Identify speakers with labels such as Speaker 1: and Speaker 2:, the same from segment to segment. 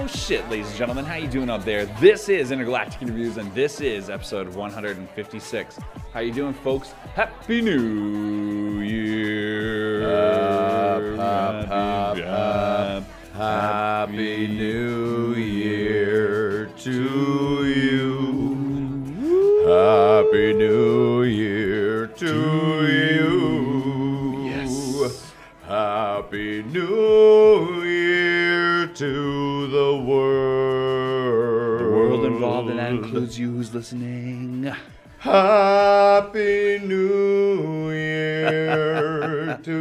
Speaker 1: shit, ladies and gentlemen. How you doing up there? This is Intergalactic Interviews, and this is episode 156. How you doing, folks? Happy New Year!
Speaker 2: Happy New Year to you. Happy New Year to you.
Speaker 1: Yes.
Speaker 2: Happy New Year to the world.
Speaker 1: The world involved, and that includes you who's listening.
Speaker 2: Happy New Year to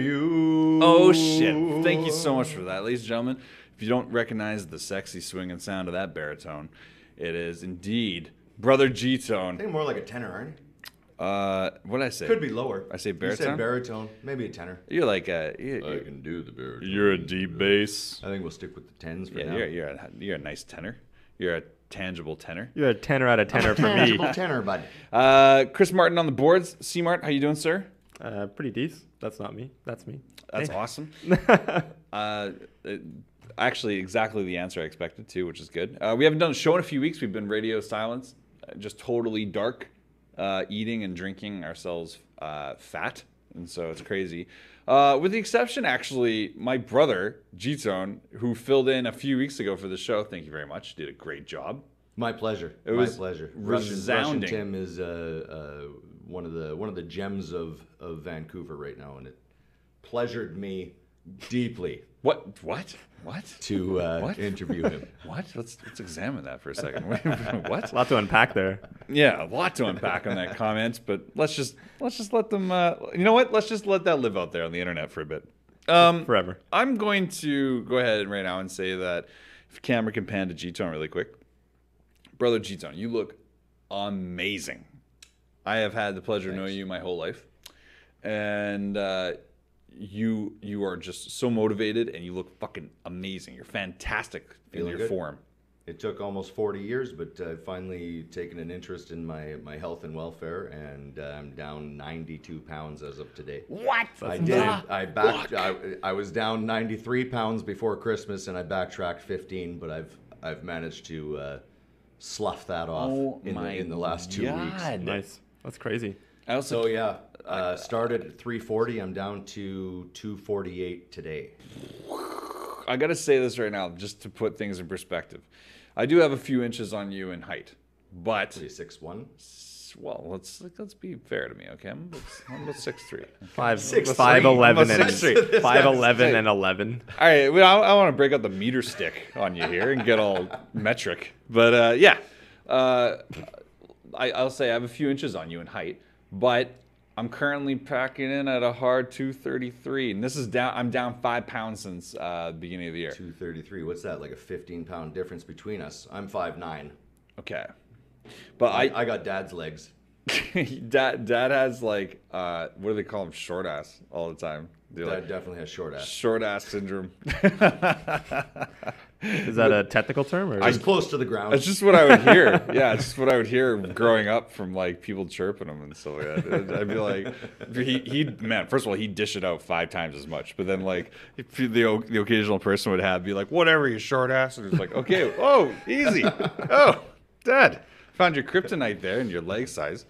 Speaker 2: you.
Speaker 1: Oh shit. Thank you so much for that, ladies and gentlemen. If you don't recognize the sexy swinging sound of that baritone, it is indeed Brother Gtone.
Speaker 2: I think more like a tenor, aren't you?
Speaker 1: What did I say?
Speaker 2: Could be lower.
Speaker 1: I say
Speaker 2: You
Speaker 1: baritone?
Speaker 2: said baritone, maybe a tenor.
Speaker 1: You're like
Speaker 2: I can do the baritone.
Speaker 1: you're a deep bass.
Speaker 2: I think we'll stick with the tens for
Speaker 1: Yeah,
Speaker 2: now.
Speaker 1: you're a nice tenor. You're a tangible tenor.
Speaker 3: You're a 10 out of 10 for me.
Speaker 2: Tangible tenor, bud.
Speaker 1: Chris Martin on the boards. C-Mart, how you doing, sir?
Speaker 3: Pretty decent. That's not me. That's me.
Speaker 1: That's
Speaker 3: Hey.
Speaker 1: awesome. Actually, exactly the answer I expected too, which is good. We haven't done a show in a few weeks. We've been radio silence, just totally dark, eating and drinking ourselves fat, and so it's crazy. With the exception, actually, my brother Gtone, who filled in a few weeks ago for the show. Thank you very much. Did a great job.
Speaker 2: My pleasure.
Speaker 1: It was
Speaker 2: My pleasure.
Speaker 1: resounding.
Speaker 2: Russian Tim is one of the gems of Vancouver right now, and it pleasured me deeply
Speaker 1: What?
Speaker 2: to
Speaker 1: What?
Speaker 2: interview him.
Speaker 1: What? Let's examine that for a second. What?
Speaker 3: A lot to unpack there.
Speaker 1: Yeah, a lot to unpack on that comment, but let's just let them. You know what? Let's just let that live out there on the internet for a bit.
Speaker 3: Forever.
Speaker 1: I'm going to go ahead right now and say that if camera can pan to Gtone really quick, brother Gtone, you look amazing. I have had the pleasure of knowing you my whole life, and you are just so motivated, and you look fucking amazing. You're fantastic in
Speaker 2: Feeling
Speaker 1: your
Speaker 2: good?
Speaker 1: form.
Speaker 2: It took almost 40 years, but I've finally taken an interest in my health and welfare, and I'm down 92 pounds as of today.
Speaker 1: What?
Speaker 2: I was down 93 pounds before Christmas, and I backtracked 15, but I've managed to slough that off in the last 2 weeks.
Speaker 3: Nice. That's crazy.
Speaker 1: I also
Speaker 2: So yeah, started at 340. I'm down to 248 today.
Speaker 1: I gotta say this right now, just to put things in perspective. I do have a few inches on you in height, but
Speaker 2: 6'1".
Speaker 1: well, let's be fair to me, okay? I'm about 6'3".
Speaker 3: 5'11" and
Speaker 1: 6'3".
Speaker 3: 5'11" and 11.
Speaker 1: All right, well, I want to break out the meter stick on you here and get all metric, but yeah, I'll say I have a few inches on you in height, but I'm currently packing in at a hard 233, and this is down. I'm down 5 pounds since the beginning of the year.
Speaker 2: 233. What's that? Like a 15-pound difference between us. I'm 5'9".
Speaker 1: Okay, but
Speaker 2: I got dad's legs.
Speaker 1: Dad has like what do they call them? Short ass all the time.
Speaker 2: Dad definitely has short ass.
Speaker 1: Short ass syndrome.
Speaker 3: Is that a technical term? Or
Speaker 2: He's close to the ground.
Speaker 1: That's just what I would hear. Yeah, it's just what I would hear growing up from like people chirping him and stuff like that. I'd be like, man. First of all, he'd dish it out 5 times as much. But then like the occasional person would be like, whatever, you short ass, and it's like, okay, oh, easy, oh, Dad, found your kryptonite there and your leg size.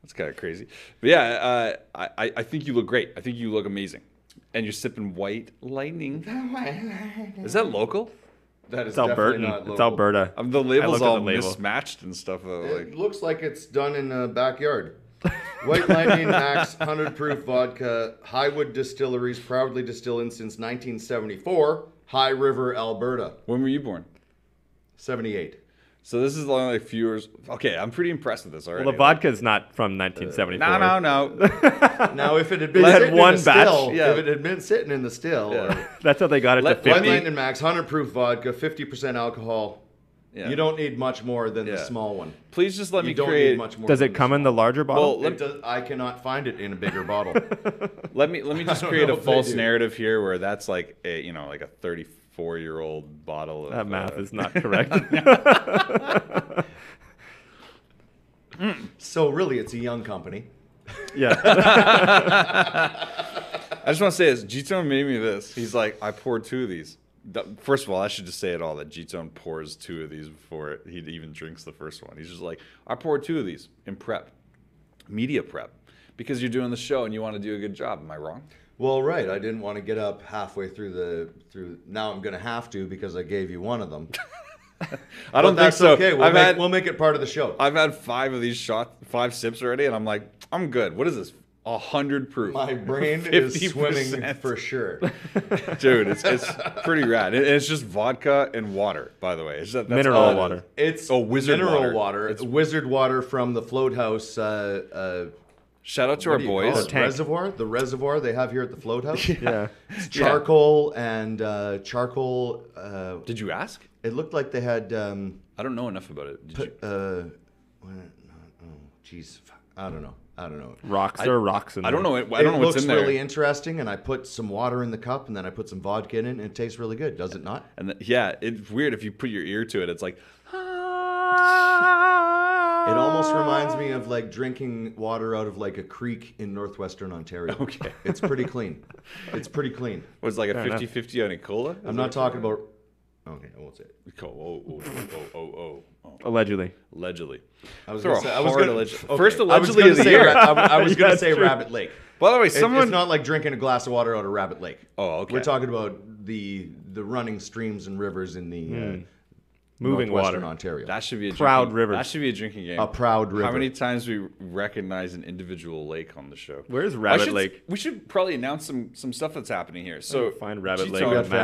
Speaker 1: That's kind of crazy. But yeah, I think you look great. I think you look amazing. And you're sipping White Lightning. Is that local?
Speaker 2: That is
Speaker 3: it's Alberta.
Speaker 2: definitely not local.
Speaker 3: It's Alberta.
Speaker 1: The label's all
Speaker 3: the label.
Speaker 1: mismatched and stuff.
Speaker 2: It looks like it's done in a backyard. White Lightning Max 100 proof vodka. Highwood Distilleries proudly distilling since 1974. High River, Alberta.
Speaker 1: When were you born?
Speaker 2: 78.
Speaker 1: So this is only like few years. Okay, I'm pretty impressed with this already.
Speaker 3: Well, the vodka is not from 1974.
Speaker 1: No.
Speaker 2: Now, if it had been
Speaker 3: They had
Speaker 2: sitting
Speaker 3: one
Speaker 2: in the
Speaker 3: batch.
Speaker 2: still,
Speaker 1: Yeah.
Speaker 2: if it had been sitting in the still,
Speaker 3: That's how they got it to
Speaker 1: Let
Speaker 3: 50.
Speaker 1: me-
Speaker 2: White Lightning Max 100 proof vodka, 50% alcohol.
Speaker 1: Yeah.
Speaker 2: You don't need much more than
Speaker 1: Yeah.
Speaker 2: the small one.
Speaker 1: Please just let me
Speaker 2: You don't
Speaker 1: create.
Speaker 2: need much more.
Speaker 3: Does
Speaker 2: than
Speaker 3: it come in the larger bottle?
Speaker 1: Well,
Speaker 2: I cannot find it in a bigger bottle.
Speaker 1: let me just
Speaker 2: don't
Speaker 1: create
Speaker 2: know
Speaker 1: a
Speaker 2: if they
Speaker 1: false
Speaker 2: do.
Speaker 1: narrative here, where that's like a like a 34-year-old bottle. Of,
Speaker 3: that math is not correct.
Speaker 2: So really, it's a young company.
Speaker 3: Yeah.
Speaker 1: I just want to say this. Gtone made me this. He's like, I poured 2 of these. First of all, I should just say it all that Gtone pours 2 of these before he even drinks the first one. He's just like, I poured 2 of these in prep, media prep, because you're doing the show and you want to do a good job. Am I wrong?
Speaker 2: Well, right. I didn't want to get up halfway through. Now I'm going to have to because I gave you one of them.
Speaker 1: I don't think so.
Speaker 2: Okay, we'll make it part of the show.
Speaker 1: I've had 5 of these 5 sips already, and I'm like, I'm good. What is this? 100 proof.
Speaker 2: My brain is
Speaker 1: 50%.
Speaker 2: swimming for sure.
Speaker 1: Dude, it's pretty rad. It's just vodka and water, by the way. That's
Speaker 3: Mineral water.
Speaker 2: It's
Speaker 1: wizard
Speaker 2: mineral
Speaker 1: water.
Speaker 2: It's wizard water from the Float House.
Speaker 1: Shout out to our boys.
Speaker 2: The reservoir they have here at the Float House.
Speaker 3: Yeah.
Speaker 2: It's charcoal and charcoal.
Speaker 1: Did you ask?
Speaker 2: It looked like they had.
Speaker 1: I don't know enough about it. Did you?
Speaker 2: Jeez, I don't know.
Speaker 3: Rocks or rocks in there.
Speaker 1: I don't know. I don't know
Speaker 2: It
Speaker 1: what's
Speaker 2: looks
Speaker 1: in there.
Speaker 2: really interesting, and I put some water in the cup, and then I put some vodka in it, and it tastes really good. Does it not?
Speaker 1: And yeah, it's weird if you put your ear to it. It's like.
Speaker 2: It almost reminds me of like drinking water out of like a creek in northwestern Ontario.
Speaker 1: Okay.
Speaker 2: It's pretty clean. It's pretty clean.
Speaker 1: Was like a 50-50 on a cola?
Speaker 2: I'm not talking about. Okay, I won't say it.
Speaker 1: Oh.
Speaker 3: Allegedly.
Speaker 1: Allegedly.
Speaker 2: I was
Speaker 1: Throw
Speaker 2: going to say.
Speaker 1: a hard alleged.
Speaker 2: Okay.
Speaker 1: First
Speaker 2: I was
Speaker 1: allegedly
Speaker 2: gonna
Speaker 1: of the
Speaker 2: say
Speaker 1: year.
Speaker 2: I was going to
Speaker 3: That's
Speaker 2: say
Speaker 3: true.
Speaker 2: Rabbit Lake.
Speaker 1: By the way,
Speaker 2: It's not like drinking a glass of water out of Rabbit Lake.
Speaker 1: Oh, okay.
Speaker 2: We're talking about the running streams and rivers in the
Speaker 3: Moving
Speaker 2: northwestern
Speaker 3: water.
Speaker 2: Ontario.
Speaker 1: That should be a
Speaker 3: Proud
Speaker 1: drinking,
Speaker 3: rivers.
Speaker 1: That should be a drinking game.
Speaker 2: A proud river.
Speaker 1: How many times we recognize an individual lake on the show?
Speaker 3: Where's Rabbit Lake?
Speaker 1: We should probably announce some stuff that's happening here. So
Speaker 3: Find Rabbit
Speaker 1: Gtone,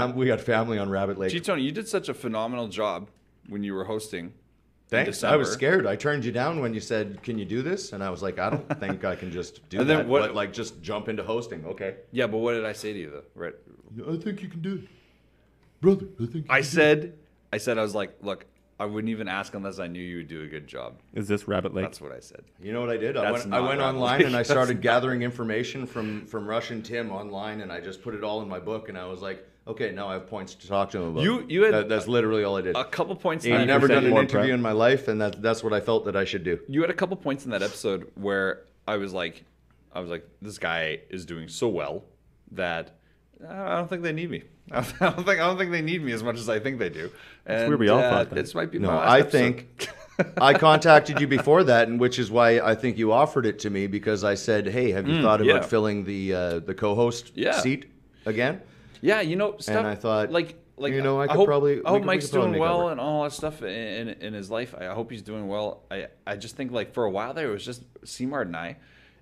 Speaker 3: Lake.
Speaker 2: We got family on Rabbit Lake.
Speaker 1: Gtone, you did such a phenomenal job when you were hosting. in
Speaker 2: Thanks. I was
Speaker 1: December.
Speaker 2: scared. I turned you down when you said, "Can you do this?" And I was like, "I don't think I can just do
Speaker 1: And then
Speaker 2: that."
Speaker 1: what-
Speaker 2: But like, just jump into hosting. Okay.
Speaker 1: Yeah, but what did I say to you though? Right.
Speaker 2: I think you can do it, brother. I think.
Speaker 1: I said I was like, look, I wouldn't even ask unless I knew you would do a good job.
Speaker 3: Is this Rabbit Lake?
Speaker 1: That's what I said.
Speaker 2: You know what I did? I
Speaker 1: That's
Speaker 2: went
Speaker 1: not Rabbit
Speaker 2: online
Speaker 1: Lake.
Speaker 2: and I started gathering information from Russian Tim online, and I just put it all in my book, and I was like, okay, now I have points to talk to him about.
Speaker 1: You had
Speaker 2: that's literally all I did.
Speaker 1: a couple points. In
Speaker 2: I've
Speaker 1: that
Speaker 2: never done an
Speaker 3: more
Speaker 2: interview
Speaker 3: prep.
Speaker 2: in my life, and that's what I felt that I should do.
Speaker 1: You had a couple points in that episode where I was like, this guy is doing so well that I don't think they need me. I don't think they need me as much as I think they do. And
Speaker 3: weird we all thought that.
Speaker 1: this might be
Speaker 2: No,
Speaker 1: my last
Speaker 2: I
Speaker 1: episode.
Speaker 2: think I contacted you before that, and which is why I think you offered it to me, because I said, "Hey, have you thought about
Speaker 1: yeah.
Speaker 2: filling the co-host seat again?"
Speaker 1: Yeah, stuff,
Speaker 2: And I thought,
Speaker 1: like
Speaker 2: I
Speaker 1: I
Speaker 2: could
Speaker 1: hope,
Speaker 2: probably.
Speaker 1: I hope
Speaker 2: we
Speaker 1: Mike's
Speaker 2: could probably
Speaker 1: doing
Speaker 2: make that
Speaker 1: well
Speaker 2: work.
Speaker 1: and all that stuff in his life. I hope he's doing well. I just think like for a while there it was just C-Mart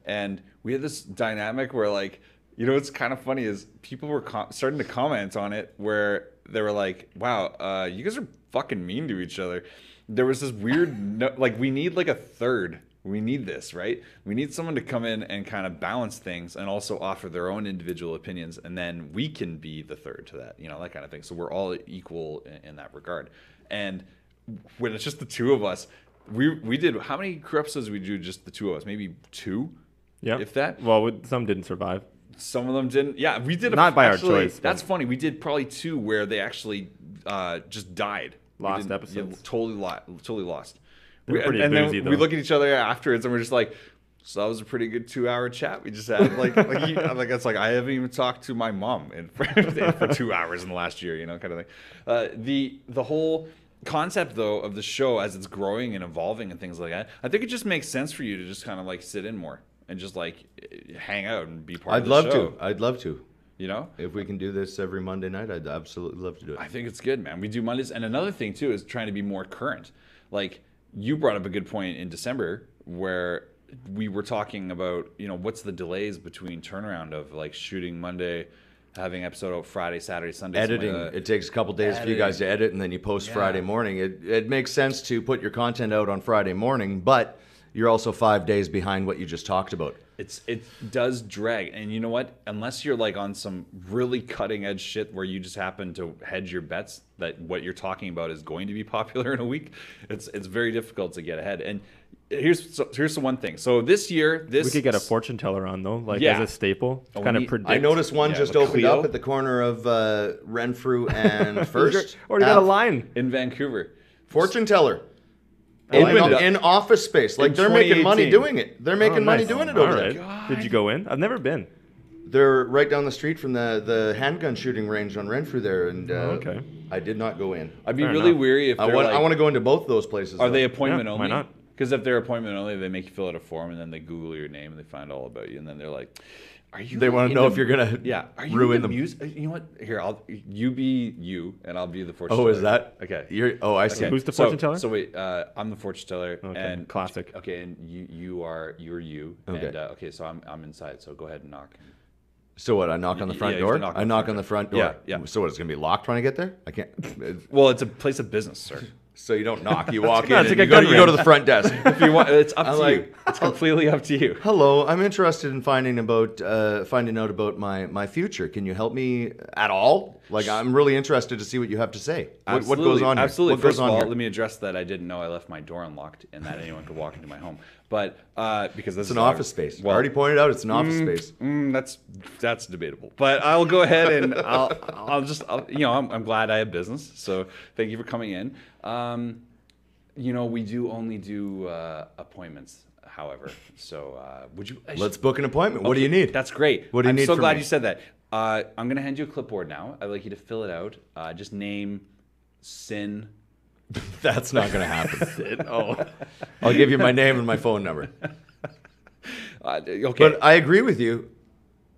Speaker 1: and we had this dynamic where like, what's kind of funny is people were starting to comment on it where they were like, wow, you guys are fucking mean to each other. There was this weird like we need like a third. We need this, right? We need someone to come in and kind of balance things and also offer their own individual opinions, and then we can be the third to that, that kind of thing. So we're all equal in that regard. And when it's just the two of us, we did, how many crew episodes did we do just the two of us? Maybe 2?
Speaker 3: Yeah.
Speaker 1: If that?
Speaker 3: Well, some didn't survive.
Speaker 1: Some of them didn't. Yeah, we did.
Speaker 3: Not by our
Speaker 1: actually,
Speaker 3: choice,
Speaker 1: That's
Speaker 3: but-
Speaker 1: funny. We did probably 2 where they actually just died.
Speaker 3: Lost
Speaker 1: Yeah,
Speaker 3: episodes.
Speaker 1: totally lost.
Speaker 3: They were pretty
Speaker 1: and
Speaker 3: boozy,
Speaker 1: then we
Speaker 3: though.
Speaker 1: look at each other afterwards and we're just like, so that was a pretty good 2-hour chat we just had. Like it's like I haven't even talked to my mom for 2 hours in the last year, kind of thing. The whole concept though of the show as it's growing and evolving and things like that, I think it just makes sense for you to just kind of like sit in more and just like hang out and be part of the show.
Speaker 2: I'd love to.
Speaker 1: If
Speaker 2: we can do this every Monday night, I'd absolutely love to do it.
Speaker 1: I think it's good, man. We do Mondays. And another thing, too, is trying to be more current. Like, you brought up a good point in December where we were talking about, what's the delays between turnaround of, like, shooting Monday, having episode out Friday, Saturday, Sunday.
Speaker 2: Editing. It takes a couple days for you guys to edit, and then you post Friday morning. It makes sense to put your content out on Friday morning, but you're also 5 days behind what you just talked about.
Speaker 1: It does drag, and you know what? Unless you're like on some really cutting edge shit where you just happen to hedge your bets that what you're talking about is going to be popular in a week, it's very difficult to get ahead. And here's the one thing. So this year,
Speaker 3: We could get a fortune teller on though, like
Speaker 1: Yeah.
Speaker 3: as a staple,
Speaker 1: Oh,
Speaker 3: kind
Speaker 1: we
Speaker 3: of predict.
Speaker 2: I noticed one just
Speaker 1: the
Speaker 2: opened
Speaker 1: Clio.
Speaker 2: up at the corner of Renfrew and First.
Speaker 3: Already got a line.
Speaker 1: in Vancouver.
Speaker 2: Fortune teller.
Speaker 1: Opened up.
Speaker 2: In office space. Like,
Speaker 1: In
Speaker 2: they're making money
Speaker 1: 2018.
Speaker 2: doing it. They're making
Speaker 3: Oh,
Speaker 2: money
Speaker 3: nice.
Speaker 2: doing it
Speaker 3: All
Speaker 2: over
Speaker 3: right.
Speaker 2: there.
Speaker 3: Did you go in? I've never been.
Speaker 2: They're right down the street from the handgun shooting range on Renfrew there, and
Speaker 3: okay.
Speaker 2: I did not go in.
Speaker 1: I'd be
Speaker 3: Fair
Speaker 1: really
Speaker 3: enough.
Speaker 1: weary if
Speaker 2: I
Speaker 1: they're
Speaker 2: want
Speaker 1: like,
Speaker 2: to go into both of those places.
Speaker 1: are
Speaker 2: though.
Speaker 1: they appointment
Speaker 3: Yeah,
Speaker 1: only?
Speaker 3: why not?
Speaker 1: Because if they're appointment only, they make you fill out a form, and then they Google your name, and they find all about you, and then they're like, "Are you?"
Speaker 2: They want to know
Speaker 1: into-
Speaker 2: if you're gonna
Speaker 1: Are you
Speaker 2: ruin
Speaker 1: into
Speaker 2: them.
Speaker 1: music? You know what? Here, you be you, and I'll be the fortune.
Speaker 2: Oh,
Speaker 1: teller.
Speaker 2: is that
Speaker 1: Okay.
Speaker 2: I see.
Speaker 1: Okay.
Speaker 3: Who's the fortune teller?
Speaker 1: So wait, I'm the fortune teller,
Speaker 3: Okay,
Speaker 1: and
Speaker 3: classic.
Speaker 1: Okay, and you're you,
Speaker 2: Okay.
Speaker 1: and okay, so I'm inside. So go ahead and knock.
Speaker 2: So what? I knock on the front
Speaker 1: Yeah, you have
Speaker 2: door.
Speaker 1: to knock on
Speaker 2: I
Speaker 1: the
Speaker 2: knock
Speaker 1: front
Speaker 2: on the
Speaker 1: door.
Speaker 2: front door.
Speaker 1: Yeah, yeah.
Speaker 2: So what? It's gonna be locked when I get there. I can't.
Speaker 1: Well, it's a place of business, sir.
Speaker 2: So you don't knock. You walk in.
Speaker 3: No, it's
Speaker 2: And
Speaker 3: like
Speaker 2: you
Speaker 3: a
Speaker 2: go
Speaker 3: gun
Speaker 2: to the front desk.
Speaker 1: If you want, it's up
Speaker 2: I'm
Speaker 1: to
Speaker 2: like,
Speaker 1: you. It's completely up to you.
Speaker 2: Hello, I'm interested in finding out about my future. Can you help me at all? Like, I'm really interested to see what you have to say. What goes on here?
Speaker 1: Absolutely.
Speaker 2: What
Speaker 1: First
Speaker 2: goes
Speaker 1: of
Speaker 2: on
Speaker 1: all,
Speaker 2: here?
Speaker 1: let me address that I didn't know I left my door unlocked and that anyone could walk into my home. But because this
Speaker 2: It's
Speaker 1: is
Speaker 2: an office space. I already pointed out it's an office space.
Speaker 1: that's debatable. But I'll go ahead and I'm glad I have business. So thank you for coming in. We do only do appointments. However, so would you?
Speaker 2: Let's book an appointment. What do you need?
Speaker 1: That's great.
Speaker 2: What do you
Speaker 1: I'm
Speaker 2: need
Speaker 1: so
Speaker 2: from
Speaker 1: glad
Speaker 2: me?
Speaker 1: you said that. I'm gonna hand you a clipboard now. I'd like you to fill it out. Just name Sin.
Speaker 2: That's not going to happen.
Speaker 3: Sid? Oh.
Speaker 2: I'll give you my name and my phone number.
Speaker 1: Okay.
Speaker 2: But I agree with you.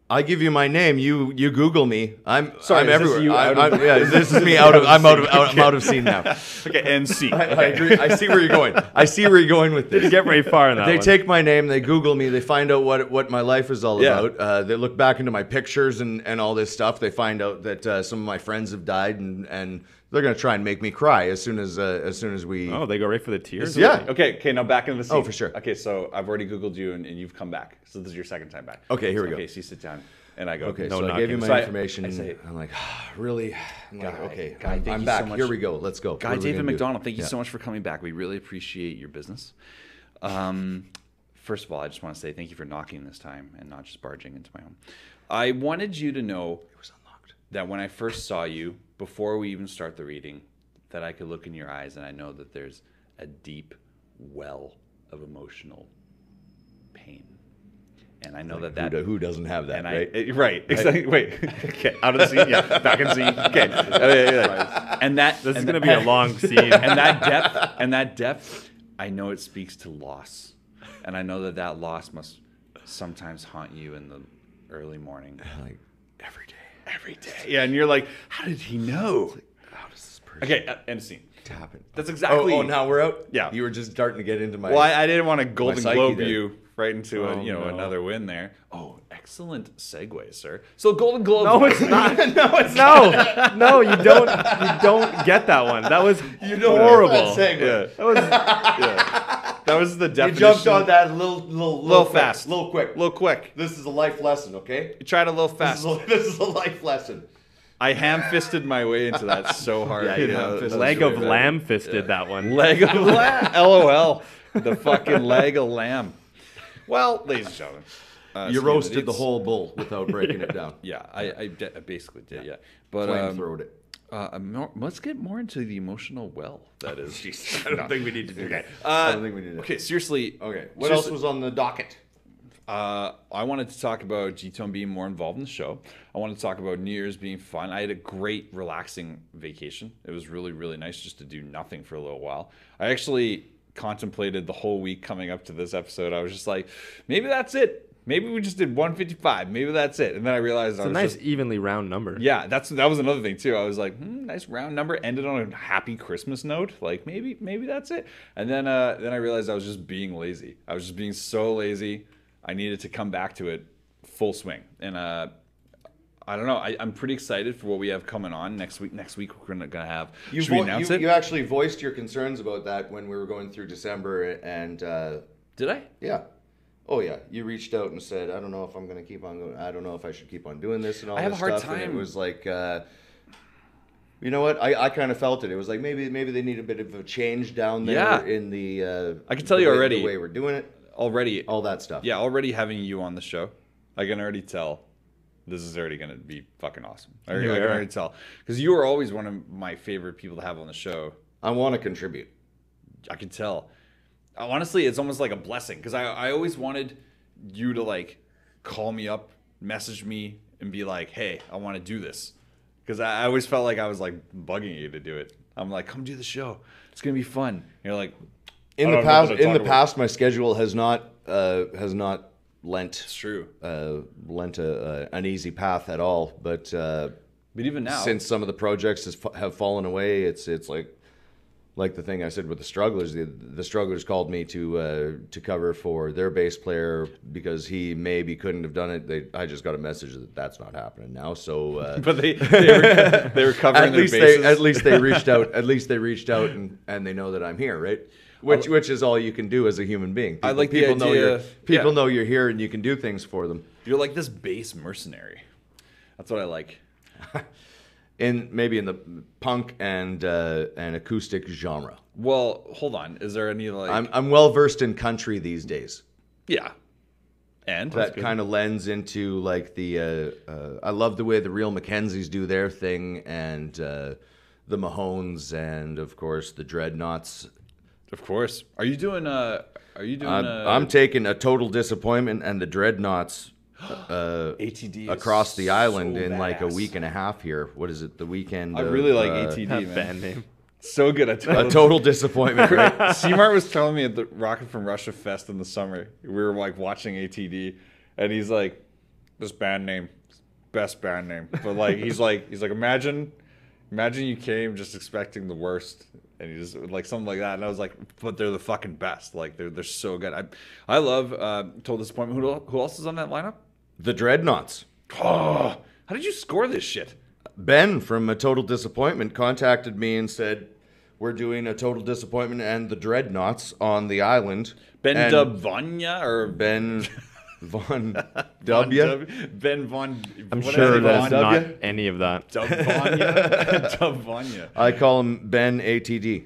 Speaker 2: I give you my name. You Google me. I'm
Speaker 1: Sorry, is this
Speaker 2: everywhere.
Speaker 1: you out of-
Speaker 2: This is me out of. I'm out of scene now.
Speaker 1: Okay. And C.
Speaker 2: I agree. I see where you're going. I see where you're going with this.
Speaker 3: Didn't get very far in that
Speaker 2: They
Speaker 3: one.
Speaker 2: take my name, they Google me, they find out what my life is all
Speaker 1: Yeah.
Speaker 2: about. They look back into my pictures and all this stuff. They find out that some of my friends have died, and they're gonna try and make me cry as soon as we.
Speaker 3: Oh, they go right for the tears?
Speaker 2: Yeah.
Speaker 1: Okay. Now back into the scene.
Speaker 2: Oh, for sure.
Speaker 1: Okay. So I've already Googled you, and you've come back. So this is your second time back.
Speaker 2: Okay, here we go.
Speaker 1: Okay. So you sit down, and I go.
Speaker 2: Okay,
Speaker 3: No
Speaker 2: so I gave you
Speaker 3: knocking.
Speaker 2: my
Speaker 1: So I
Speaker 2: information.
Speaker 1: say,
Speaker 2: I'm like, really? I'm like,
Speaker 1: Guy,
Speaker 2: okay,
Speaker 1: thank
Speaker 2: I'm
Speaker 1: you
Speaker 2: back.
Speaker 1: so much.
Speaker 2: Here we go. Let's go.
Speaker 1: Guy
Speaker 2: What are we
Speaker 1: David
Speaker 2: gonna do?
Speaker 1: McDonald, thank you
Speaker 2: Yeah.
Speaker 1: so much for coming back. We really appreciate your business. First of all, I just want to say thank you for knocking this time and not just barging into my home. I wanted you to know
Speaker 2: It was unlocked.
Speaker 1: that when I first saw you, before we even start the reading, that I could look in your eyes and I know that there's a deep well of emotional pain. And I know that
Speaker 2: Who doesn't have that,
Speaker 1: and
Speaker 2: right?
Speaker 1: right, exactly. Wait, okay, out of the scene, yeah, back in scene. Okay, and that
Speaker 3: This is
Speaker 1: and
Speaker 3: going to
Speaker 1: that-
Speaker 3: be a long scene.
Speaker 1: and that depth, I know it speaks to loss, and I know that loss must sometimes haunt you in the early morning,
Speaker 2: Like every day.
Speaker 1: Yeah, and you're like, how did he know?
Speaker 2: How does this person
Speaker 1: Okay, end scene.
Speaker 2: happen?
Speaker 1: That's exactly.
Speaker 2: Oh, now we're out.
Speaker 1: Yeah.
Speaker 2: You were just starting to get into my.
Speaker 1: Well, I didn't want to Golden
Speaker 2: psyche
Speaker 1: Globe
Speaker 2: there.
Speaker 1: you right into
Speaker 3: no.
Speaker 1: another win there. Oh, excellent segue, sir. So Golden Globe.
Speaker 3: No, it's not. No, you don't get that one. That was horrible.
Speaker 1: Yeah,
Speaker 3: That was
Speaker 1: that was the
Speaker 2: You
Speaker 1: definition.
Speaker 2: jumped on that a little quick,
Speaker 1: fast.
Speaker 2: little quick.
Speaker 1: A little quick.
Speaker 2: This is a life lesson, okay?
Speaker 1: You tried a little fast.
Speaker 2: This is a life lesson.
Speaker 1: I ham-fisted my way into that so hard.
Speaker 2: Yeah, you ham-fisted.
Speaker 3: leg
Speaker 1: That was
Speaker 3: of
Speaker 1: really bad.
Speaker 3: lamb fisted that one.
Speaker 1: Leg of lamb. LOL. The fucking leg of lamb. Well, ladies and gentlemen.
Speaker 2: You
Speaker 1: excuse me,
Speaker 2: roasted the
Speaker 1: it's-
Speaker 2: whole bull without breaking it down.
Speaker 1: Yeah, I basically did, yeah. But
Speaker 2: Flamethrowed it.
Speaker 1: let's get more into the emotional well that is.
Speaker 2: I don't think we need to do that.
Speaker 1: I
Speaker 2: I don't think we need to.
Speaker 1: Okay, seriously.
Speaker 2: Okay. What else was on the docket?
Speaker 1: I wanted to talk about Gtone being more involved in the show. I wanted to talk about New Year's being fun. I had a great, relaxing vacation. It was really, really nice just to do nothing for a little while. I actually contemplated the whole week coming up to this episode. I was just like, maybe that's it. Maybe we just did 155. Maybe that's it. And then I realized
Speaker 3: It's a nice, evenly round number.
Speaker 1: yeah, that was another thing too. I was like, nice round number. Ended on a happy Christmas note. Like maybe that's it. And then I realized I was just being lazy. I was just being so lazy. I needed to come back to it full swing. And I don't know. I'm pretty excited for what we have coming on next week. Next week we're gonna have. Should we announce it?
Speaker 2: You actually voiced your concerns about that when we were going through December, and
Speaker 1: Did I?
Speaker 2: yeah. Oh yeah, you reached out and said, "I don't know if I'm going to keep on going. I don't know if I should keep on doing this and all
Speaker 1: I have
Speaker 2: this
Speaker 1: a hard
Speaker 2: stuff." And it
Speaker 1: time.
Speaker 2: was like, you know what? I kind of felt it. It was like maybe they need a bit of a change down there
Speaker 1: Yeah.
Speaker 2: in the.
Speaker 1: I can tell
Speaker 2: the
Speaker 1: you
Speaker 2: way-
Speaker 1: already.
Speaker 2: the way we're doing it,
Speaker 1: Already.
Speaker 2: all that stuff.
Speaker 1: Yeah, already having you on the show, I can already tell this is already going to be fucking awesome. I can already tell. Because you are always one of my favorite people to have on the show.
Speaker 2: I want to contribute.
Speaker 1: I can tell. Honestly, it's almost like a blessing because I always wanted you to like call me up message me and be like, hey, I want to do this. Because I always felt like I was like bugging you to do it. I'm like, come do the show. It's going to be fun. And you're like,
Speaker 2: in the past, my schedule has not lent.
Speaker 1: It's true.
Speaker 2: Lent an easy path at all. But
Speaker 1: even now,
Speaker 2: since some of the projects have fallen away, it's like the thing I said with the Strugglers. The Strugglers called me to cover for their bass player because he maybe couldn't have done it. I just got a message that that's not happening now. So,
Speaker 1: but they were covering their bases.
Speaker 2: At least they reached out. At least they reached out and they know that I'm here, right? Which is all you can do as a human being.
Speaker 1: I like the idea.
Speaker 2: People know you're here and you can do things for them.
Speaker 1: You're like this bass mercenary. That's what I like.
Speaker 2: Maybe in the punk and acoustic genre.
Speaker 1: Well, hold on. Is there any like?
Speaker 2: I'm well versed in country these days.
Speaker 1: Yeah, and
Speaker 2: that kind of lends into like the. I love the way the Real Mackenzies do their thing, and the Mahones, and of course the Dreadnoughts.
Speaker 1: Of course. Are you doing?
Speaker 2: I'm taking A Total Disappointment and the Dreadnoughts.
Speaker 1: ATD
Speaker 2: across the island
Speaker 1: so
Speaker 2: in
Speaker 1: badass.
Speaker 2: like a week and a half here. What is it? The weekend.
Speaker 1: I really like ATD, man.
Speaker 3: Band name.
Speaker 1: So good.
Speaker 2: A total disappointment, right?
Speaker 1: C-Mart was telling me at the Rocket from Russia Fest in the summer, we were like watching ATD, and he's like, "This band name, best band name." But like, he's like, imagine you came just expecting the worst, and he just like something like that. And I was like, but they're the fucking best. Like they're so good. I love Total Disappointment. Who else is on that lineup?
Speaker 2: The Dreadnoughts.
Speaker 1: Oh, how did you score this shit?
Speaker 2: Ben from A Total Disappointment contacted me and said, we're doing A Total Disappointment and the Dreadnoughts on the island.
Speaker 1: Ben Dubvanya or
Speaker 2: Ben Von W?
Speaker 1: Ben Von...
Speaker 3: I'm sure that's not any of that.
Speaker 1: Dubvanya.
Speaker 2: I call him Ben ATD.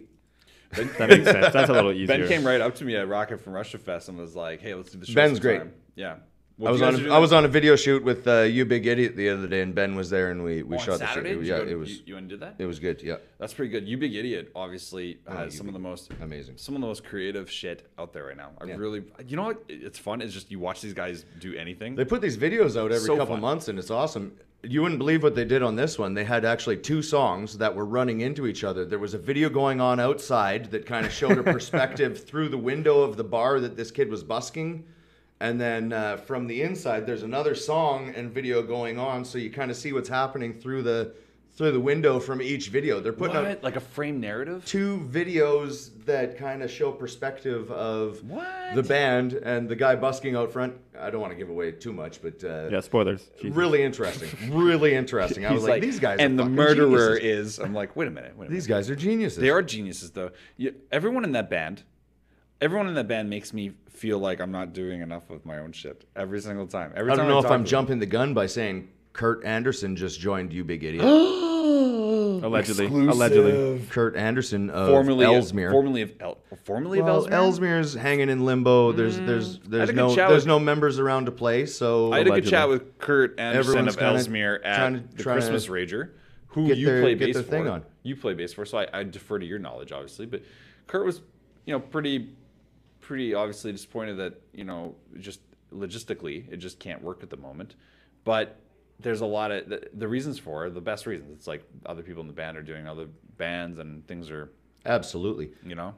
Speaker 3: That makes sense. That's a little easier.
Speaker 1: Ben came right up to me at Rocket from Russia Fest and was like, hey, let's do the show
Speaker 2: Ben's
Speaker 1: sometime.
Speaker 2: great.
Speaker 1: Yeah.
Speaker 2: I was on a video shoot with You Big Idiot the other day, and Ben was there, and we shot the shoot.
Speaker 1: You went and did that?
Speaker 2: It was good. Yeah,
Speaker 1: that's pretty good. You Big Idiot obviously has some of the most creative shit out there right now. Really, you know what? It's fun. It's just you watch these guys do anything.
Speaker 2: They put these videos out every couple months, and it's awesome. You wouldn't believe what they did on this one. They had actually 2 songs that were running into each other. There was a video going on outside that kind of showed a perspective through the window of the bar that this kid was busking. And then from the inside, there's another song and video going on, so you kind of see what's happening through the window from each video. They're putting out
Speaker 1: like a frame narrative.
Speaker 2: 2 videos that kind of show perspective of the band and the guy busking out front. I don't want to give away too much, but
Speaker 3: yeah, spoilers. Jesus.
Speaker 2: Really interesting. Really interesting. I was like, these guys.
Speaker 1: And
Speaker 2: are
Speaker 1: the murderer
Speaker 2: geniuses.
Speaker 1: I'm like, wait a minute.
Speaker 2: These guys are geniuses.
Speaker 1: They are geniuses, though. Everyone in that band makes me feel like I'm not doing enough with my own shit every single time.
Speaker 2: I don't know if I'm jumping the gun by saying Kurt Anderson just joined You Big Idiot.
Speaker 3: Allegedly.
Speaker 2: Kurt Anderson of Ellesmere.
Speaker 1: Formerly of Ellesmere.
Speaker 2: Ellesmere's hanging in limbo. There's no members around to play. So
Speaker 1: I had a good chat with Kurt Anderson of Ellesmere at the Christmas Rager, who you play bass for. You play bass for, so I defer to your knowledge, obviously. But Kurt was, pretty obviously disappointed that, just logistically it just can't work at the moment. But there's a lot of the reasons for it, the best reasons. It's like other people in the band are doing other bands and things are
Speaker 2: absolutely.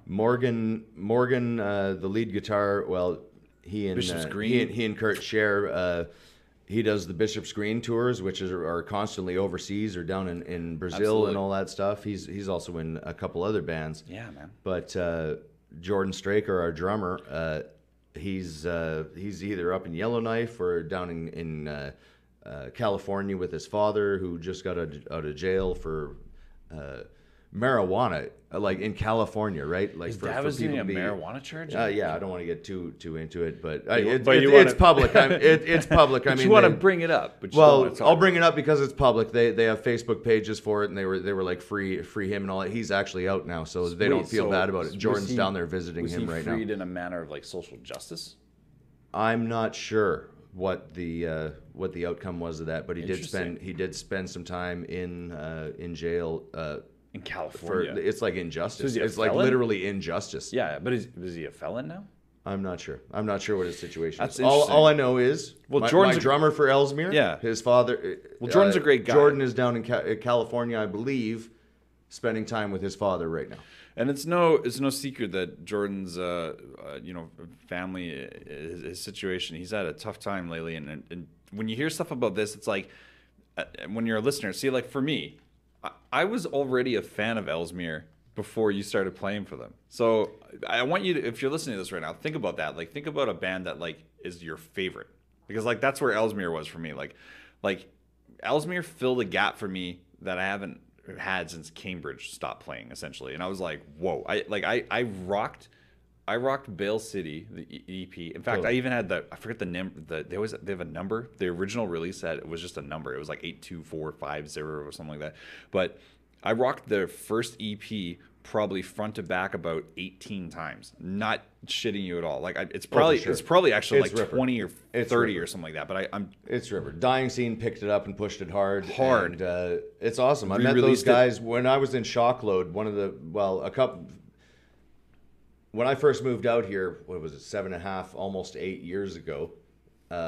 Speaker 2: Morgan, the lead guitar. Well, he and Kurt share. He does the Bishop's Green tours, which are constantly overseas or down in Brazil and all that stuff. He's also in a couple other bands.
Speaker 1: Yeah, man.
Speaker 2: But Jordan Straker, our drummer, he's either up in Yellowknife or down in California with his father, who just got out of jail for marijuana, like in California, right? Like
Speaker 1: his dad was doing a marijuana charge.
Speaker 2: Yeah, I don't want to get too into it, but it's public. It's public.
Speaker 1: You want to bring it up?
Speaker 2: I'll bring it up because it's public. They have Facebook pages for it, and they were like free him and all that. He's actually out now, so they don't feel bad about it. Jordan's down there visiting him right now.
Speaker 1: Was he freed in a manner of like social justice?
Speaker 2: I'm not sure what the outcome was of that, but he did spend some time in jail.
Speaker 1: In California,
Speaker 2: it's like injustice.
Speaker 1: So
Speaker 2: it's like literally injustice.
Speaker 1: Yeah, but is he a felon now?
Speaker 2: I'm not sure. I'm not sure what his situation
Speaker 1: That's
Speaker 2: is. All I know is
Speaker 1: Jordan's
Speaker 2: my drummer for Ellesmere.
Speaker 1: Yeah.
Speaker 2: His father.
Speaker 1: Well, Jordan's a great guy.
Speaker 2: Jordan is down in California, I believe, spending time with his father right now.
Speaker 1: And it's no secret that Jordan's family, his situation, he's had a tough time lately. And when you hear stuff about this, it's like when you're a listener. See, like for me, I was already a fan of Ellesmere before you started playing for them. So I want you to, if you're listening to this right now, think about that. Like think about a band that like is your favorite, because like that's where Ellesmere was for me. Like Ellesmere filled a gap for me that I haven't had since Cambridge stopped playing, essentially. And I was like, whoa. I rocked Bale City, the EP. In fact, I even had I forget the number. They have a number. The original release had, it was just a number. It was like 82450 or something like that. But I rocked the first EP probably front to back about 18 times. Not shitting you at all. Like it's probably actually
Speaker 2: it's
Speaker 1: like
Speaker 2: Ripper.
Speaker 1: 20 or 30
Speaker 2: Ripper.
Speaker 1: or something like that. But
Speaker 2: It's Ripper. Dying Scene picked it up and pushed it hard. And, it's awesome. I met those
Speaker 1: Re-released
Speaker 2: guys when I was in Shockload. When I first moved out here, what was it, 7.5, almost 8 years ago,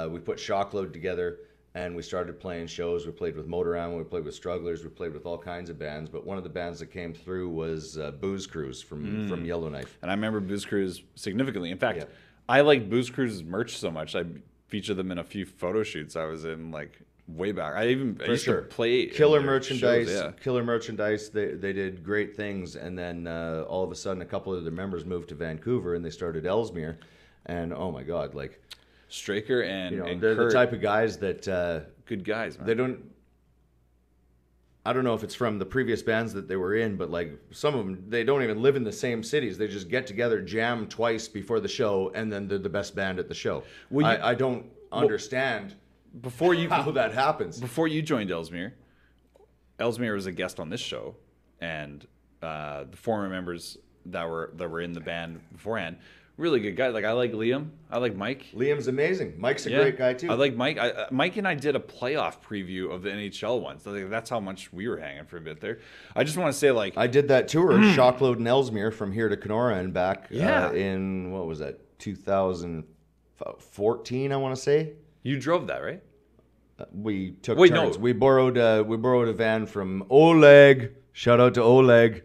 Speaker 2: we put Shockload together and we started playing shows. We played with Motorama, we played with Strugglers, we played with all kinds of bands. But one of the bands that came through was Booze Cruise from Yellowknife.
Speaker 1: And I remember Booze Cruise significantly. In fact, I like Booze Cruise's merch so much. I featured them in a few photo shoots I was in like way back. I used to play
Speaker 2: Killer merchandise.
Speaker 1: Shows, yeah.
Speaker 2: Killer merchandise. They did great things, and then all of a sudden, a couple of their members moved to Vancouver, and they started Ellesmere. And oh my God, like
Speaker 1: Straker and
Speaker 2: they're
Speaker 1: Kurt,
Speaker 2: the type of guys that
Speaker 1: good guys, man.
Speaker 2: they don't. I don't know if it's from the previous bands that they were in, but like some of them, they don't even live in the same cities. They just get together, jam twice before the show, and then they're the best band at the show. Well, I don't understand how that happens.
Speaker 1: Before you joined Ellesmere was a guest on this show, and the former members that were in the band beforehand, really good guys. Like I like Liam, I like Mike.
Speaker 2: Liam's amazing. Mike's a great guy too.
Speaker 1: I like Mike. Mike and I did a playoff preview of the NHL ones. So that's how much we were hanging for a bit there. I just want to say, like,
Speaker 2: I did that tour, Shockload and Ellesmere, from here to Kenora and back. In what was that, 2014? I want to say.
Speaker 1: You drove that, right?
Speaker 2: We took turns. No. We borrowed a van from Oleg. Shout out to Oleg,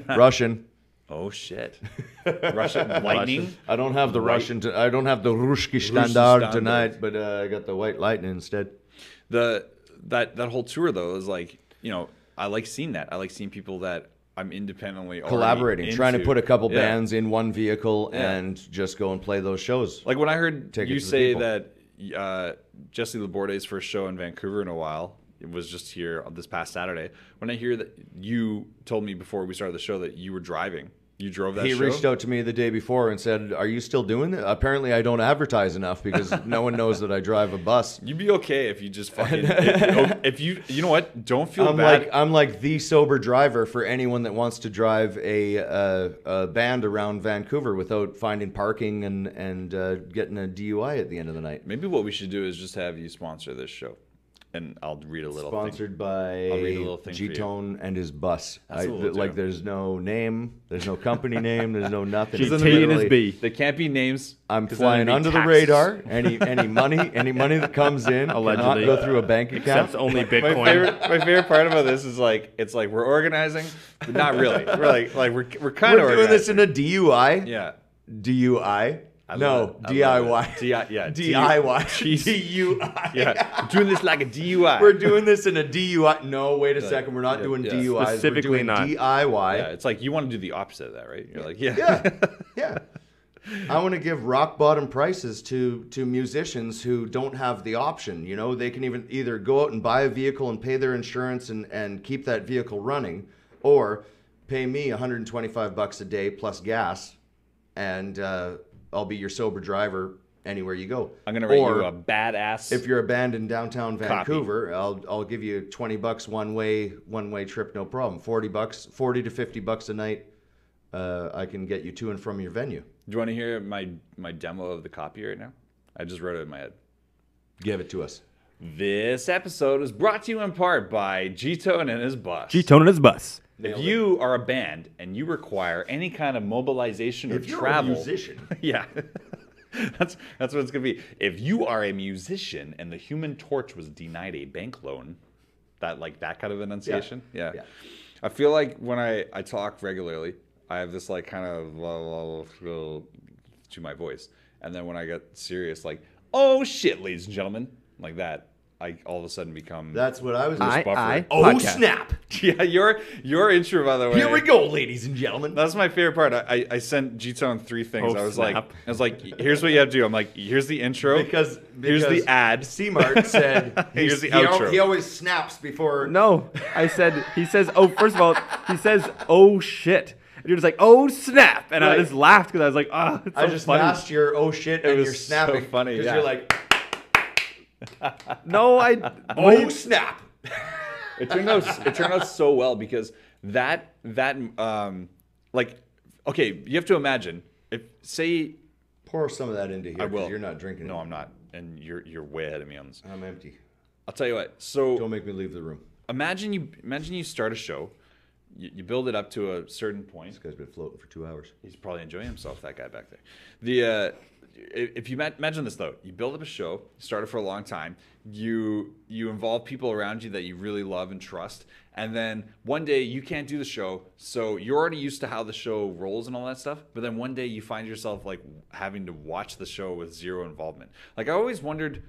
Speaker 2: Russian.
Speaker 1: Oh shit! Russian lightning.
Speaker 2: I don't have the Russian. I don't have the Ruski Standard tonight, but I got the White Lightning instead.
Speaker 1: That whole tour though is like, I like seeing that. I like seeing people that I'm independently
Speaker 2: collaborating, trying to put a couple bands in one vehicle and just go and play those shows.
Speaker 1: Like when I heard you say that Jesse Laborde's first show in Vancouver in a while. It was just here this past Saturday. When I hear that you told me before we started the show that you were driving, you drove that show? He
Speaker 2: reached out to me the day before and said, "Are you still doing it?" Apparently, I don't advertise enough because no one knows that I drive a bus.
Speaker 1: You'd be okay if you just fucking if you know what? Don't feel bad.
Speaker 2: I'm like the sober driver for anyone that wants to drive a band around Vancouver without finding parking and getting a DUI at the end of the night.
Speaker 1: Maybe what we should do is just have you sponsor this show. And I'll read a little
Speaker 2: Sponsored by Gtone and his bus. There's no name, there's no company name, there's no nothing.
Speaker 3: G-T and his B.
Speaker 1: There can't be names.
Speaker 2: I'm flying under the radar. Any money that comes in cannot go through a bank account.
Speaker 3: Except only Bitcoin.
Speaker 1: My favorite part about this is like it's like we're organizing, but not really. We're kind of
Speaker 2: doing this in a DUI.
Speaker 1: Yeah.
Speaker 2: DUI. No, DIY.
Speaker 1: DIY.
Speaker 2: DUI.
Speaker 1: Yeah, we're doing this like a DUI.
Speaker 2: We're doing this in a DUI. No, wait a second. We're not doing DUIs.
Speaker 3: Specifically
Speaker 2: we're doing
Speaker 3: not.
Speaker 2: DIY.
Speaker 1: Yeah, it's like you want to do the opposite of that, right? You're like,
Speaker 2: yeah. I want to give rock bottom prices to musicians who don't have the option. They can either go out and buy a vehicle and pay their insurance and keep that vehicle running, or pay me $125 a day plus gas, and I'll be your sober driver anywhere you go.
Speaker 1: I'm gonna rate you a badass.
Speaker 2: If you're a band in downtown Vancouver, I'll give you $20 one way trip, no problem. $40 to $50 a night. I can get you to and from your venue.
Speaker 1: Do you want to hear my demo of the copy right now? I just wrote it in my head.
Speaker 2: Give it to us.
Speaker 1: This episode is brought to you in part by Gtone and his bus.
Speaker 3: Gtone and his bus.
Speaker 1: If you are a band and you require any kind of mobilization or
Speaker 2: If you're
Speaker 1: travel,
Speaker 2: a musician.
Speaker 1: yeah, that's what it's gonna be. If you are a musician and the Human Torch was denied a bank loan, that kind of enunciation, yeah. I feel like when I talk regularly, I have this like kind of to my voice, and then when I get serious, like, oh shit, ladies and gentlemen, like that. I all of a sudden become.
Speaker 2: That's what I was.
Speaker 3: Oh
Speaker 2: podcast. Snap!
Speaker 1: Yeah, your intro, by the way.
Speaker 2: Here we go, ladies and gentlemen.
Speaker 1: That's my favorite part. I sent Gtone 3 things. I was like, here's what you have to do. I'm like, here's the intro.
Speaker 2: Because
Speaker 1: here's the ad.
Speaker 2: C-Mart said
Speaker 1: here's the outro.
Speaker 2: He always snaps before.
Speaker 3: No, he says, oh, first of all, he says, oh shit. And you're just like, oh snap. And I just laughed because I was like, oh, it's so
Speaker 2: I just
Speaker 3: funny.
Speaker 2: matched your oh shit and
Speaker 1: was
Speaker 2: you're snapping.
Speaker 1: so funny,
Speaker 2: Because
Speaker 1: yeah.
Speaker 2: you're like,
Speaker 3: No,
Speaker 2: oh snap.
Speaker 1: It turned out so well because that like, okay, you have to imagine if say
Speaker 2: Pour some of that into here.
Speaker 1: I will.
Speaker 2: You're not drinking it.
Speaker 1: No, I'm not, and you're way ahead of me on this.
Speaker 2: I'm empty.
Speaker 1: I'll tell you what. So
Speaker 2: Don't make me leave the room.
Speaker 1: imagine you start a show, you build it up to a certain point.
Speaker 2: This guy's been floating for 2 hours.
Speaker 1: He's probably enjoying himself, that guy back there. If you imagine this though, you build up a show, you start it for a long time, you involve people around you that you really love and trust, and then one day you can't do the show, so you're already used to how the show rolls and all that stuff, but then one day you find yourself like having to watch the show with zero involvement. Like I always wondered,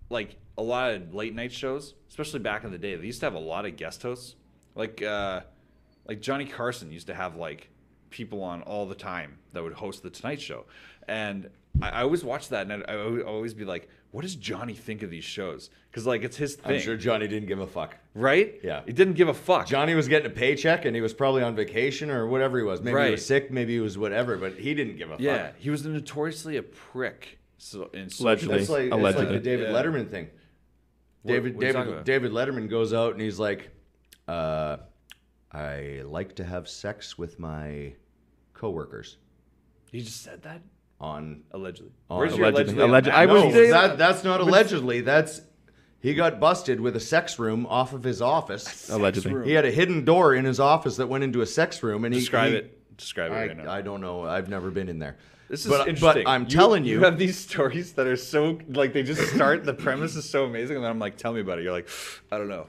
Speaker 1: like a lot of late night shows, especially back in the day, they used to have a lot of guest hosts. Like Johnny Carson used to have like people on all the time that would host the Tonight Show, and I always watch that, and I would always be like, what does Johnny think of these shows? Because like it's his thing.
Speaker 2: I'm sure Johnny didn't give a fuck.
Speaker 1: Right?
Speaker 2: Yeah.
Speaker 1: He didn't give a fuck.
Speaker 2: Johnny was getting a paycheck and he was probably on vacation or whatever he was. Maybe he was sick, maybe he was whatever, but he didn't give a fuck.
Speaker 1: Yeah, he was notoriously a prick. So in
Speaker 3: Allegedly.
Speaker 2: It's like the David Letterman thing.
Speaker 1: What are you talking about?
Speaker 2: David Letterman goes out and he's like, I like to have sex with my coworkers.
Speaker 1: He just said that?
Speaker 2: On
Speaker 1: Allegedly.
Speaker 2: Where's
Speaker 1: your
Speaker 3: allegedly?
Speaker 1: allegedly?
Speaker 3: I was
Speaker 2: that's not allegedly. That's he got busted with a sex room off of his office.
Speaker 3: Allegedly.
Speaker 1: room.
Speaker 2: He had a hidden door in his office that went into a sex room, and
Speaker 1: Describe it right now.
Speaker 2: I don't know. I've never been in there.
Speaker 1: This is interesting.
Speaker 2: But I'm telling you,
Speaker 1: you have these stories that are so like they just start. The premise is so amazing, and then I'm like, tell me about it. You're like, I don't know.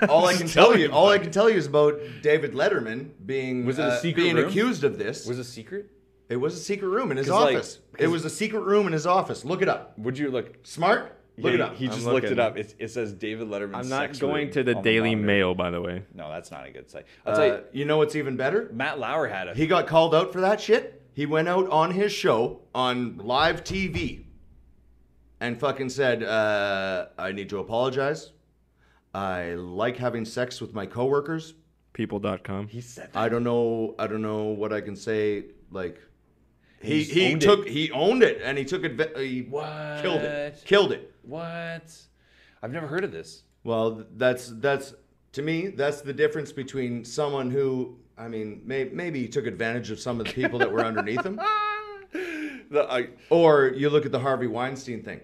Speaker 2: all I can tell you is about David Letterman being
Speaker 1: Was it a secret
Speaker 2: being
Speaker 1: room?
Speaker 2: accused of this.
Speaker 1: Was it a secret?
Speaker 2: It was a secret room in his
Speaker 1: 'Cause, like,
Speaker 2: office. It was a secret room in his office. Look it up.
Speaker 1: Would you look?
Speaker 2: Smart? Look it up.
Speaker 1: He just
Speaker 3: I'm
Speaker 1: looked it
Speaker 3: looking.
Speaker 1: up. It says David Letterman.
Speaker 3: I'm not
Speaker 1: sex
Speaker 3: going
Speaker 1: room
Speaker 3: to the
Speaker 1: on
Speaker 3: Daily
Speaker 1: monitor.
Speaker 3: Mail, by the way.
Speaker 1: No, that's not a good site. I'll tell you,
Speaker 2: You know what's even better?
Speaker 1: Matt Lauer had a.
Speaker 2: He got called out for that shit. He went out on his show on live TV and fucking said, I need to apologize. I like having sex with my coworkers.
Speaker 3: People.com.
Speaker 1: He said that.
Speaker 2: I don't know what I can say. Like
Speaker 1: He
Speaker 2: he owned it and he took it. He
Speaker 1: What?
Speaker 2: Killed it.
Speaker 1: What? I've never heard of this.
Speaker 2: Well, that's to me, that's the difference between someone who, I mean, maybe he took advantage of some of the people that were underneath him, or you look at the Harvey Weinstein thing.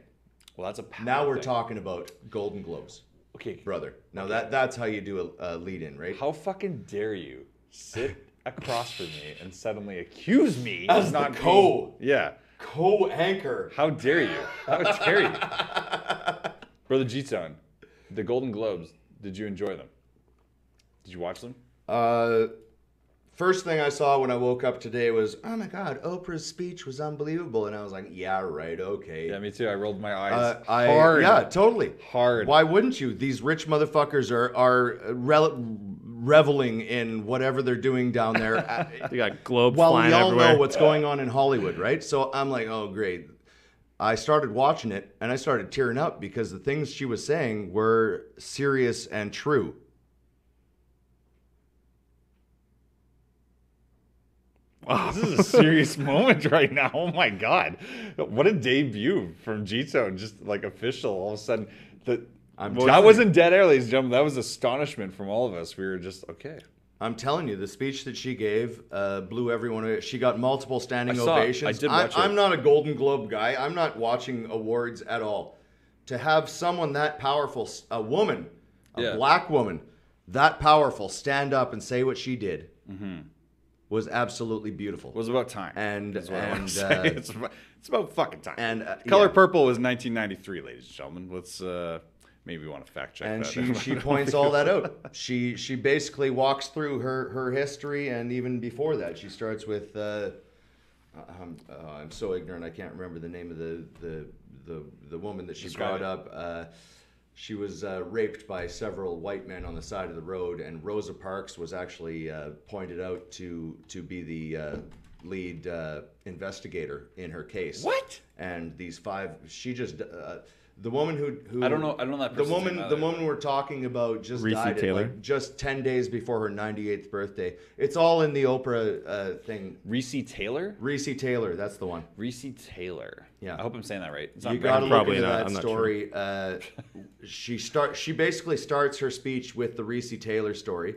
Speaker 1: Well, that's a power
Speaker 2: Now we're
Speaker 1: thing.
Speaker 2: talking about Golden Globes,
Speaker 1: Okay,
Speaker 2: brother. Now that's how you do a lead in, right?
Speaker 1: how fucking dare you sit across from me and suddenly accuse me
Speaker 2: As
Speaker 1: of
Speaker 2: the
Speaker 1: not
Speaker 2: co-
Speaker 1: being, yeah.
Speaker 2: Co-anchor.
Speaker 1: How dare you? How dare you? Brother Gtone, the Golden Globes, did you enjoy them? Did you watch them?
Speaker 2: First thing I saw when I woke up today was, oh my God, Oprah's speech was unbelievable, and I was like, yeah, right, okay.
Speaker 1: Yeah, me too. I rolled my eyes
Speaker 2: Hard. Yeah, totally.
Speaker 1: Hard.
Speaker 2: Why wouldn't you? These rich motherfuckers are reveling in whatever they're doing down there.
Speaker 3: They got globes
Speaker 2: Well,
Speaker 3: flying
Speaker 2: we all
Speaker 3: everywhere.
Speaker 2: know what's going on in Hollywood, right? So I'm like, oh, great. I started watching it, and I started tearing up because the things she was saying were serious and true.
Speaker 1: Wow, this is a serious moment right now. Oh my God. What a debut from Gtone. Just like official all of a sudden. That wasn't dead air, ladies and gentlemen. That was astonishment from all of us. We were just, okay.
Speaker 2: I'm telling you, the speech that she gave blew everyone away. She got multiple standing
Speaker 1: I saw it.
Speaker 2: ovations.
Speaker 1: I did watch it.
Speaker 2: I'm not a Golden Globe guy. I'm not watching awards at all. to have someone that powerful, a woman, a
Speaker 1: Yeah.
Speaker 2: black woman, that powerful, stand up and say what she did was absolutely beautiful.
Speaker 1: It was about time.
Speaker 2: And
Speaker 1: That's what I want to say. It's about fucking time.
Speaker 2: and
Speaker 1: Color
Speaker 2: yeah.
Speaker 1: Purple was 1993, ladies and gentlemen. Let's maybe want to fact check
Speaker 2: And
Speaker 1: that.
Speaker 2: she points all that out. She basically walks through her history, and even before that, she starts with. I'm so ignorant. I can't remember the name of the woman that she
Speaker 1: Describe
Speaker 2: brought up. She was raped by several white men on the side of the road, and Rosa Parks was actually pointed out to be the lead investigator in her case.
Speaker 1: What?
Speaker 2: And these five, she just the woman who
Speaker 1: I don't know that
Speaker 2: the
Speaker 1: person's name
Speaker 2: woman
Speaker 1: either.
Speaker 2: we're talking about just
Speaker 3: Reese
Speaker 2: died
Speaker 3: Taylor?
Speaker 2: at, like, just 10 days before her 98th birthday. It's all in the Oprah thing.
Speaker 1: Reese Taylor?
Speaker 2: Reese Taylor, that's the one.
Speaker 1: Reese Taylor.
Speaker 2: Yeah.
Speaker 1: I hope I'm saying that right. It's
Speaker 2: You
Speaker 1: not
Speaker 2: got to
Speaker 1: right.
Speaker 2: look
Speaker 3: Probably
Speaker 2: into
Speaker 3: not.
Speaker 2: that
Speaker 3: I'm not
Speaker 2: story. She basically starts her speech with the Reese Taylor story,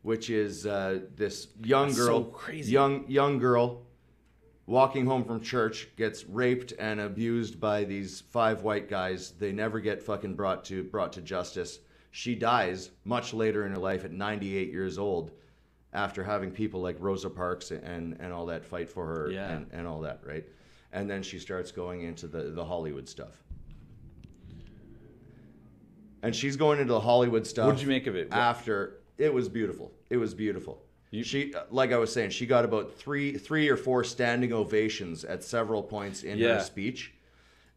Speaker 2: which is this young
Speaker 1: That's
Speaker 2: girl,
Speaker 1: so crazy.
Speaker 2: young girl, walking home from church, gets raped and abused by these 5 white guys. They never get fucking brought to justice. She dies much later in her life at 98 years old, after having people like Rosa Parks and all that fight for her
Speaker 1: Yeah.
Speaker 2: and all that, right? And then she starts going into the Hollywood stuff. And she's going into the Hollywood stuff.
Speaker 1: What did you make of it?
Speaker 2: After it was beautiful. It was beautiful. She, like I was saying, she got about three or four standing ovations at several points in her speech,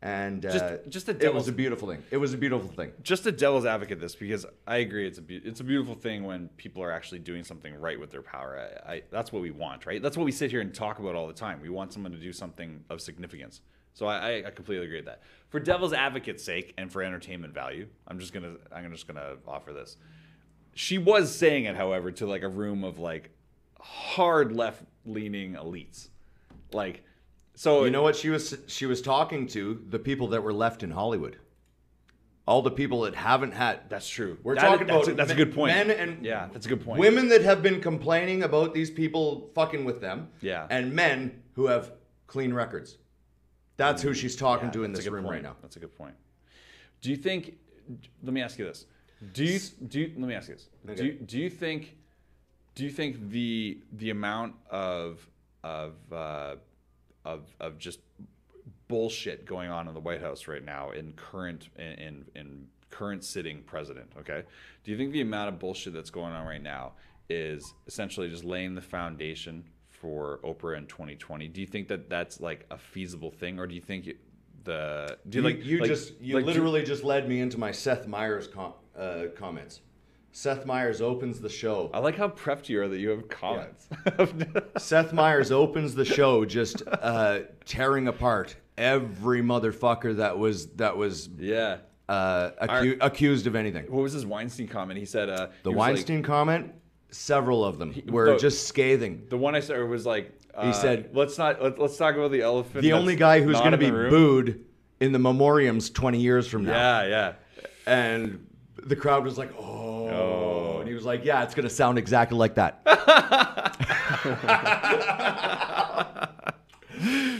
Speaker 2: and
Speaker 1: just a
Speaker 2: it was
Speaker 1: devil's-
Speaker 2: a beautiful thing. It was a beautiful thing.
Speaker 1: Just a devil's advocate this, because I agree it's a beautiful thing when people are actually doing something right with their power. That's what we want, right? That's what we sit here and talk about all the time. We want someone to do something of significance. So I completely agree with that. For devil's advocate's sake and for entertainment value, I'm just gonna offer this. She was saying it, however, to like a room of like hard left-leaning elites, like. So
Speaker 2: You know what she was talking to? The people that were left in Hollywood. All the people that haven't had.
Speaker 1: that's true.
Speaker 2: We're talking about
Speaker 1: that's a good point.
Speaker 2: Men and
Speaker 1: yeah, that's a good point.
Speaker 2: women that have been complaining about these people fucking with them.
Speaker 1: Yeah.
Speaker 2: And men who have clean records. That's who she's talking to in
Speaker 1: That's a
Speaker 2: this
Speaker 1: good
Speaker 2: room
Speaker 1: point.
Speaker 2: right now.
Speaker 1: That's a good point. Do you think? Let me ask you this. Let me ask you this.
Speaker 2: Okay.
Speaker 1: Do you think the amount of just bullshit going on in the White House right now in current sitting president, okay? Do you think the amount of bullshit that's going on right now is essentially just laying the foundation for Oprah in 2020? Do you think that that's like a feasible thing, or do you think
Speaker 2: You literally just led me into my Seth Meyers comments. Seth Meyers opens the show.
Speaker 1: I like how prepped you are that you have comments.
Speaker 2: Seth Meyers opens the show just tearing apart every motherfucker that was
Speaker 1: Yeah.
Speaker 2: accused of anything.
Speaker 1: What was his Weinstein comment? He said
Speaker 2: The Weinstein comment, several of them were just scathing.
Speaker 1: The one I saw was like
Speaker 2: He said,
Speaker 1: let's talk about the elephant.
Speaker 2: The
Speaker 1: that's
Speaker 2: only guy who's
Speaker 1: not
Speaker 2: going to
Speaker 1: in
Speaker 2: be
Speaker 1: the room."
Speaker 2: booed in the memoriams 20 years from now.
Speaker 1: Yeah.
Speaker 2: And the crowd was like, oh. And he was like, yeah, it's going to sound exactly like that.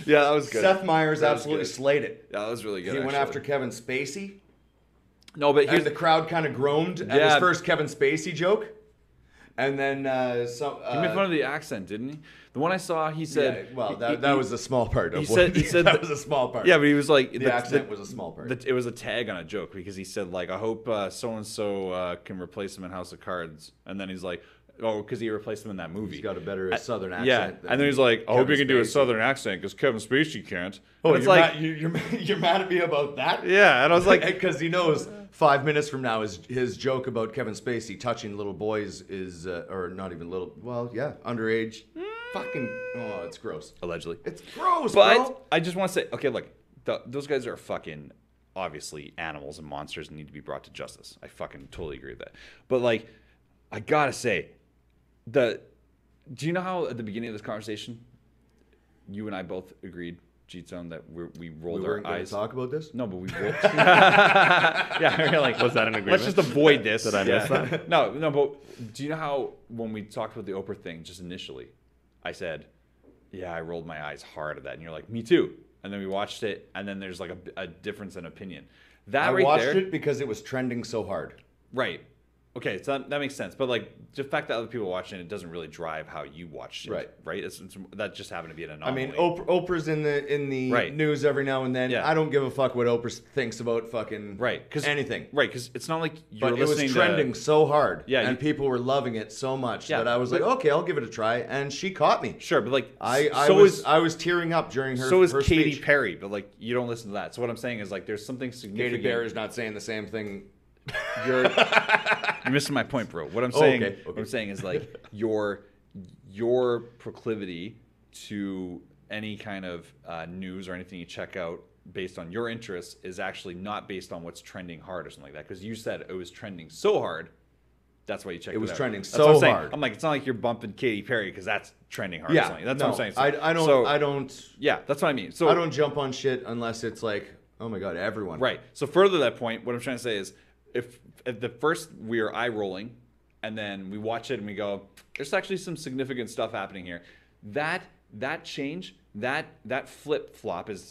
Speaker 1: Yeah, that was good.
Speaker 2: Seth Meyers
Speaker 1: That was
Speaker 2: absolutely
Speaker 1: good.
Speaker 2: slayed it.
Speaker 1: Yeah, that was really good.
Speaker 2: He went
Speaker 1: actually.
Speaker 2: after Kevin Spacey.
Speaker 1: No, but here's
Speaker 2: And the crowd kind of groaned at
Speaker 1: Yeah.
Speaker 2: his first Kevin Spacey joke. And then
Speaker 1: he made fun of the accent, didn't he? The one I saw, he said.
Speaker 2: that was a small part of
Speaker 1: he
Speaker 2: what
Speaker 1: said
Speaker 2: that was a small part.
Speaker 1: Yeah, but he was like
Speaker 2: the accent was a small part.
Speaker 1: It was a tag on a joke, because he said like, I hope so and so can replace him in House of Cards, and then he's like, oh, because he replaced him in that movie.
Speaker 2: He's got a better southern accent.
Speaker 1: Yeah,
Speaker 2: than
Speaker 1: and then he's like, I hope you
Speaker 2: Kevin
Speaker 1: can do a
Speaker 2: Spacey.
Speaker 1: southern accent because Kevin Spacey can't.
Speaker 2: Oh,
Speaker 1: And it's
Speaker 2: you're,
Speaker 1: like,
Speaker 2: mad, you're mad at me about that?
Speaker 1: yeah, and I was like,
Speaker 2: Because he knows 5 minutes from now his joke about Kevin Spacey touching little boys is, or not even little, well, yeah, underage. Fucking, oh, it's gross.
Speaker 1: allegedly.
Speaker 2: It's gross,
Speaker 1: But
Speaker 2: bro.
Speaker 1: I just want to say, okay, look, those guys are fucking obviously animals and monsters and need to be brought to justice. I fucking totally agree with that. But like, I gotta say, do you know how at the beginning of this conversation, you and I both agreed, Gtone, that we rolled
Speaker 2: We
Speaker 1: our
Speaker 2: weren't going to
Speaker 1: eyes?
Speaker 2: talk about this?
Speaker 1: No, but we rolled. Yeah, we're like,
Speaker 3: Was that an agreement?
Speaker 1: let's just avoid this.
Speaker 3: Did I miss that?
Speaker 1: No, but do you know how when we talked about the Oprah thing just initially, I said, yeah, I rolled my eyes hard at that. And you're like, me too. And then we watched it, and then there's like a difference in opinion. That
Speaker 2: I
Speaker 1: right
Speaker 2: watched
Speaker 1: there,
Speaker 2: it because it was trending so hard.
Speaker 1: right? Okay, so that makes sense. But like the fact that other people watching it doesn't really drive how you watch it,
Speaker 2: Right?
Speaker 1: right? That just happened to be an
Speaker 2: I
Speaker 1: anomaly.
Speaker 2: mean, Oprah's in the
Speaker 1: Right.
Speaker 2: news every now and then.
Speaker 1: Yeah.
Speaker 2: I don't give a fuck what Oprah thinks about fucking anything.
Speaker 1: Right, because it's not like you're
Speaker 2: But it was
Speaker 1: listening
Speaker 2: trending so hard,
Speaker 1: Yeah,
Speaker 2: and people were loving it so much
Speaker 1: Yeah,
Speaker 2: that I was like, okay, I'll give it a try, and she caught me.
Speaker 1: Sure, but like
Speaker 2: I was tearing up during her.
Speaker 1: So is
Speaker 2: her
Speaker 1: Katy
Speaker 2: speech.
Speaker 1: Perry, but like you don't listen to that. So what I'm saying is like there's something significant.
Speaker 2: Katy Perry's not saying the same thing.
Speaker 1: You're missing my point, bro. What I'm saying,
Speaker 2: okay.
Speaker 1: what I'm saying is like your proclivity to any kind of news or anything you check out based on your interests is actually not based on what's trending hard or something like that. Because you said it was trending so hard, that's why you checked it out.
Speaker 2: It was trending
Speaker 1: That's
Speaker 2: so
Speaker 1: what I'm saying.
Speaker 2: hard.
Speaker 1: I'm like, it's not like you're bumping Katy Perry because that's trending hard or
Speaker 2: Yeah,
Speaker 1: something. That's
Speaker 2: no,
Speaker 1: what I'm saying.
Speaker 2: I don't.
Speaker 1: Yeah, that's what I mean. So
Speaker 2: I don't jump on shit unless it's like, oh my god, everyone.
Speaker 1: Right. So further that point, what I'm trying to say is if at the first we are eye rolling and then we watch it and we go, there's actually some significant stuff happening here. That change, that flip flop, as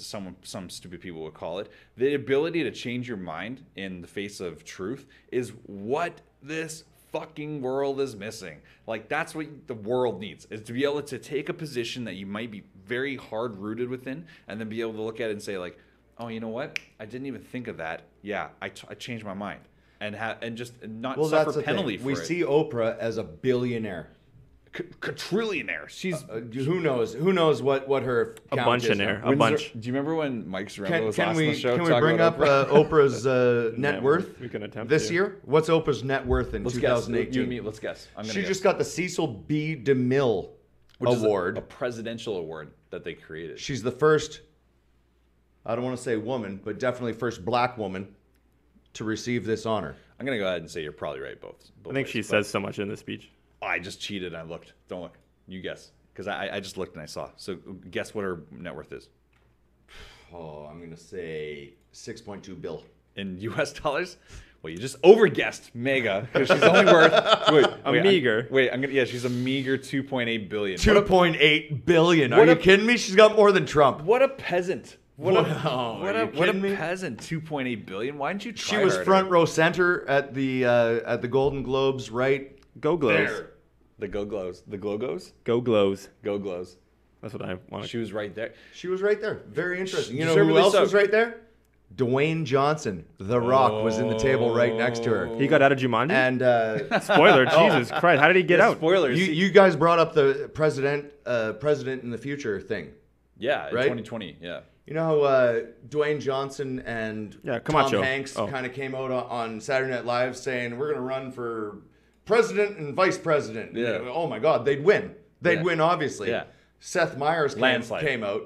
Speaker 1: some stupid people would call it, the ability to change your mind in the face of truth is what this fucking world is missing. Like that's what the world needs, is to be able to take a position that you might be very hard rooted within and then be able to look at it and say like, oh, you know what? I didn't even think of that. Yeah, I changed my mind. And just not suffer penalty for it.
Speaker 2: We see Oprah as a billionaire,
Speaker 1: quadrillionaire. She's
Speaker 2: who knows what her
Speaker 3: A
Speaker 2: count
Speaker 3: bunch
Speaker 2: is
Speaker 3: in
Speaker 2: now.
Speaker 3: there. A bunch.
Speaker 1: Do you remember when Mike Zaremba was
Speaker 2: Can
Speaker 1: last
Speaker 2: we
Speaker 1: on the show?
Speaker 2: can we
Speaker 1: talking
Speaker 2: bring
Speaker 1: about
Speaker 2: up
Speaker 1: Oprah?
Speaker 2: Oprah's net worth?
Speaker 3: We can attempt
Speaker 2: this
Speaker 3: to.
Speaker 2: year. What's Oprah's net worth in
Speaker 1: Let's guess.
Speaker 2: 2018?
Speaker 1: You and me. Let's guess.
Speaker 2: She just got the Cecil B. DeMille
Speaker 1: Which
Speaker 2: award.
Speaker 1: is a presidential award that they created.
Speaker 2: She's the first. I don't want to say woman, but definitely first black woman to receive this honor.
Speaker 1: I'm gonna go ahead and say you're probably right both
Speaker 3: I think
Speaker 1: ways,
Speaker 3: she says so much in the speech.
Speaker 1: Oh, I just cheated and I looked. Don't look. You guess. Because I just looked and I saw. So guess what her net worth is.
Speaker 2: Oh, I'm gonna say 6.2 bill.
Speaker 1: In US dollars? Well, you just overguessed mega because she's only worth
Speaker 3: meager.
Speaker 1: She's a meager 2.8 billion.
Speaker 2: 2.8 billion. Are you kidding me? She's got more than Trump.
Speaker 1: What a peasant. What a
Speaker 2: kidding me?
Speaker 1: peasant. 2.8 billion. Why didn't you try
Speaker 2: She was
Speaker 1: harder?
Speaker 2: front row center at the Golden Globes, right?
Speaker 3: Go Glows.
Speaker 2: There.
Speaker 1: The Go Glows. The Glow Goes?
Speaker 3: Go Glows.
Speaker 1: Go Glows.
Speaker 3: That's what I want.
Speaker 1: She was right there.
Speaker 2: She was right there. Very interesting. You know
Speaker 1: Deservedly
Speaker 2: who else
Speaker 1: so.
Speaker 2: was right there? Dwayne Johnson. The Rock was in the table right next to her.
Speaker 3: He got out of Jumanji?
Speaker 2: And
Speaker 3: Spoiler, Jesus Christ. How did he get out?
Speaker 1: Spoilers.
Speaker 2: you guys brought up the president in the future thing.
Speaker 1: Yeah, in
Speaker 2: right?
Speaker 1: 2020. Yeah.
Speaker 2: You know how Dwayne Johnson and Tom
Speaker 3: Camacho.
Speaker 2: Hanks
Speaker 3: Oh.
Speaker 2: kind of came out on Saturday Night Live saying, we're going to run for president and vice president.
Speaker 1: Yeah.
Speaker 2: Oh, my God. They'd win. They'd
Speaker 1: Yeah.
Speaker 2: win, obviously.
Speaker 1: Yeah.
Speaker 2: Seth Meyers
Speaker 1: Landslide.
Speaker 2: came out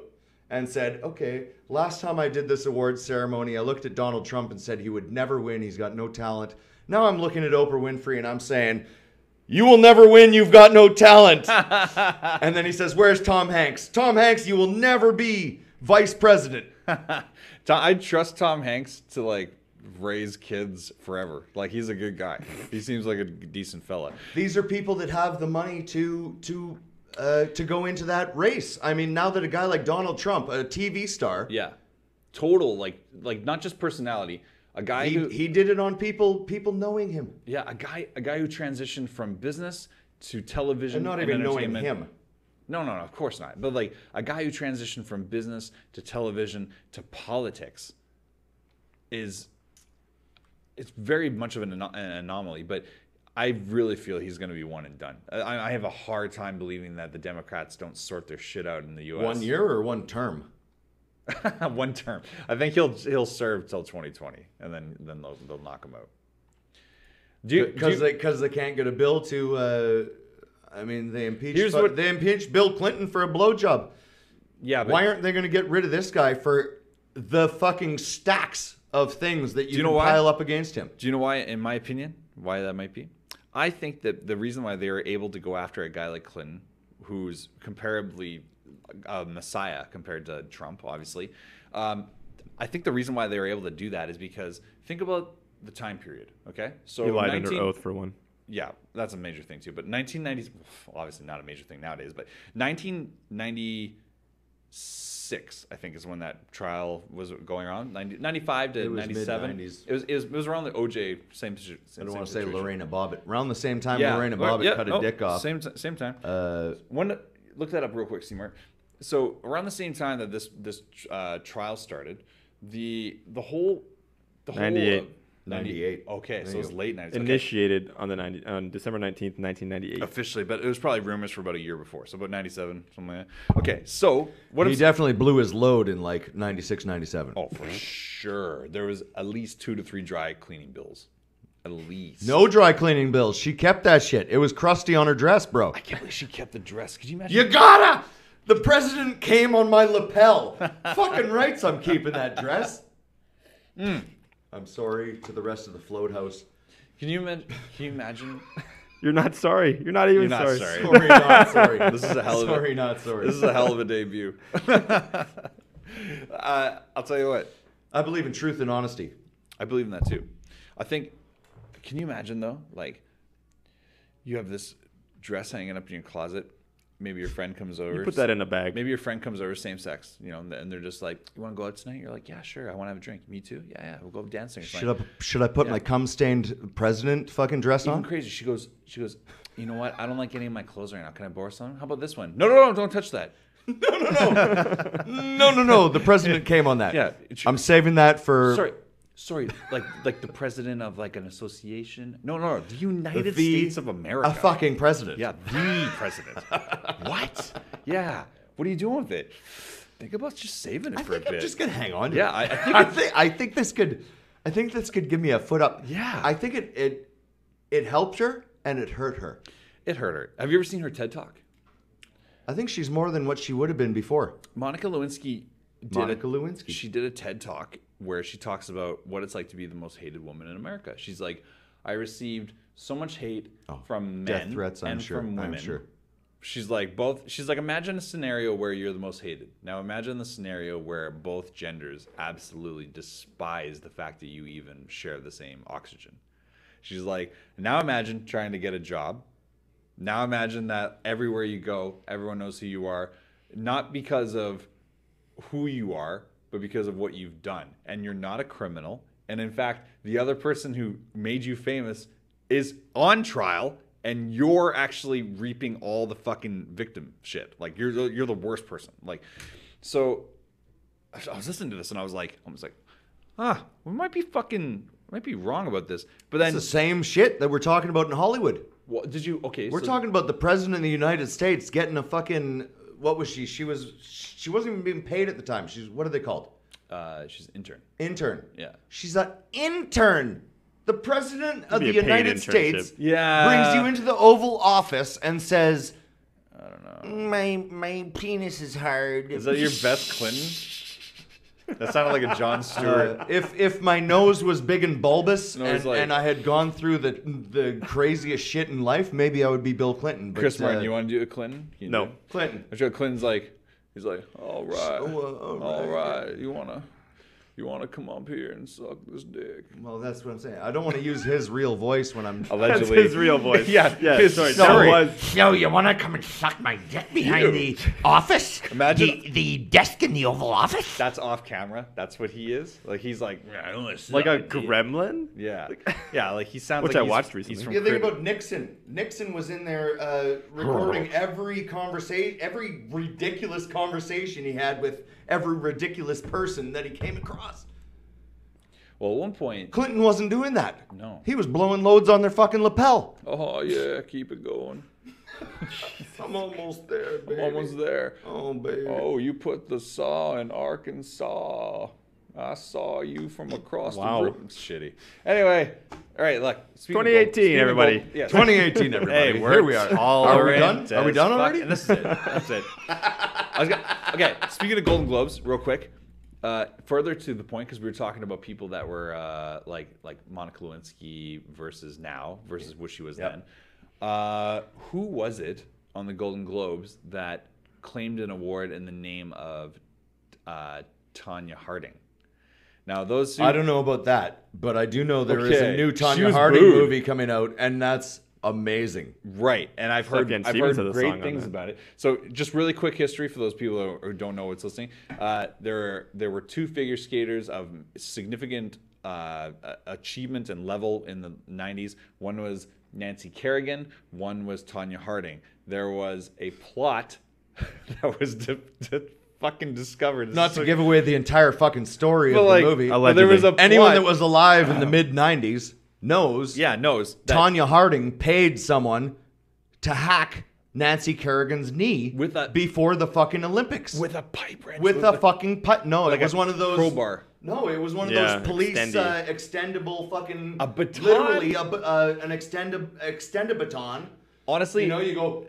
Speaker 2: and said, okay, last time I did this awards ceremony, I looked at Donald Trump and said he would never win. He's got no talent. Now I'm looking at Oprah Winfrey and I'm saying, you will never win. You've got no talent. And then he says, where's Tom Hanks? Tom Hanks, you will never be vice president.
Speaker 1: I trust Tom Hanks to like raise kids forever. Like he's a good guy. He seems like a decent fella.
Speaker 2: These are people that have the money to go into that race. I mean, now that a guy like Donald Trump, a TV star,
Speaker 1: Yeah. Total like not just personality. A guy who
Speaker 2: he did it on people knowing him
Speaker 1: a guy who transitioned from business to television
Speaker 2: and not even knowing
Speaker 1: entertainment.
Speaker 2: him.
Speaker 1: No, of course not. But like a guy who transitioned from business to television to politics it's very much of an anomaly, but I really feel he's going to be one and done. I have a hard time believing that the Democrats don't sort their shit out in the U.S.
Speaker 2: 1 year or one term?
Speaker 1: One term. I think he'll serve till 2020, and then they'll knock him out.
Speaker 2: Because they can't get a bill to. I mean, they impeached Bill Clinton for a blowjob.
Speaker 1: Yeah, but
Speaker 2: Why aren't they going to get rid of this guy for the fucking stacks of things that you can pile up against him?
Speaker 1: Do you know why, in my opinion, why that might be? I think that the reason why they were able to go after a guy like Clinton, who's comparably a messiah compared to Trump, obviously, I think the reason why they were able to do that is because think about the time period, okay? So
Speaker 3: He lied under oath for one.
Speaker 1: Yeah, that's a major thing too. But 1990s, well, obviously not a major thing nowadays, but 1990, 96, I think, is when that trial was going on. 95 to 97.
Speaker 2: Mid-90s.
Speaker 1: It was around the OJ same.
Speaker 2: I don't want to say Lorena Bobbitt. Around the same time
Speaker 1: Yeah.
Speaker 2: Lorena Bobbitt cut a dick off.
Speaker 1: Same time. Look that up real quick, C-Mart. So around the same time that this trial started, the whole
Speaker 3: 98.
Speaker 2: 98.
Speaker 1: Okay, so it was late 90s.
Speaker 3: Initiated on December 19th, 1998.
Speaker 1: Officially, but it was probably rumors for about a year before, so about 97, something like that. Okay, so
Speaker 2: He definitely blew his load in like 96, 97.
Speaker 1: Oh, for sure. There was at least 2 to 3 dry cleaning bills. At least.
Speaker 2: No dry cleaning bills. She kept that shit. It was crusty on her dress, bro.
Speaker 1: I can't believe she kept the dress. Could you imagine?
Speaker 2: You gotta! The president came on my lapel. Fucking rights I'm keeping that dress. I'm sorry to the rest of the float house.
Speaker 1: Can you imagine?
Speaker 3: You're not sorry. You're not even
Speaker 1: You're not
Speaker 3: sorry.
Speaker 1: sorry.
Speaker 2: Sorry, not sorry.
Speaker 1: This is a hell of a
Speaker 2: Sorry, not sorry.
Speaker 1: This is a hell of a debut. I'll tell you what.
Speaker 2: I believe in truth and honesty.
Speaker 1: I believe in that too. I think. Can you imagine though? Like, you have this dress hanging up in your closet. Maybe your friend comes over.
Speaker 3: You put that in a bag.
Speaker 1: Maybe your friend comes over, same sex, and they're just like, "You want to go out tonight?" You're like, "Yeah, sure. I want to have a drink." Me too. Yeah, we'll go dancing.
Speaker 2: Should I put my cum-stained president fucking dress
Speaker 1: Even
Speaker 2: on?
Speaker 1: crazy. She goes. You know what? I don't like any of my clothes right now. Can I borrow some? How about this one? No, don't touch that.
Speaker 2: No. The president came on that.
Speaker 1: Yeah,
Speaker 2: I'm saving that for.
Speaker 1: Sorry, like the president of like an association. No, the United States of America.
Speaker 2: A fucking president.
Speaker 1: Yeah, the president. What? Yeah. What are you doing with it? Think about just saving it for a bit.
Speaker 2: I'm just gonna hang on to
Speaker 1: Yeah,
Speaker 2: it. I think this could give me a foot up.
Speaker 1: Yeah.
Speaker 2: I think it helped her and it hurt her.
Speaker 1: It hurt her. Have you ever seen her TED Talk?
Speaker 2: I think she's more than what she would have been before.
Speaker 1: Monica Lewinsky. She did a TED Talk where she talks about what it's like to be the most hated woman in America. She's like, I received so much hate from men
Speaker 2: death threats,
Speaker 1: and from women.
Speaker 2: I'm sure.
Speaker 1: She's like, imagine a scenario where you're the most hated. Now imagine the scenario where both genders absolutely despise the fact that you even share the same oxygen. She's like, now imagine trying to get a job. Now imagine that everywhere you go, everyone knows who you are, not because of who you are, but because of what you've done. And you're not a criminal. And in fact, the other person who made you famous is on trial, and you're actually reaping all the fucking victim shit. Like, you're the worst person. Like, so I was listening to this and I was like, we might be wrong about this. But then
Speaker 2: It's the same shit that we're talking about in Hollywood.
Speaker 1: what did you? Okay,
Speaker 2: We're talking about the president of the United States getting a fucking. What was she? She wasn't even being paid at the time. What are they called?
Speaker 1: She's an intern.
Speaker 2: Intern.
Speaker 1: Yeah.
Speaker 2: She's an intern. The president of the
Speaker 3: Be a paid
Speaker 2: United
Speaker 3: internship.
Speaker 2: States
Speaker 1: Yeah.
Speaker 2: brings you into the Oval Office and says,
Speaker 1: I don't know.
Speaker 2: My penis is hard.
Speaker 1: Is that your Beth Clinton? That sounded like a Jon Stewart.
Speaker 2: If my nose was big and bulbous
Speaker 1: it's
Speaker 2: and I had gone through the craziest shit in life, maybe I would be Bill Clinton. But,
Speaker 1: Chris Martin, you want to do a Clinton?
Speaker 3: No.
Speaker 1: Do it.
Speaker 2: Clinton.
Speaker 1: I'm sure Clinton's like, he's like, all right,
Speaker 2: all
Speaker 1: right. You wanna come up here and suck this dick?
Speaker 2: Well, that's what I'm saying. I don't want to use his real voice when I'm.
Speaker 1: Allegedly,
Speaker 3: That's his real voice.
Speaker 1: Yeah.
Speaker 3: Sorry.
Speaker 1: Sorry.
Speaker 3: That was.
Speaker 4: So you want to come and suck my dick behind the office?
Speaker 1: Imagine-
Speaker 4: the desk in the Oval Office?
Speaker 1: That's off camera. That's what he is. Like he's like, I don't want to
Speaker 3: Like a gremlin?
Speaker 1: Yeah, yeah. Like he sounds
Speaker 3: Which
Speaker 1: like
Speaker 3: I
Speaker 1: he's-
Speaker 3: watched recently.
Speaker 1: He's from
Speaker 2: You think
Speaker 1: Crib-
Speaker 2: about Nixon. Nixon was in there recording every conversation, every ridiculous conversation he had with every ridiculous person that he came across.
Speaker 1: Well, at one point,
Speaker 2: Clinton wasn't doing that.
Speaker 1: No.
Speaker 2: He was blowing loads on their fucking lapel.
Speaker 1: oh yeah, keep it going.
Speaker 2: I'm almost there, baby.
Speaker 1: Almost there.
Speaker 2: Oh, baby.
Speaker 1: Oh, you put the saw in Arkansas. I saw you from across
Speaker 3: Wow.
Speaker 1: the river. It's shitty. Anyway, all right, look.
Speaker 3: 2018, everybody.
Speaker 1: Yeah,
Speaker 2: 2018, everybody.
Speaker 1: Hey,
Speaker 2: Here we are. Are we done? Are we done already?
Speaker 1: And this is it. That's it. Okay, speaking of Golden Globes, real quick. Further to the point, because we were talking about people that were like Monica Lewinsky versus what she was then. Who was it on the Golden Globes that claimed an award in the name of Tonya Harding? Now, those who,
Speaker 2: I don't know about that, but I do know there is
Speaker 1: Okay,
Speaker 2: a new
Speaker 1: she
Speaker 2: Tonya
Speaker 1: was
Speaker 2: Harding
Speaker 1: booed.
Speaker 2: movie coming out, and that's amazing.
Speaker 1: Right, and I've heard
Speaker 3: Stevens has a
Speaker 1: great
Speaker 3: song on
Speaker 1: things
Speaker 3: that.
Speaker 1: about it. So, just really quick history for those people who don't know what's listening. There were two figure skaters of significant achievement and level in the 90s. One was Nancy Kerrigan. One was Tonya Harding. There was a plot that was fucking discovered.
Speaker 2: Not to give away the entire fucking story
Speaker 1: But
Speaker 2: of
Speaker 1: like,
Speaker 2: the movie.
Speaker 1: but there was a plot.
Speaker 2: Anyone that was alive in the mid '90s knows.
Speaker 1: knows that
Speaker 2: Tonya Harding paid someone to hack Nancy Kerrigan's knee before the fucking Olympics
Speaker 1: with a pipe wrench.
Speaker 2: with a fucking pipe. No,
Speaker 1: like
Speaker 2: it was
Speaker 1: a
Speaker 2: one of those
Speaker 1: crowbar.
Speaker 2: No, it was one of
Speaker 3: Yeah,
Speaker 2: those police
Speaker 3: extendy.
Speaker 2: extendable fucking
Speaker 1: A baton?
Speaker 2: literally an extend baton.
Speaker 1: Honestly,
Speaker 2: You know, you go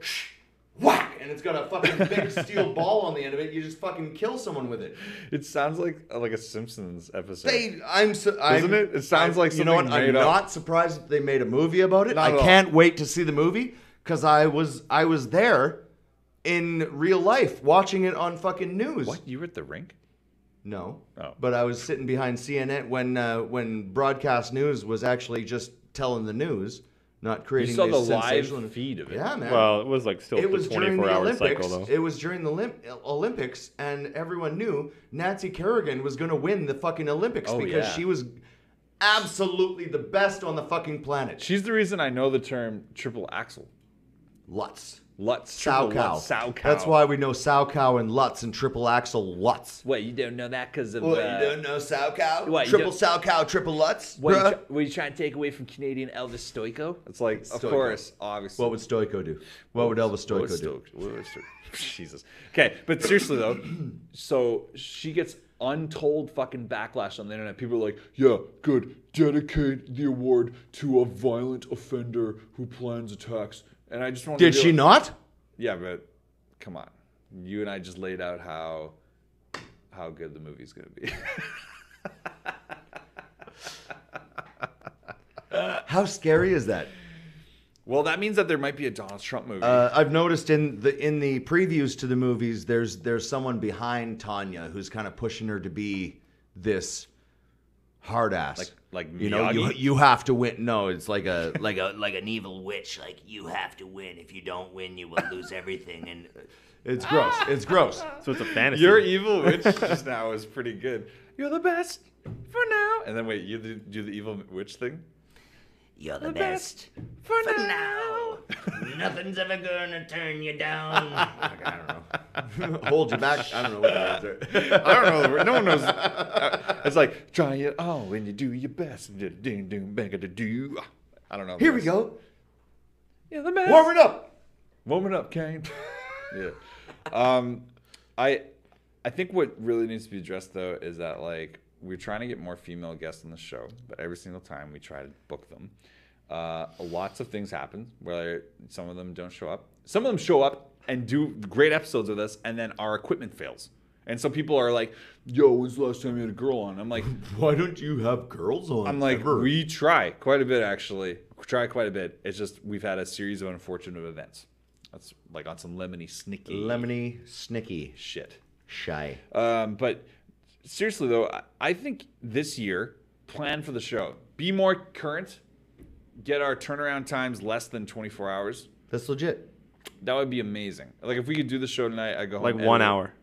Speaker 2: whack, and it's got a fucking big steel ball on the end of it. You just fucking kill someone with it.
Speaker 1: it sounds like a Simpsons episode.
Speaker 2: Doesn't
Speaker 1: it? It sounds like
Speaker 2: you know what?
Speaker 1: something
Speaker 2: I'm
Speaker 1: made up.
Speaker 2: not surprised that they made a movie about it.
Speaker 1: Not
Speaker 2: I
Speaker 1: at all.
Speaker 2: can't wait to see the movie because I was there in real life watching it on fucking news.
Speaker 1: What? You were at the rink?
Speaker 2: No.
Speaker 1: Oh.
Speaker 2: But I was sitting behind CNN when broadcast news was actually just telling the news, not
Speaker 1: You
Speaker 2: creating
Speaker 1: saw the
Speaker 2: this sensational
Speaker 1: live feed of it.
Speaker 2: Yeah, man.
Speaker 3: Well, it was like still
Speaker 2: It
Speaker 3: the
Speaker 2: was during the
Speaker 3: 24-hour
Speaker 2: Olympics.
Speaker 3: cycle though.
Speaker 2: It was during the Olympics, and everyone knew Nancy Kerrigan was going to win the fucking Olympics because
Speaker 1: yeah.
Speaker 2: she was absolutely the best on the fucking planet.
Speaker 1: She's the reason I know the term triple axel.
Speaker 2: Lutz.
Speaker 1: Lutz.
Speaker 2: Sow
Speaker 1: triple
Speaker 2: cow.
Speaker 1: Lutz, sow cow.
Speaker 2: That's why we know sow cow and Lutz and triple axle Lutz.
Speaker 1: What, you don't know that because of...
Speaker 2: What, you don't know sow cow?
Speaker 1: What, you
Speaker 2: Triple
Speaker 1: don't-
Speaker 2: sow cow, triple Lutz?
Speaker 1: What,
Speaker 2: bruh?
Speaker 1: were you trying to take away from Canadian Elvis Stoico? It's like, of
Speaker 2: Stoico.
Speaker 1: course, obviously.
Speaker 2: What would Stoico do? What would Elvis
Speaker 1: What would
Speaker 2: Stoico do?
Speaker 1: what would Jesus. Okay, but seriously though, so she gets untold fucking backlash on the internet. People are like, yeah, good. Dedicate the award to a violent offender who plans attacks. And I just want to
Speaker 2: Did she not?
Speaker 1: Yeah, but come on. You and I just laid out how good the movie's going to be.
Speaker 2: How scary is that?
Speaker 1: Well, that means that there might be a Donald Trump movie.
Speaker 2: I've noticed in the previews to the movies, there's someone behind Tonya who's kind of pushing her to be this hard ass.
Speaker 1: Like
Speaker 2: you know,
Speaker 1: Miyagi?
Speaker 2: you have to win. No, it's like
Speaker 4: like an evil witch. Like, you have to win. If you don't win, you will lose everything. And
Speaker 2: it's gross. It's gross.
Speaker 3: So it's a fantasy.
Speaker 1: Your evil witch just now is pretty good. You're the best for now. And then wait, you do the evil witch thing?
Speaker 4: you're the best
Speaker 1: for
Speaker 4: now. Nothing's ever gonna turn you down.
Speaker 2: I don't know. Hold you back. I don't know what the words are.
Speaker 1: I don't know. The word. No one knows. It's like try it all when you do your best. Ding ding bang do. I don't know.
Speaker 2: Here we go.
Speaker 1: Yeah, the best.
Speaker 2: Warm it up.
Speaker 1: Warm it up, Kane. Yeah. I think what really needs to be addressed though is that like we're trying to get more female guests on the show, but every single time we try to book them, lots of things happen where some of them don't show up. Some of them show up and do great episodes with us, and then our equipment fails. And so people are like, "Yo, when's the last time you had a girl on?" I'm like,
Speaker 2: Why don't you have girls on?
Speaker 1: I'm like,
Speaker 2: ever?
Speaker 1: we try quite a bit actually. We try quite a bit. It's just we've had a series of unfortunate events. That's like on some lemony
Speaker 2: snicky
Speaker 1: shit.
Speaker 2: shy.
Speaker 1: But seriously though, I think this year, plan for the show. Be more current. Get our turnaround times less than 24 hours.
Speaker 2: That's legit.
Speaker 1: That would be amazing. Like if we could do the show tonight, I go home.
Speaker 3: Like
Speaker 1: edit
Speaker 3: 1
Speaker 1: it.
Speaker 3: hour.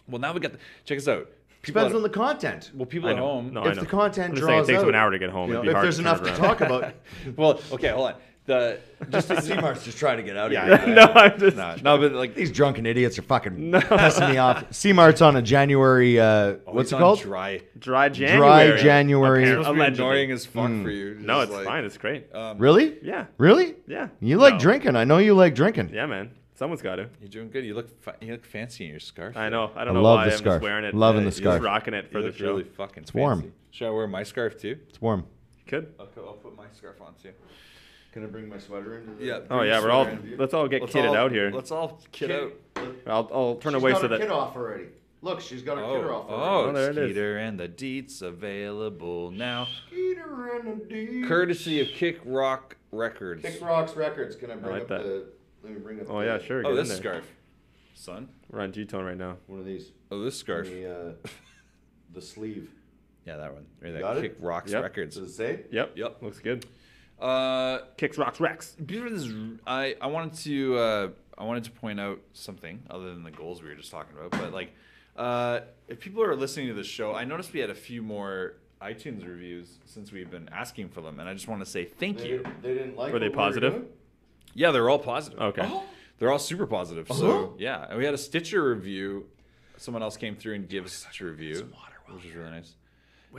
Speaker 1: Well, now we got check us out. People
Speaker 2: Depends
Speaker 1: at,
Speaker 2: on the content.
Speaker 1: well, people
Speaker 3: I
Speaker 1: at
Speaker 3: know.
Speaker 1: home.
Speaker 3: No,
Speaker 2: If
Speaker 3: I know.
Speaker 2: the content
Speaker 3: I'm just saying
Speaker 2: draws
Speaker 3: it takes
Speaker 2: out,
Speaker 3: an hour to get home.
Speaker 2: You know,
Speaker 3: It'd be
Speaker 2: if
Speaker 3: hard
Speaker 2: there's
Speaker 3: to
Speaker 2: enough
Speaker 3: turn
Speaker 2: to
Speaker 3: it around.
Speaker 2: talk about.
Speaker 1: Well, okay, hold on. Just
Speaker 2: C-Mart's just trying to get out of
Speaker 1: Yeah,
Speaker 2: here.
Speaker 3: No, I'm just.
Speaker 1: no, but like
Speaker 2: These drunken idiots are fucking pissing me off. C-Mart's on a January, what's
Speaker 1: it's
Speaker 2: it
Speaker 1: on
Speaker 2: called?
Speaker 1: Dry.
Speaker 3: Dry January.
Speaker 2: Dry January.
Speaker 1: It's supposed to be
Speaker 3: Allegedly.
Speaker 1: annoying as fuck for you.
Speaker 3: No,
Speaker 1: Just
Speaker 3: it's
Speaker 1: like,
Speaker 3: fine. It's great.
Speaker 2: Really?
Speaker 3: Yeah.
Speaker 2: Really?
Speaker 3: Yeah.
Speaker 2: You like
Speaker 3: No.
Speaker 2: drinking. I know you like drinking.
Speaker 3: Yeah, man. Someone's got to.
Speaker 1: You're doing good. You look fancy in your scarf.
Speaker 3: I know. I don't
Speaker 2: I
Speaker 3: know
Speaker 2: love
Speaker 3: why
Speaker 2: the
Speaker 3: I'm
Speaker 2: scarf.
Speaker 3: just wearing it.
Speaker 2: Loving the
Speaker 3: Just
Speaker 2: scarf.
Speaker 3: rocking it for
Speaker 1: You
Speaker 3: the
Speaker 1: look
Speaker 3: show.
Speaker 1: really fucking fancy.
Speaker 2: warm.
Speaker 1: Should I wear my scarf too?
Speaker 2: It's warm.
Speaker 3: Could.
Speaker 1: I'll put my scarf on too.
Speaker 2: Can I bring my sweater into the...
Speaker 1: Yeah.
Speaker 3: Oh yeah, we're all. Let's all get kitted out here.
Speaker 1: Let's all kid out.
Speaker 3: I'll turn
Speaker 2: She's
Speaker 3: away
Speaker 2: got
Speaker 3: so
Speaker 2: her kid
Speaker 3: that.
Speaker 2: off already. Look, she's got her kidder off already.
Speaker 1: Oh,
Speaker 3: there it is.
Speaker 1: Skeeter and the Deets available now.
Speaker 2: Skeeter and a D.
Speaker 1: Courtesy of Kick Rock Records.
Speaker 2: Kick Rocks Records. Can I bring
Speaker 3: like
Speaker 2: up
Speaker 3: that.
Speaker 2: the... Let me bring up
Speaker 3: Oh
Speaker 2: the,
Speaker 3: yeah, sure.
Speaker 1: Oh,
Speaker 3: get in
Speaker 1: this
Speaker 3: there.
Speaker 1: scarf. Son.
Speaker 3: We're on Gtone right now.
Speaker 2: One of these.
Speaker 1: Oh, this scarf.
Speaker 2: The sleeve.
Speaker 1: Yeah, that one. Right,
Speaker 2: Got
Speaker 1: that
Speaker 2: it?
Speaker 1: Kick Rocks
Speaker 3: Yep.
Speaker 1: Records.
Speaker 2: Does it say?
Speaker 3: Yep.
Speaker 1: Yep.
Speaker 3: Looks good. Kicks Rocks Rex.
Speaker 1: Before this, I wanted to point out something other than the goals we were just talking about. But like, if people are listening to this show, I noticed we had a few more iTunes reviews since we've been asking for them, and I just want to say thank you.
Speaker 2: They didn't like.
Speaker 3: Were they positive?
Speaker 1: Yeah, they're all positive.
Speaker 3: Okay.
Speaker 2: Oh.
Speaker 1: They're all super positive. So yeah, and we had a Stitcher review. Someone else came through and gave us a Stitcher review, which was really nice.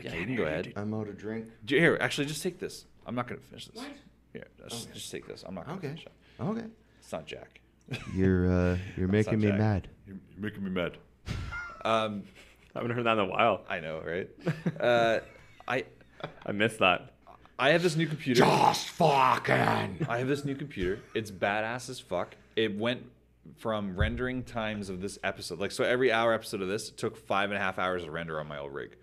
Speaker 1: Yeah, you can go ahead.
Speaker 2: I'm out of drink.
Speaker 1: Here, actually, just take this. I'm not gonna finish this. What? Here, just take this. I'm not gonna finish it.
Speaker 2: Okay.
Speaker 1: It's not Jack.
Speaker 2: You're making me
Speaker 1: Jack.
Speaker 2: mad.
Speaker 1: You're making me mad.
Speaker 3: I haven't heard that in a while.
Speaker 1: I know, right?
Speaker 3: I missed that.
Speaker 1: I have this new computer.
Speaker 2: Just fucking.
Speaker 1: I have this new computer. It's badass as fuck. It went from rendering times of this episode. Like, so every hour episode of this, it took 5.5 hours to render on my old rig.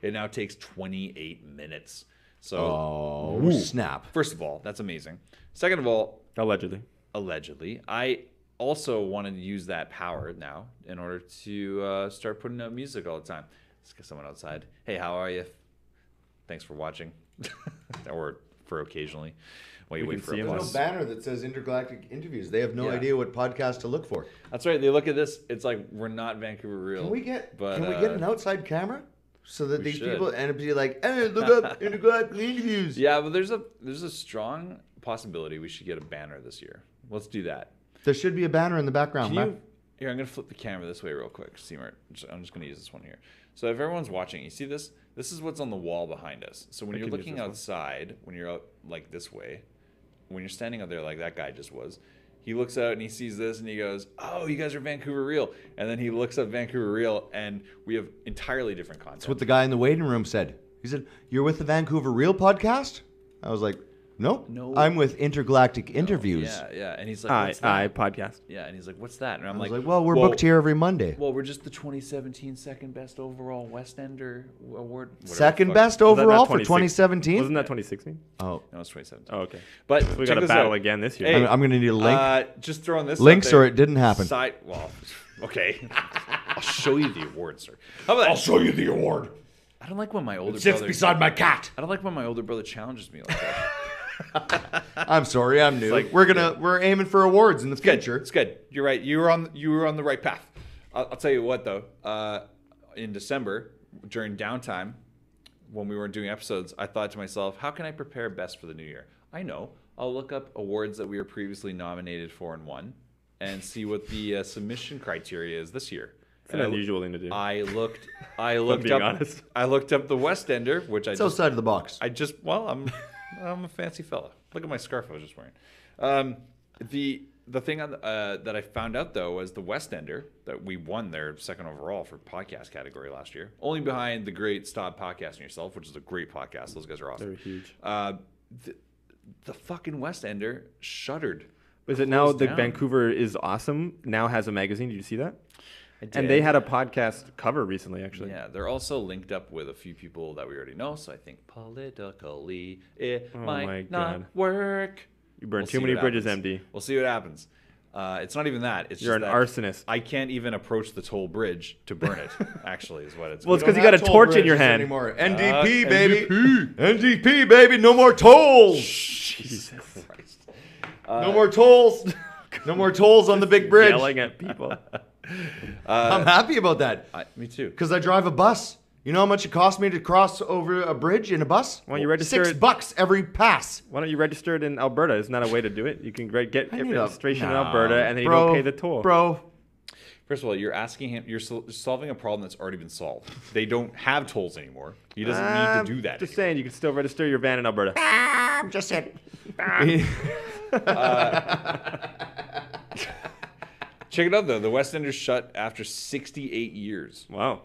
Speaker 1: It now takes 28 minutes. So,
Speaker 2: snap.
Speaker 1: First of all, that's amazing. Second of all,
Speaker 3: Allegedly.
Speaker 1: I also wanted to use that power now in order to start putting out music all the time. Let's get someone outside. Hey, how are you? Thanks for watching. Or for occasionally. While you wait for
Speaker 2: There's
Speaker 1: applause.
Speaker 2: no banner that says Intergalactic Interviews. They have no idea what podcast to look for.
Speaker 1: That's right. They look at this. It's like we're not Vancouver Real.
Speaker 2: Can we get
Speaker 1: But,
Speaker 2: can we get an outside camera so that these
Speaker 1: should.
Speaker 2: people and it'd be like, hey, look up Intergalactic Interviews.
Speaker 1: Yeah, but there's a strong possibility we should get a banner this year. Let's do that.
Speaker 2: There should be a banner in the background.
Speaker 1: Can you? Here, I'm gonna flip the camera this way real quick. C-Mart. I'm just gonna use this one here. So if everyone's watching, you see this? This is what's on the wall behind us. So when you're looking outside, when you're out like this way, when you're standing out there like that guy just was, he looks out and he sees this and he goes, "Oh, you guys are Vancouver Real." And then he looks up Vancouver Real and we have entirely different content.
Speaker 2: That's what the guy in the waiting room said. He said, "You're with the Vancouver Real podcast?" I was like, "Nope.
Speaker 1: No.
Speaker 2: I'm with Intergalactic Interviews."
Speaker 1: Yeah. And he's like, "What's that?"
Speaker 3: podcast.
Speaker 1: Yeah, and he's like, "What's that?" And I'm
Speaker 2: I was
Speaker 1: like,
Speaker 2: like, "Well, we're booked here every Monday."
Speaker 1: Well, we're just the 2017 second best overall West Ender award.
Speaker 2: Second best overall for 2017?
Speaker 3: Wasn't that 2016?
Speaker 2: Oh.
Speaker 1: No, it's 2017.
Speaker 3: Oh, okay.
Speaker 1: But
Speaker 3: So we
Speaker 1: check
Speaker 3: got to
Speaker 1: this
Speaker 3: battle
Speaker 1: out.
Speaker 3: again this year.
Speaker 1: Hey,
Speaker 2: I'm going to need a link.
Speaker 1: Just throwing this
Speaker 2: Links
Speaker 1: out there.
Speaker 2: or it didn't happen.
Speaker 1: Well, okay. I'll show you the award, sir. How about that?
Speaker 2: I'll show you the award.
Speaker 1: I don't like when my older
Speaker 2: It sits
Speaker 1: brother.
Speaker 2: beside my cat.
Speaker 1: I don't like when my older brother challenges me like that.
Speaker 2: I'm sorry, I'm new.
Speaker 1: like-
Speaker 2: We're aiming for awards in the
Speaker 1: Good.
Speaker 2: future.
Speaker 1: It's good. You're right. You were on the right path. I'll tell you what though. In December, during downtime, when we weren't doing episodes, I thought to myself, how can I prepare best for the new year? I know. I'll look up awards that we were previously nominated for and won, and see what the submission criteria is this year.
Speaker 3: It's an unusual thing to do.
Speaker 1: I looked
Speaker 3: being
Speaker 1: up.
Speaker 3: honest.
Speaker 1: I looked up the West Ender, which
Speaker 2: It's outside of the box.
Speaker 1: I'm a fancy fella. Look at my scarf I was just wearing. The thing that I found out though was the West Ender that we won their second overall for podcast category last year, only behind the great Stop Podcasting Yourself, which is a great podcast. Those guys are awesome.
Speaker 3: They're huge.
Speaker 1: The fucking West Ender shuttered.
Speaker 3: Is it now
Speaker 1: closed
Speaker 3: the
Speaker 1: down.
Speaker 3: Vancouver is Awesome now has a magazine? Did you see that?
Speaker 1: I did.
Speaker 3: And they had a podcast cover recently, actually.
Speaker 1: Yeah, they're also linked up with a few people that we already know, so I think politically it might not work.
Speaker 3: You burned
Speaker 1: We'll
Speaker 3: too
Speaker 1: see
Speaker 3: many
Speaker 1: what
Speaker 3: bridges,
Speaker 1: happens.
Speaker 3: MD.
Speaker 1: We'll see what happens. It's not even that. It's
Speaker 3: You're
Speaker 1: just
Speaker 3: an
Speaker 1: that
Speaker 3: arsonist.
Speaker 1: I can't even approach the toll bridge to burn it, actually, is what it's
Speaker 3: Well, it's
Speaker 1: called.
Speaker 3: because you got a torch in your hand.
Speaker 2: Anymore. NDP, baby.
Speaker 1: NDP.
Speaker 2: NDP, baby. No more tolls.
Speaker 1: Jesus Christ.
Speaker 2: No more tolls. No more tolls on the big bridge.
Speaker 3: Yelling at people.
Speaker 2: I'm happy about that
Speaker 1: Me too.
Speaker 2: because I drive a bus. You know how much it cost me to cross over a bridge in a bus?
Speaker 3: Why don't you register it?
Speaker 2: $6 every pass.
Speaker 3: Why don't you register it in Alberta? Isn't that a way to do it? You can get
Speaker 2: I need
Speaker 3: registration in
Speaker 2: Nah,
Speaker 3: Alberta, and then you
Speaker 2: bro,
Speaker 3: don't pay the toll.
Speaker 2: Bro,
Speaker 1: First of all, you're asking him. You're solving a problem that's already been solved. They don't have tolls anymore. He doesn't need to do that.
Speaker 3: Just saying, you can still register your van in Alberta.
Speaker 2: I'm just saying.
Speaker 1: Check it out though. The West Enders shut after 68 years.
Speaker 3: Wow.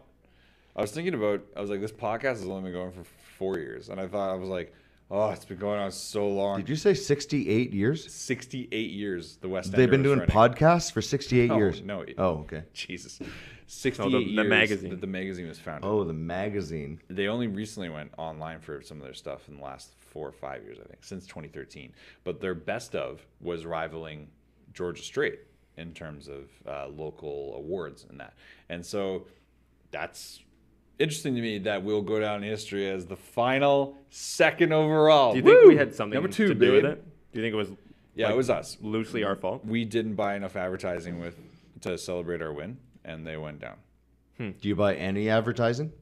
Speaker 1: I was thinking about. I was like, this podcast has only been going for 4 years, and I was like, oh, it's been going on so long.
Speaker 2: Did you say 68 years?
Speaker 1: 68 years. The West Enders.
Speaker 2: They've been doing
Speaker 1: running.
Speaker 2: podcasts for 68 years.
Speaker 1: No.
Speaker 2: Oh, okay.
Speaker 1: Jesus. 68
Speaker 3: the
Speaker 1: years
Speaker 3: magazine.
Speaker 1: that the magazine was founded.
Speaker 2: Oh, the magazine.
Speaker 1: They only recently went online for some of their stuff in the last 4 or 5 years, I think, since 2013. But their best of was rivaling Georgia Strait in terms of local awards and that. And so interesting to me that we'll go down in history as the final second overall.
Speaker 3: Do you think we had something
Speaker 1: Number 2,
Speaker 3: to do with it? Do you think it was?
Speaker 1: Yeah, it was us.
Speaker 3: Loosely our fault.
Speaker 1: We didn't buy enough advertising to celebrate our win, and they went down.
Speaker 2: Do you buy any advertising?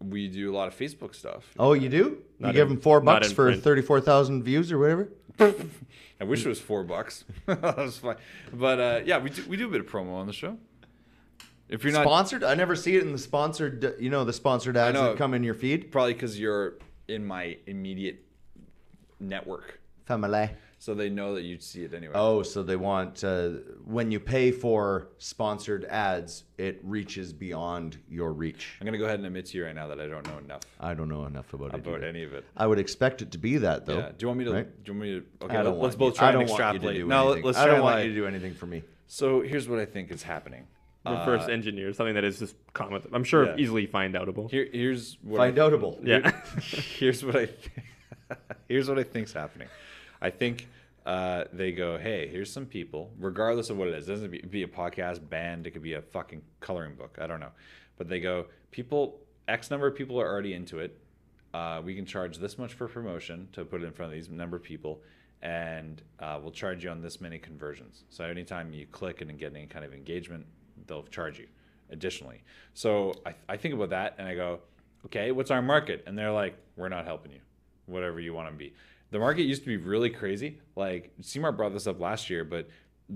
Speaker 1: We do a lot of Facebook stuff.
Speaker 2: Oh, you do? You give them $4 for 34,000 views or whatever?
Speaker 1: I wish it was $4. That was fine. But yeah, we do a bit of promo on the show. If you're not
Speaker 2: sponsored, I never see it in the sponsored. The sponsored ads that come in your feed.
Speaker 1: Probably because you're in my immediate network,
Speaker 2: family.
Speaker 1: So they know that you'd see it anyway.
Speaker 2: Oh, so they want when you pay for sponsored ads, it reaches beyond your reach.
Speaker 1: I'm gonna go ahead and admit to you right now that I don't know enough.
Speaker 2: I don't know enough about
Speaker 1: any of it.
Speaker 2: I would expect it to be that though.
Speaker 1: Yeah. Do you want me to?
Speaker 2: Right?
Speaker 1: Do you want me to? Okay,
Speaker 2: let's
Speaker 1: both try and extrapolate.
Speaker 2: No,
Speaker 1: let's try.
Speaker 2: I don't want you to do anything for me.
Speaker 1: So here's what I think is happening.
Speaker 3: Reverse engineer, something that is just common. I'm sure easily find outable.
Speaker 1: Here's what
Speaker 2: find-outable.
Speaker 3: Yeah.
Speaker 1: Here's what I here's what I think's happening. I think they go, hey, here's some people, regardless of what it is. It doesn't be a podcast, band. It could be a fucking coloring book. I don't know. But they go, X number of people are already into it. We can charge this much for promotion to put it in front of these number of people. And we'll charge you on this many conversions. So anytime you click and get any kind of engagement, they'll charge you additionally. So I think about that and I go, okay, what's our market? And they're like, we're not helping you, whatever you want to be. The market used to be really crazy. Like C-Mart brought this up last year, but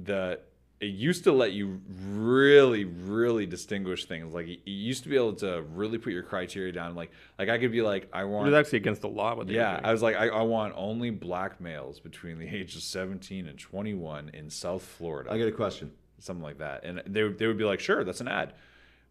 Speaker 1: it used to let you really, really distinguish things. Like you used to be able to really put your criteria down. Like I could be like, I want.
Speaker 3: It was actually against the law. What they were doing.
Speaker 1: I was like, I want only black males between the ages of 17 and 21 in South Florida.
Speaker 2: I get a question.
Speaker 1: Something like that, and they would be like, sure, that's an ad,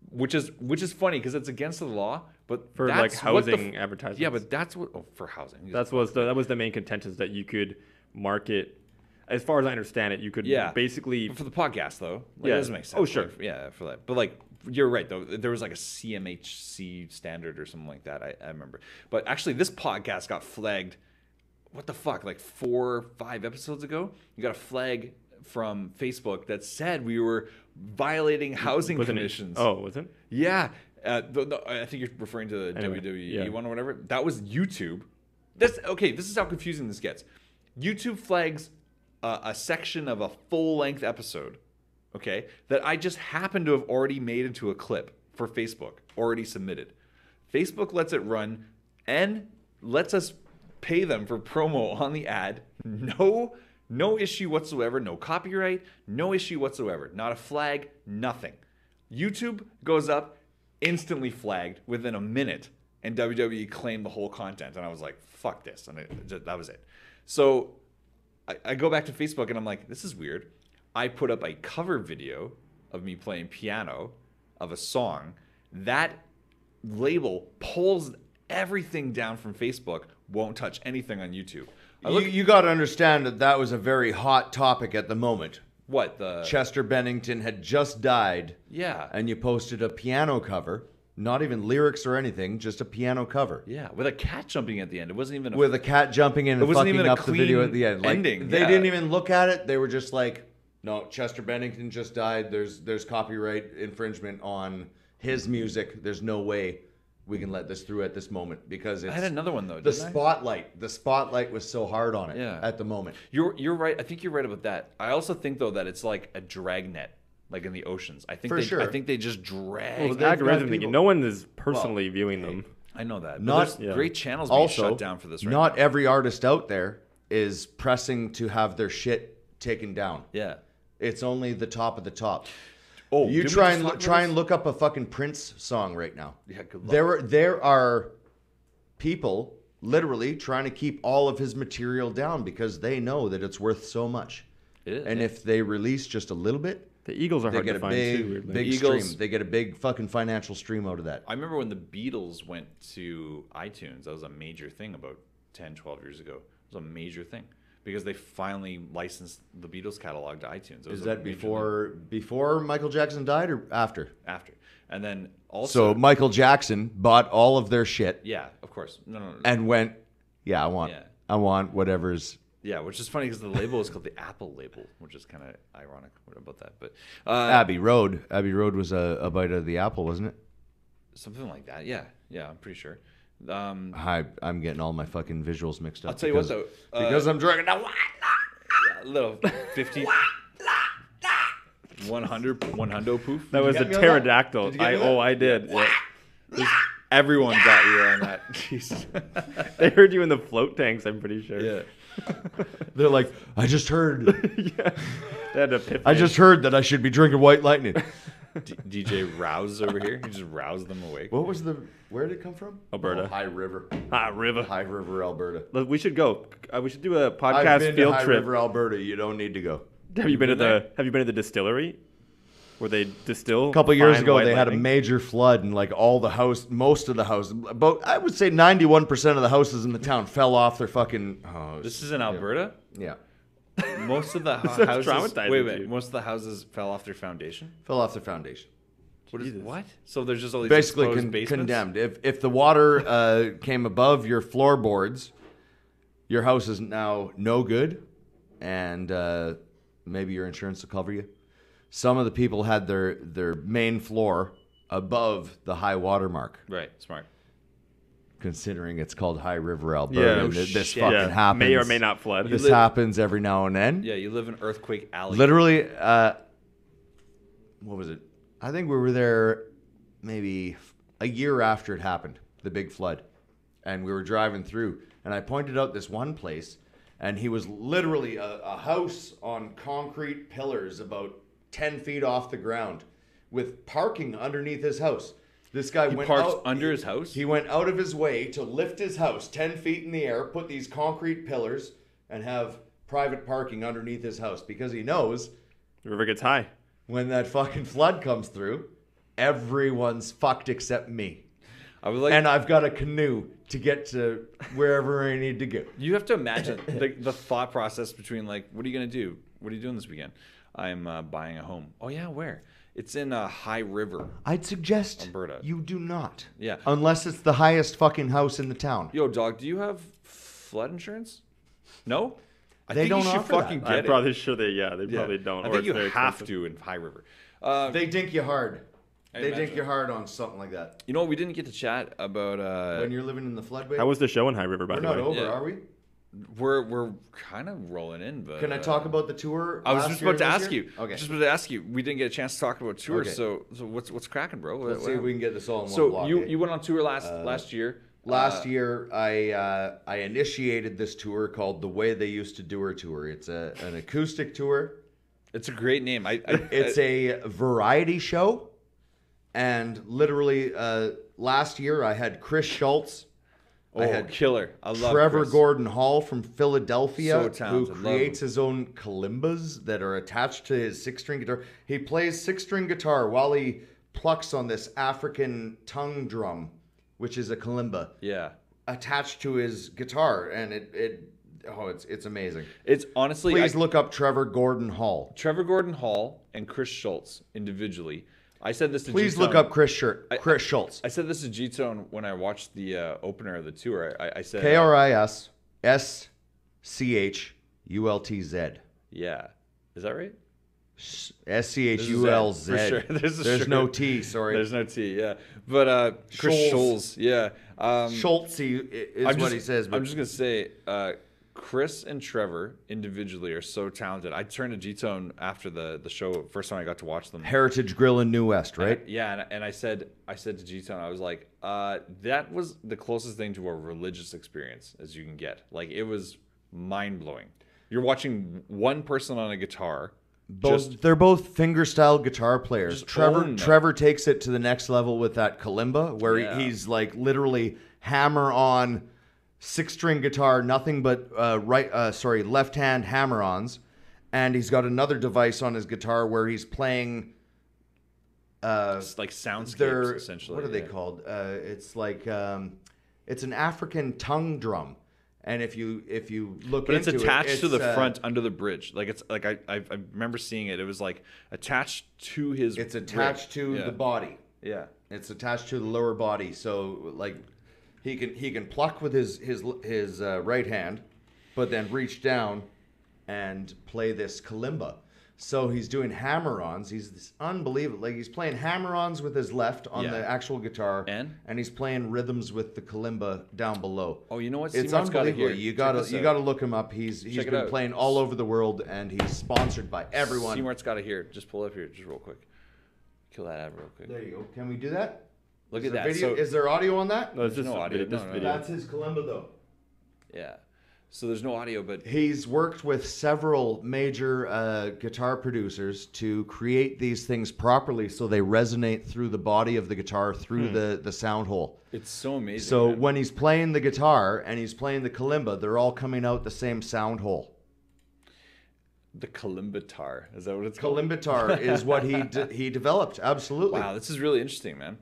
Speaker 1: which is funny because it's against the law, but
Speaker 3: for like housing advertising.
Speaker 1: Yeah, but that's what for housing.
Speaker 3: That was the main contention, is that you could market. As far as I understand it, you could basically
Speaker 1: for the podcast though. Like,
Speaker 3: yeah,
Speaker 1: it doesn't make sense.
Speaker 3: Oh sure,
Speaker 1: for that. But like you're right though. There was like a C-Mtx standard or something like that. I remember. But actually, this podcast got flagged. What the fuck? Like 4 or 5 episodes ago, you got a flag from Facebook that said we were violating housing conditions.
Speaker 3: Was it?
Speaker 1: Yeah. I think you're referring to the WWE one or whatever. That was YouTube. This is how confusing this gets. YouTube flags a section of a full-length episode, okay, that I just happen to have already made into a clip for Facebook, already submitted. Facebook lets it run and lets us pay them for promo on the ad. No issue whatsoever, no copyright, no issue whatsoever. Not a flag, nothing. YouTube goes up, instantly flagged within a minute, and WWE claimed the whole content. And I was like, fuck this. And that was it. So I go back to Facebook and I'm like, this is weird. I put up a cover video of me playing piano of a song. That label pulls everything down from Facebook, won't touch anything on YouTube.
Speaker 2: You got to understand that was a very hot topic at the moment.
Speaker 1: What?
Speaker 2: Chester Bennington had just died.
Speaker 1: Yeah.
Speaker 2: And you posted a piano cover, not even lyrics or anything, just a piano cover.
Speaker 1: Yeah, with a cat jumping at the end. It wasn't even
Speaker 2: with a cat jumping in and fucking up the video at the end. Like,
Speaker 1: ending.
Speaker 2: They didn't even look at it. They were just like, no, Chester Bennington just died. There's copyright infringement on his music. There's no way we can let this through at this moment because it's...
Speaker 1: I had another one though.
Speaker 2: The spotlight was so hard on it at the moment.
Speaker 1: You're right. I think you're right about that. I also think though that it's like a dragnet, like in the oceans. I think I think they just drag.
Speaker 3: Well, the algorithm thinking no one is personally viewing them.
Speaker 1: I know that.
Speaker 2: Not
Speaker 1: great channels being shut down for this. Right
Speaker 2: not
Speaker 1: now.
Speaker 2: Every artist out there is pressing to have their shit taken down.
Speaker 1: Yeah,
Speaker 2: it's only the top of the top.
Speaker 1: Oh,
Speaker 2: you try and look up a fucking Prince song right now.
Speaker 1: Yeah, good luck.
Speaker 2: There are people literally trying to keep all of his material down because they know that it's worth so much.
Speaker 1: It is,
Speaker 2: and if they release just a little bit,
Speaker 3: the Eagles are hard to find too.
Speaker 2: Big stream. They get a big fucking financial stream out of that.
Speaker 1: I remember when the Beatles went to iTunes. That was a major thing about 10, 12 years ago. It was a major thing. Because they finally licensed the Beatles catalog to iTunes.
Speaker 2: Is that before Michael Jackson died or after?
Speaker 1: After. And then also...
Speaker 2: So Michael Jackson bought all of their shit.
Speaker 1: Yeah, of course. No.
Speaker 2: And went, I want whatever's...
Speaker 1: Yeah, which is funny because the label is called the Apple label, which is kind of ironic about that. But
Speaker 2: Abbey Road. Abbey Road was a bite of the apple, wasn't it?
Speaker 1: something like that. Yeah, I'm pretty sure.
Speaker 2: I'm getting all my fucking visuals mixed up.
Speaker 1: I'll tell you what though,
Speaker 2: because I'm drinking now.
Speaker 1: a little 50, 100 poof.
Speaker 3: That was a
Speaker 2: get me on that?
Speaker 3: pterodactyl.
Speaker 2: Did you get me on that?
Speaker 3: I did. Yeah.
Speaker 1: Everyone got you on that. Jesus.
Speaker 3: They heard you in the float tanks, I'm pretty sure.
Speaker 1: Yeah.
Speaker 2: They're like, I just heard.
Speaker 3: Yeah. They had an epiphany.
Speaker 2: I just heard that I should be drinking White Lightning.
Speaker 1: DJ Rouse over here. He just roused them awake.
Speaker 2: What was where did it come from?
Speaker 3: Alberta.
Speaker 2: Oh, High River.
Speaker 3: Ah, river.
Speaker 2: High River, Alberta.
Speaker 3: Look, we should go. We should do a
Speaker 2: I've
Speaker 3: podcast
Speaker 2: been
Speaker 3: field
Speaker 2: to High
Speaker 3: trip.
Speaker 2: River, Alberta. You don't need to go.
Speaker 3: Have you been to
Speaker 1: been
Speaker 3: the distillery where they distill?
Speaker 2: A couple years
Speaker 3: fine
Speaker 2: ago,
Speaker 3: White
Speaker 2: they had a
Speaker 3: Lightning?
Speaker 2: major flood, and like most of the houses, about I would say 91% of the houses in the town fell off their fucking. Oh,
Speaker 1: This is in Alberta.
Speaker 2: yeah,
Speaker 1: Most of the
Speaker 3: Sounds
Speaker 1: houses.
Speaker 3: traumatizing
Speaker 1: Wait,
Speaker 3: to
Speaker 1: wait.
Speaker 3: you.
Speaker 1: Most of the houses fell off their foundation.
Speaker 2: fell off their foundation.
Speaker 1: What? So there's just all these
Speaker 2: Basically
Speaker 1: exposed basements?
Speaker 2: condemned. If the water came above your floorboards, your house is now no good, and maybe your insurance will cover you. Some of the people had their main floor above the high water mark,
Speaker 1: Right. Smart.
Speaker 2: considering it's called High River, Alberta.
Speaker 3: Yeah.
Speaker 2: and
Speaker 3: No
Speaker 2: this
Speaker 1: shit.
Speaker 2: fucking
Speaker 3: Yeah,
Speaker 2: happens.
Speaker 3: may or may not flood.
Speaker 2: This
Speaker 1: live-
Speaker 2: happens every now and then.
Speaker 1: Yeah, you live in Earthquake Alley.
Speaker 2: Literally, what was it? I think we were there maybe a year after it happened, the big flood. And we were driving through, and I pointed out this one place, and he was literally a house on concrete pillars about 10 feet off the ground with parking underneath his house. This guy
Speaker 1: He
Speaker 2: went
Speaker 1: parked
Speaker 2: out,
Speaker 1: under his house?
Speaker 2: He went out of his way to lift his house 10 feet in the air, put these concrete pillars, and have private parking underneath his house because he knows
Speaker 3: The river gets high.
Speaker 2: when that fucking flood comes through, everyone's fucked except me.
Speaker 1: I was like,
Speaker 2: And I've got a canoe to get to wherever I need to go.
Speaker 1: you have to imagine the thought process between like, what are you gonna do? What are you doing this weekend? I'm buying a home. Oh yeah, where? It's in High River.
Speaker 2: I'd suggest
Speaker 1: Alberta.
Speaker 2: you do not.
Speaker 1: Yeah.
Speaker 2: Unless it's the highest fucking house in the town.
Speaker 1: Yo, dog, do you have flood insurance? No. I
Speaker 2: They
Speaker 1: think
Speaker 2: don't
Speaker 1: you should
Speaker 2: offer that.
Speaker 1: fucking get
Speaker 3: I'm
Speaker 1: it.
Speaker 3: probably sure they
Speaker 1: Yeah.
Speaker 3: probably don't.
Speaker 1: I
Speaker 3: or
Speaker 1: think
Speaker 3: it's
Speaker 1: you
Speaker 3: very
Speaker 1: have
Speaker 3: expensive.
Speaker 1: to in High River.
Speaker 2: They dink you hard. They
Speaker 1: imagine.
Speaker 2: dink you hard on something like that.
Speaker 1: You know, we didn't get to chat about.
Speaker 2: When you're living in the floodway.
Speaker 3: How was the show in High River, by
Speaker 2: We're
Speaker 3: the
Speaker 2: not
Speaker 3: way?
Speaker 2: over,
Speaker 1: Yeah.
Speaker 2: are we?
Speaker 1: We're kind of rolling in, but
Speaker 2: Can I talk about the tour?
Speaker 1: I was
Speaker 2: last
Speaker 1: just
Speaker 2: year
Speaker 1: about to
Speaker 2: and this
Speaker 1: ask
Speaker 2: year?
Speaker 1: you.
Speaker 2: Okay.
Speaker 1: Just about to ask you. We didn't get a chance to talk about tours.
Speaker 2: Okay.
Speaker 1: So what's cracking, bro?
Speaker 2: Let's see if we can get this all in one
Speaker 1: So
Speaker 2: block.
Speaker 1: you went on tour last year.
Speaker 2: Last year, I initiated this tour called The Way They Used to Do Her Tour. It's an acoustic tour.
Speaker 1: It's a great name.
Speaker 2: It's a variety show. And literally, last year, I had Chris Schultz. I had
Speaker 1: killer. I love
Speaker 2: Trevor
Speaker 1: Chris.
Speaker 2: Gordon Hall from Philadelphia,
Speaker 1: So
Speaker 2: who
Speaker 1: talented. Love
Speaker 2: creates
Speaker 1: him.
Speaker 2: his own kalimbas that are attached to his six-string guitar. He plays six-string guitar while he plucks on this African tongue drum, which is a kalimba,
Speaker 1: Yeah.
Speaker 2: attached to his guitar, and it's amazing.
Speaker 1: It's honestly.
Speaker 2: Please look up Trevor Gordon Hall.
Speaker 1: Trevor Gordon Hall and Chris Schultz individually. I said this to
Speaker 2: Please
Speaker 1: Gtone.
Speaker 2: look up Chris Schultz.
Speaker 1: I said this to Gtone when I watched the opener of the tour. I said
Speaker 2: KRISSCHULTZ.
Speaker 1: yeah. Is that right?
Speaker 2: SCHULZ.
Speaker 1: For sure.
Speaker 2: There's no T, sorry.
Speaker 1: There's no T, yeah. But Chris
Speaker 2: Scholes.
Speaker 1: Scholes, yeah.
Speaker 2: Schultz is what he says. But
Speaker 1: I'm just going to say, Chris and Trevor individually are so talented. I turned to Gtone after the show, first time I got to watch them.
Speaker 2: Heritage Grill in New West, right?
Speaker 1: Yeah, and I said to Gtone, I was like, that was the closest thing to a religious experience as you can get. Like, it was mind-blowing. You're watching one person on a guitar.
Speaker 2: They're both fingerstyle guitar players.
Speaker 1: Just own them.
Speaker 2: Trevor takes it to the next level with that kalimba, where
Speaker 1: Yeah.
Speaker 2: he's like literally hammer on six-string guitar, nothing but left-hand hammer-ons, and he's got another device on his guitar where he's playing.
Speaker 1: It's like soundscapes, essentially.
Speaker 2: What are they called? It's like it's an African tongue drum. And if you look
Speaker 1: But
Speaker 2: into
Speaker 1: it's attached to the
Speaker 2: it's,
Speaker 1: front under the bridge. Like it's like I remember seeing it. It was like attached to his.
Speaker 2: It's attached to
Speaker 1: Yeah.
Speaker 2: the body.
Speaker 1: Yeah.
Speaker 2: It's attached to the lower body. So like he can pluck with his right hand, but then reach down and play this kalimba. So he's doing hammer-ons. He's this unbelievable. Like he's playing hammer-ons with his left on the actual guitar, and he's playing rhythms with the kalimba down below.
Speaker 1: Oh, you know what?
Speaker 2: It's unbelievable. You gotta look him up. He's been playing all over the world, and he's sponsored by everyone.
Speaker 1: C-Mart's got it here. Just pull up here, just real quick. Kill that ad real quick.
Speaker 2: There you go. Can we do that?
Speaker 1: Look at that.
Speaker 2: Video? Is there audio on that?
Speaker 3: No, it's just
Speaker 1: no audio.
Speaker 3: Video.
Speaker 2: That's his kalimba, though.
Speaker 1: Yeah. So there's no audio, but
Speaker 2: he's worked with several major guitar producers to create these things properly so they resonate through the body of the guitar, through the sound hole.
Speaker 1: It's so amazing.
Speaker 2: So when he's playing the guitar and he's playing the kalimba, they're all coming out the same sound hole.
Speaker 1: The kalimbatar, is that what it's called?
Speaker 2: Kalimbatar is what he developed. Absolutely.
Speaker 1: Wow, this is really interesting, man.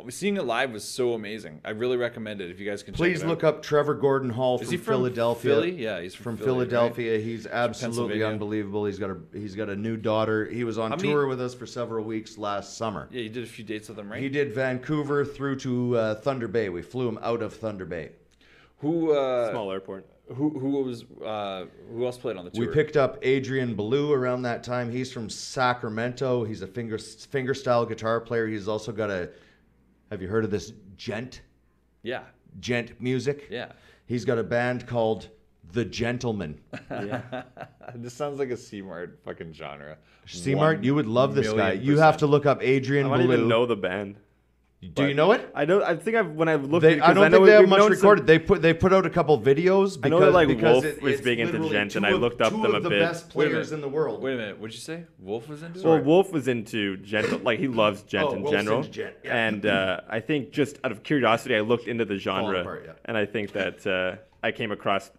Speaker 1: Seeing it live was so amazing. I really recommend it if you guys can.
Speaker 2: Please look up Trevor Gordon Hall from Philadelphia.
Speaker 1: Philly? Yeah, he's
Speaker 2: from
Speaker 1: Philly,
Speaker 2: Philadelphia.
Speaker 1: Right?
Speaker 2: He's absolutely unbelievable. He's got a new daughter. He was on tour with us for several weeks last summer.
Speaker 1: Yeah, you did a few dates with him, right?
Speaker 2: He did Vancouver through to Thunder Bay. We flew him out of Thunder Bay.
Speaker 3: Small airport.
Speaker 1: Who else played on the tour?
Speaker 2: We picked up Adrian Ballou around that time. He's from Sacramento. He's a fingerstyle guitar player. He's also got have you heard of this Gent?
Speaker 1: Yeah.
Speaker 2: Gent music?
Speaker 1: Yeah.
Speaker 2: He's got a band called The Gentlemen.
Speaker 1: Yeah. This sounds like a C-Mart fucking genre.
Speaker 2: C-Mart, you would love this guy. You have to look up Adrian Ballou.
Speaker 3: I don't even know the band.
Speaker 2: Do you know it?
Speaker 3: I don't. I think when I've looked.
Speaker 2: I don't think they have much recorded. They put out a couple videos. Because,
Speaker 3: I know that like
Speaker 2: because
Speaker 3: Wolf was big into Gent, and I looked up them a bit.
Speaker 2: Two of the best players in the world.
Speaker 1: Wait a minute. What'd you say? Wolf was into it?
Speaker 3: Well, Wolf was into Gent. Like he loves Gent in
Speaker 2: Wolf's
Speaker 3: general.
Speaker 2: into Gent, yeah.
Speaker 3: And I think just out of curiosity, I looked into the genre,
Speaker 2: apart, yeah.
Speaker 3: and I think that I came across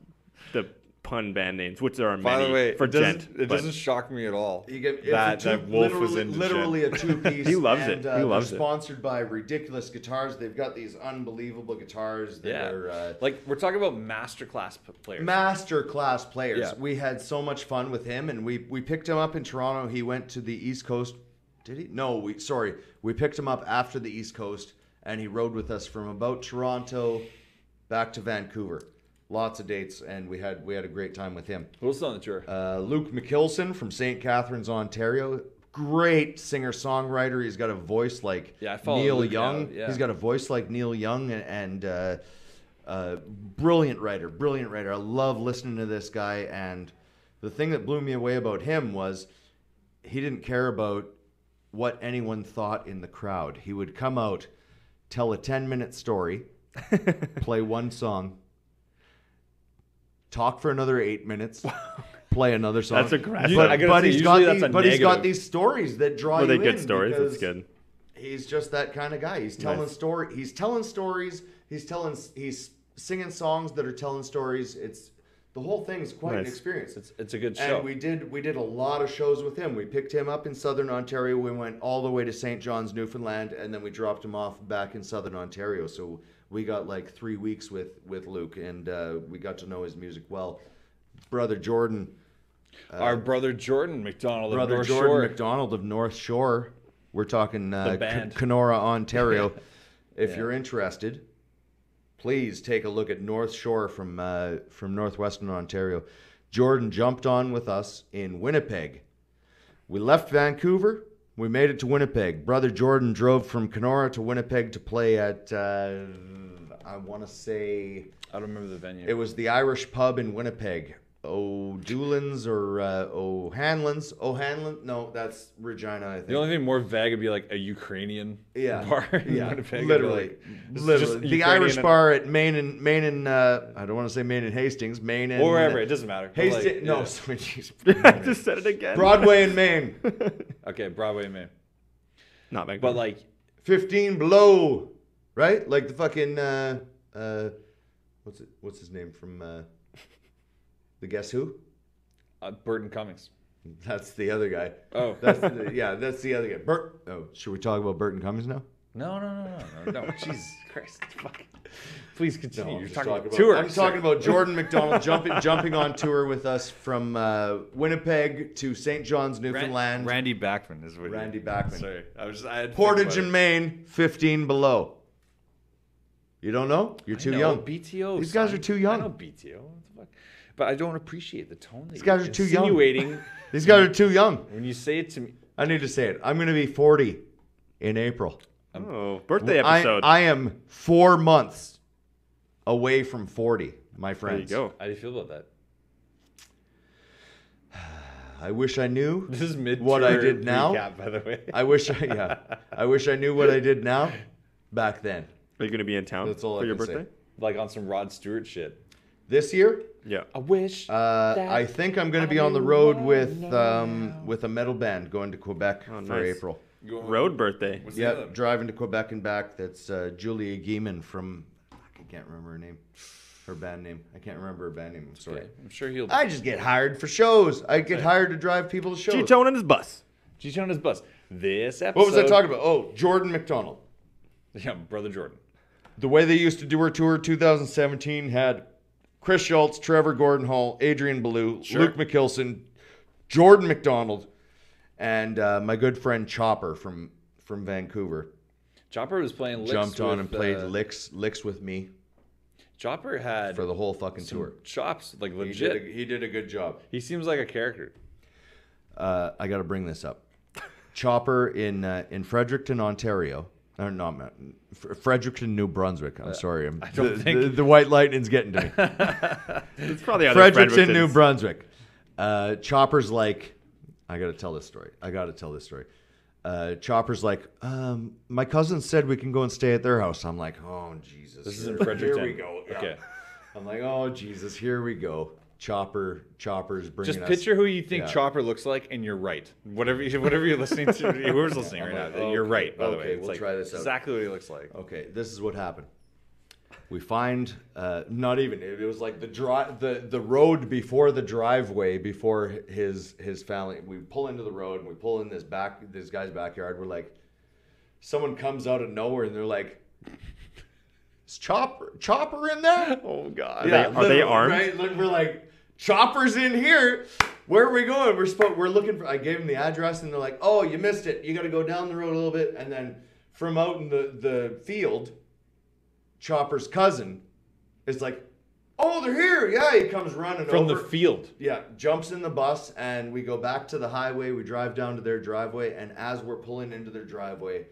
Speaker 3: the pun band names, which there are
Speaker 1: By
Speaker 3: many
Speaker 1: the way,
Speaker 3: for Gent.
Speaker 1: It doesn't shock me at all
Speaker 2: that
Speaker 1: Wolf was into
Speaker 2: literally
Speaker 1: Gent.
Speaker 2: a two-piece.
Speaker 3: He loves it. He loves
Speaker 2: it. Sponsored by Ridiculous Guitars. They've got these unbelievable guitars that are
Speaker 1: like we're talking about masterclass players.
Speaker 2: Masterclass players.
Speaker 1: Yeah.
Speaker 2: We had so much fun with him, and we picked him up in Toronto. He went to the East Coast. Did he? No, we picked him up after the East Coast, and he rode with us from about Toronto back to Vancouver. Lots of dates, and we had a great time with him.
Speaker 1: Who else is on the tour?
Speaker 2: Luke McKilson from St. Catharines, Ontario. Great singer-songwriter. He's got a voice like Neil
Speaker 1: Luke
Speaker 2: Young.
Speaker 1: now, yeah.
Speaker 2: He's got a voice like Neil Young, and brilliant writer. I love listening to this guy, and the thing that blew me away about him was he didn't care about what anyone thought in the crowd. He would come out, tell a 10-minute story, play one song, talk for another 8 minutes, play another song.
Speaker 3: That's aggressive.
Speaker 2: But he's got these stories that draw you in.
Speaker 3: Were they good stories? That's good.
Speaker 2: He's just that kind of guy. He's telling stories. He's singing songs that are telling stories. The whole thing's quite an experience.
Speaker 1: It's a good show.
Speaker 2: And we did a lot of shows with him. We picked him up in Southern Ontario. We went all the way to St. John's, Newfoundland, and then we dropped him off back in Southern Ontario. So we got like 3 weeks with Luke, and we got to know his music well. Brother Jordan.
Speaker 1: Our brother Jordan McDonald
Speaker 2: of North Shore. Jordan McDonald of North Shore. We're talking Kenora, Ontario. If you're interested, please take a look at North Shore from northwestern Ontario. Jordan jumped on with us in Winnipeg. We left Vancouver. We made it to Winnipeg. Brother Jordan drove from Kenora to Winnipeg to play at, I want to say...
Speaker 1: I don't remember the venue.
Speaker 2: It was the Irish pub in Winnipeg. O'Doolan's or O'Hanlon's. O'Hanlon? No, that's Regina, I think.
Speaker 1: The only thing more vague would be like a Ukrainian bar in Winnipeg.
Speaker 2: Literally. The Irish bar at Main and I don't want to say Main and Hastings. Main and...
Speaker 1: Or wherever, it doesn't matter.
Speaker 2: Hastings. No,
Speaker 3: I just said it again.
Speaker 2: Broadway and Main.
Speaker 1: Okay, Broadway and Main.
Speaker 3: Not back
Speaker 1: But like...
Speaker 2: 15 below, right? Like the fucking... what's his name from... The Guess Who?
Speaker 1: Burton Cummings.
Speaker 2: That's the other guy.
Speaker 1: Oh.
Speaker 2: That's the other guy. Should we talk about Burton Cummings now?
Speaker 1: No. Jesus Christ. Fuck. Please continue.
Speaker 2: No,
Speaker 1: You're talking about
Speaker 2: tour. I'm talking about Jordan McDonald jumping on tour with us from Winnipeg to St. John's, Newfoundland.
Speaker 1: Randy Bachman is what
Speaker 2: Randy Bachman.
Speaker 1: Sorry. I had
Speaker 2: Portage in Maine, 15 below. You don't know? You're too young.
Speaker 1: BTO.
Speaker 2: These guys are too young.
Speaker 1: I know BTO. What the fuck? But I don't appreciate the tone that
Speaker 2: These guys are too young.
Speaker 1: insinuating.
Speaker 2: These guys are too young.
Speaker 1: When you say it to me,
Speaker 2: I need to say it. I'm going to be 40 in April.
Speaker 3: Oh, birthday episode.
Speaker 2: I am 4 months away from 40, my
Speaker 3: there
Speaker 2: friends.
Speaker 3: you go.
Speaker 1: how do you feel about that?
Speaker 2: I wish I knew
Speaker 1: This is mid
Speaker 2: what I did now.
Speaker 1: recap, by the way.
Speaker 2: I wish I knew what I did now back then.
Speaker 3: Are you going to be in town
Speaker 2: That's all
Speaker 3: for
Speaker 2: I
Speaker 3: your
Speaker 2: can
Speaker 3: birthday?
Speaker 2: say.
Speaker 1: Like on some Rod Stewart shit.
Speaker 2: This year,
Speaker 3: Yeah.
Speaker 1: I wish.
Speaker 2: I think I'm going to be on the road with a metal band going to Quebec for
Speaker 3: nice.
Speaker 2: April.
Speaker 3: Road birthday.
Speaker 1: What's the name
Speaker 2: Yeah,
Speaker 1: of them?
Speaker 2: driving to Quebec and back. That's Julia Gieman from, I can't remember her name, her band name. I can't remember her band name. I'm sorry.
Speaker 1: Okay, I'm sure he'll.
Speaker 2: I just get hired for shows. I get hired to drive people to shows.
Speaker 3: Gtone and his bus.
Speaker 1: Gtone his bus. This episode.
Speaker 2: What was I talking about? Oh, Jordan McDonald.
Speaker 1: Yeah, brother Jordan.
Speaker 2: The way they used to do her tour 2017 had Chris Schultz, Trevor Gordon Hall, Adrian Ballou, Luke McKilson, Jordan McDonald, and my good friend Chopper from Vancouver.
Speaker 1: Chopper was playing licks
Speaker 2: Jumped on
Speaker 1: with,
Speaker 2: and played licks with me
Speaker 1: Chopper had
Speaker 2: for the whole fucking tour.
Speaker 1: chops, like legit.
Speaker 2: He did a good job.
Speaker 1: He seems like a character.
Speaker 2: I got to bring this up. Chopper in Fredericton, Ontario. Or not Fredericton, New Brunswick. I'm sorry.
Speaker 1: I don't think
Speaker 2: the white lightning's getting to me.
Speaker 3: It's probably other
Speaker 2: Fredericton, New
Speaker 3: Frederictons.
Speaker 2: Brunswick. Chopper's like, I got to tell this story. Chopper's like, my cousin said we can go and stay at their house. I'm like, oh, Jesus.
Speaker 1: This is in Fredericton.
Speaker 2: Here we go. Yeah.
Speaker 1: Okay.
Speaker 2: I'm like, oh, Jesus, here we go. Chopper's bringing
Speaker 1: Just
Speaker 2: us.
Speaker 1: picture who you think
Speaker 2: Yeah.
Speaker 1: Chopper looks like, and you're right. Whatever you're listening to, whoever's listening right now,
Speaker 2: Okay,
Speaker 1: you're right. By the way,
Speaker 2: okay,
Speaker 1: it's
Speaker 2: we'll
Speaker 1: like
Speaker 2: try this out.
Speaker 1: exactly what he looks like.
Speaker 2: Okay, this is what happened. We find not even it was like the road before the driveway before his family. We pull into the road and we pull in this guy's backyard. We're like, someone comes out of nowhere and they're like, "Is Chopper in there?"
Speaker 1: Oh God.
Speaker 3: Are they
Speaker 2: literally,
Speaker 3: armed?
Speaker 2: Right? Look, we're like, Chopper's in here. Where are we going? We're looking for. I gave them the address and they're like, "Oh, you missed it. You got to go down the road a little bit." And then from out in the field, Chopper's cousin is like, "Oh, they're here!" Yeah, he comes running
Speaker 1: From
Speaker 2: over.
Speaker 1: the field.
Speaker 2: Yeah, jumps in the bus and we go back to the highway. We drive down to their driveway, and as we're pulling into their driveway,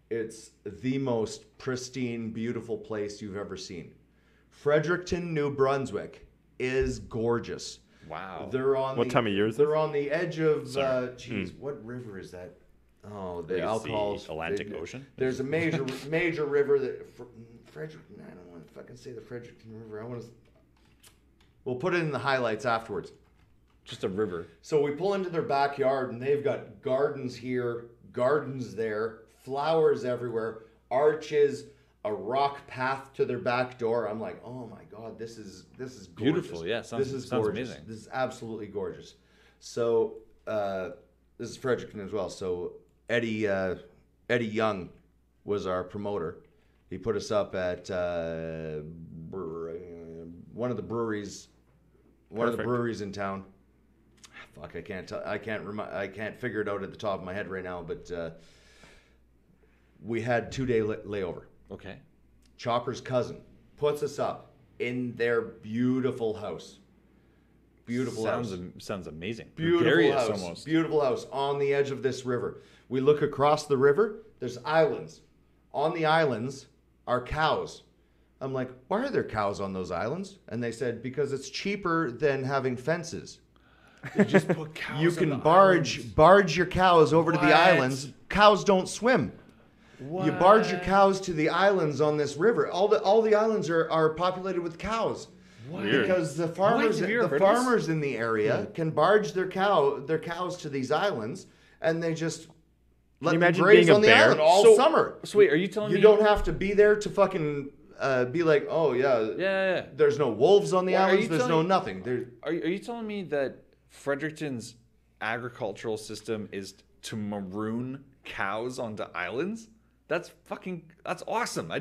Speaker 2: it's the most pristine, beautiful place you've ever seen. Fredericton, New Brunswick is gorgeous.
Speaker 1: Wow.
Speaker 2: They're on
Speaker 3: What time of year is
Speaker 2: They're on the edge of
Speaker 1: Sorry.
Speaker 2: what river is that? Oh, the
Speaker 1: Like it's
Speaker 2: alcohol's
Speaker 1: the Atlantic Ocean?
Speaker 2: There's a major river that Fredericton. I don't want to fucking say the Fredericton River. I want to. We'll put it in the highlights afterwards.
Speaker 1: Just a river.
Speaker 2: So we pull into their backyard and they've got gardens here, gardens there, flowers everywhere, arches, a rock path to their back door. I'm like, oh my God, this is gorgeous.
Speaker 1: Beautiful, yeah,
Speaker 2: this is
Speaker 1: sounds
Speaker 2: gorgeous.
Speaker 1: amazing.
Speaker 2: This is absolutely gorgeous. So this is Fredericton as well. So Eddie Young was our promoter. He put us up at one of the breweries in town. Fuck, I can't figure it out at the top of my head right now, but we had 2-day layover.
Speaker 1: Okay.
Speaker 2: Chopper's cousin puts us up in their beautiful house. Beautiful house.
Speaker 1: Sounds amazing.
Speaker 2: Beautiful
Speaker 1: Gregarious
Speaker 2: house.
Speaker 1: almost.
Speaker 2: Beautiful house on the edge of this river. We look across the river. There's islands. On the islands are cows. I'm like, why are there cows on those islands? And they said, because it's cheaper than having fences.
Speaker 1: You just put cows
Speaker 2: You
Speaker 1: on
Speaker 2: can
Speaker 1: the
Speaker 2: barge your cows over to the
Speaker 1: What?
Speaker 2: islands. Cows don't swim. You barge your cows to the islands on this river. All the islands are populated with cows.
Speaker 3: Weird.
Speaker 2: Because the farmers
Speaker 1: Have you ever heard of this?
Speaker 2: in the area can barge their cows to these islands, and they just let
Speaker 3: you
Speaker 2: them
Speaker 3: imagine
Speaker 2: graze
Speaker 3: being a
Speaker 2: on the
Speaker 3: bear?
Speaker 2: island all
Speaker 1: So-
Speaker 2: summer.
Speaker 1: So wait, are you telling
Speaker 2: You
Speaker 1: me
Speaker 2: don't have to be there to fucking be like, oh yeah,
Speaker 1: Yeah.
Speaker 2: there's no wolves on the
Speaker 1: Well, are
Speaker 2: islands.
Speaker 1: you
Speaker 2: There's no
Speaker 1: telling-
Speaker 2: nothing. There,
Speaker 1: Are you telling me that Fredericton's agricultural system is to maroon cows onto islands? That's awesome.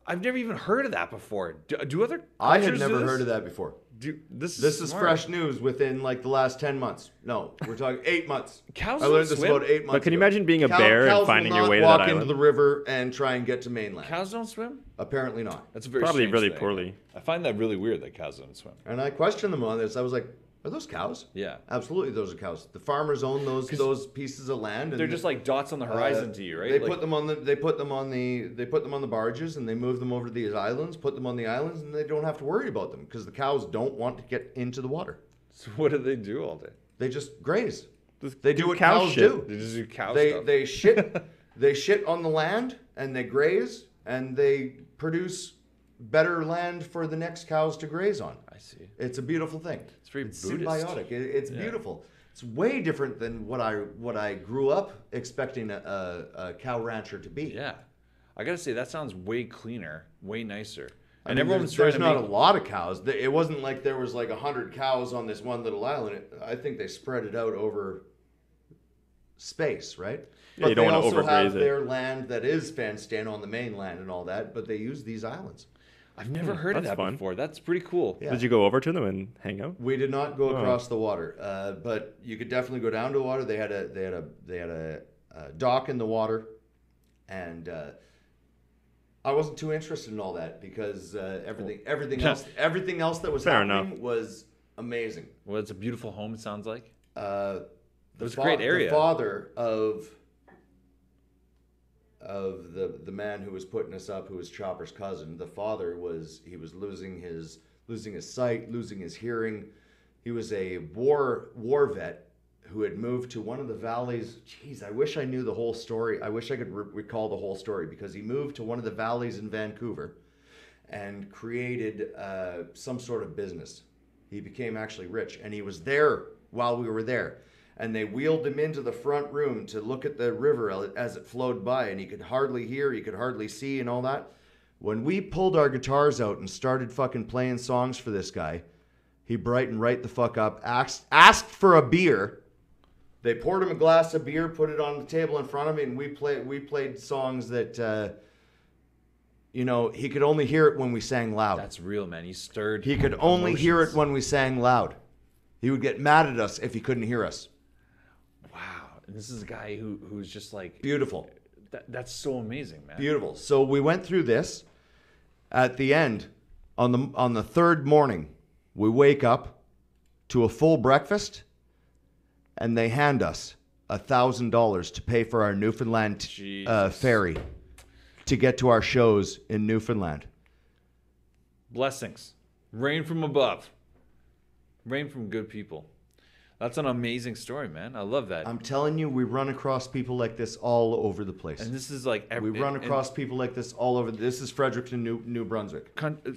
Speaker 1: I've never even heard of that before. Do other
Speaker 2: I had
Speaker 1: cultures do
Speaker 2: never
Speaker 1: this?
Speaker 2: heard of that before.
Speaker 1: Dude, this
Speaker 2: is
Speaker 1: smart.
Speaker 2: fresh news within like the last 10 months. No, we're talking 8 months.
Speaker 1: Cows
Speaker 2: I learned
Speaker 1: don't
Speaker 2: this
Speaker 1: swim?
Speaker 2: about 8 months
Speaker 3: But can you
Speaker 2: ago.
Speaker 3: imagine being a bear and finding your way to that
Speaker 2: Cows will not walk into
Speaker 3: island?
Speaker 2: the river and try and get to mainland.
Speaker 1: Cows don't swim?
Speaker 2: Apparently not.
Speaker 1: That's a very
Speaker 3: Probably
Speaker 1: strange
Speaker 3: really
Speaker 1: thing.
Speaker 3: poorly.
Speaker 1: I find that really weird that cows don't swim.
Speaker 2: And I questioned them on this. I was like, are those cows?
Speaker 1: Yeah.
Speaker 2: Absolutely, those are cows. The farmers own those pieces of land. And
Speaker 1: They're just like dots on the horizon to you, right?
Speaker 2: They
Speaker 1: Like,
Speaker 2: put them on the barges and they move them over to these islands, put them on the islands, and they don't have to worry about them because the cows don't want to get into the water.
Speaker 1: so what do they do all day?
Speaker 2: They just graze.
Speaker 3: Just
Speaker 2: They do what
Speaker 3: cow
Speaker 2: cows
Speaker 3: shit.
Speaker 2: do.
Speaker 1: They just do cow
Speaker 2: They
Speaker 1: stuff.
Speaker 2: they shit they shit on the land and they graze and they produce better land for the next cows to graze on.
Speaker 1: I see.
Speaker 2: It's a beautiful thing.
Speaker 1: It's very Buddhist.
Speaker 2: symbiotic. It's beautiful. It's way different than what I grew up expecting a cow rancher to be.
Speaker 1: Yeah. I gotta say, that sounds way cleaner, way nicer.
Speaker 2: I
Speaker 1: And
Speaker 2: mean,
Speaker 1: everyone's trying
Speaker 2: there's
Speaker 1: to
Speaker 2: not
Speaker 1: make...
Speaker 2: a lot of cows. It wasn't like there was like 100 cows on this one little island. I think they spread it out over space, right?
Speaker 3: Yeah, you don't
Speaker 2: they
Speaker 3: wanna
Speaker 2: also
Speaker 3: overgraze
Speaker 2: have
Speaker 3: it.
Speaker 2: their land that is fenced in on the mainland and all that, but they use these islands.
Speaker 1: I've never heard of
Speaker 3: that's
Speaker 1: that
Speaker 3: fun.
Speaker 1: before. That's pretty cool.
Speaker 2: Yeah.
Speaker 3: Did you go over to them and hang out?
Speaker 2: We did not go across the water, but you could definitely go down to the water. They had a dock in the water, and I wasn't too interested in all that because everything else that was
Speaker 3: Fair
Speaker 2: happening
Speaker 3: enough.
Speaker 2: was amazing.
Speaker 1: Well, it's a beautiful home, it sounds like.
Speaker 2: The
Speaker 1: was a great area.
Speaker 2: The father of the man who was putting us up, who was Chopper's cousin, the father was losing his sight, losing his hearing. He was a war vet who had moved to one of the valleys. Jeez, I wish I knew the whole story. I wish I could recall the whole story because he moved to one of the valleys in Vancouver and created some sort of business. He became actually rich, and he was there while we were there. And they wheeled him into the front room to look at the river as it flowed by, and he could hardly hear, he could hardly see, and all that. When we pulled our guitars out and started fucking playing songs for this guy, he brightened right the fuck up, asked for a beer. They poured him a glass of beer, put it on the table in front of me, and we played songs that, he could only hear it when we sang loud.
Speaker 1: That's real, man. You stirred
Speaker 2: He could only hear it
Speaker 1: emotions.
Speaker 2: when we sang loud. He would get mad at us if he couldn't hear us.
Speaker 1: Wow. And this is a guy who's just like...
Speaker 2: Beautiful.
Speaker 1: That's so amazing, man.
Speaker 2: Beautiful. So we went through this. At the end, on the third morning, we wake up to a full breakfast, and they hand us $1,000 to pay for our Newfoundland ferry to get to our shows in Newfoundland.
Speaker 1: Blessings. Rain from above. Rain from good people. That's an amazing story, man. I love that.
Speaker 2: I'm telling you, we run across people like this all over the place.
Speaker 1: And this is like...
Speaker 2: We run across people like this all over. This is Fredericton, New Brunswick.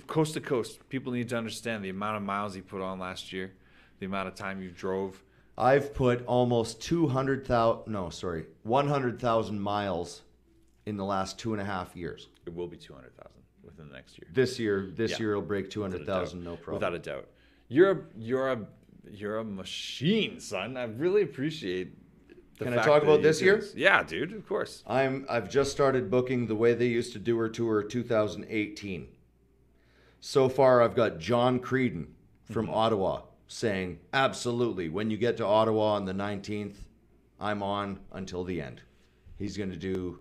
Speaker 1: Coast to coast. People need to understand the amount of miles you put on last year, the amount of time you drove.
Speaker 2: I've put almost 100,000 miles in the last 2.5 years.
Speaker 1: It will be 200,000 within the next year.
Speaker 2: This year it'll break 200,000, no problem.
Speaker 1: Without a doubt. You're a machine, son. I really appreciate the
Speaker 2: Can I
Speaker 1: fact
Speaker 2: talk
Speaker 1: that
Speaker 2: about
Speaker 1: you
Speaker 2: this
Speaker 1: do
Speaker 2: year?
Speaker 1: Yeah, dude, of course.
Speaker 2: I've just started booking the Way They Used to Do Her tour 2018. So far, I've got John Creedon from Ottawa saying, absolutely, when you get to Ottawa on the 19th, I'm on until the end. He's going to do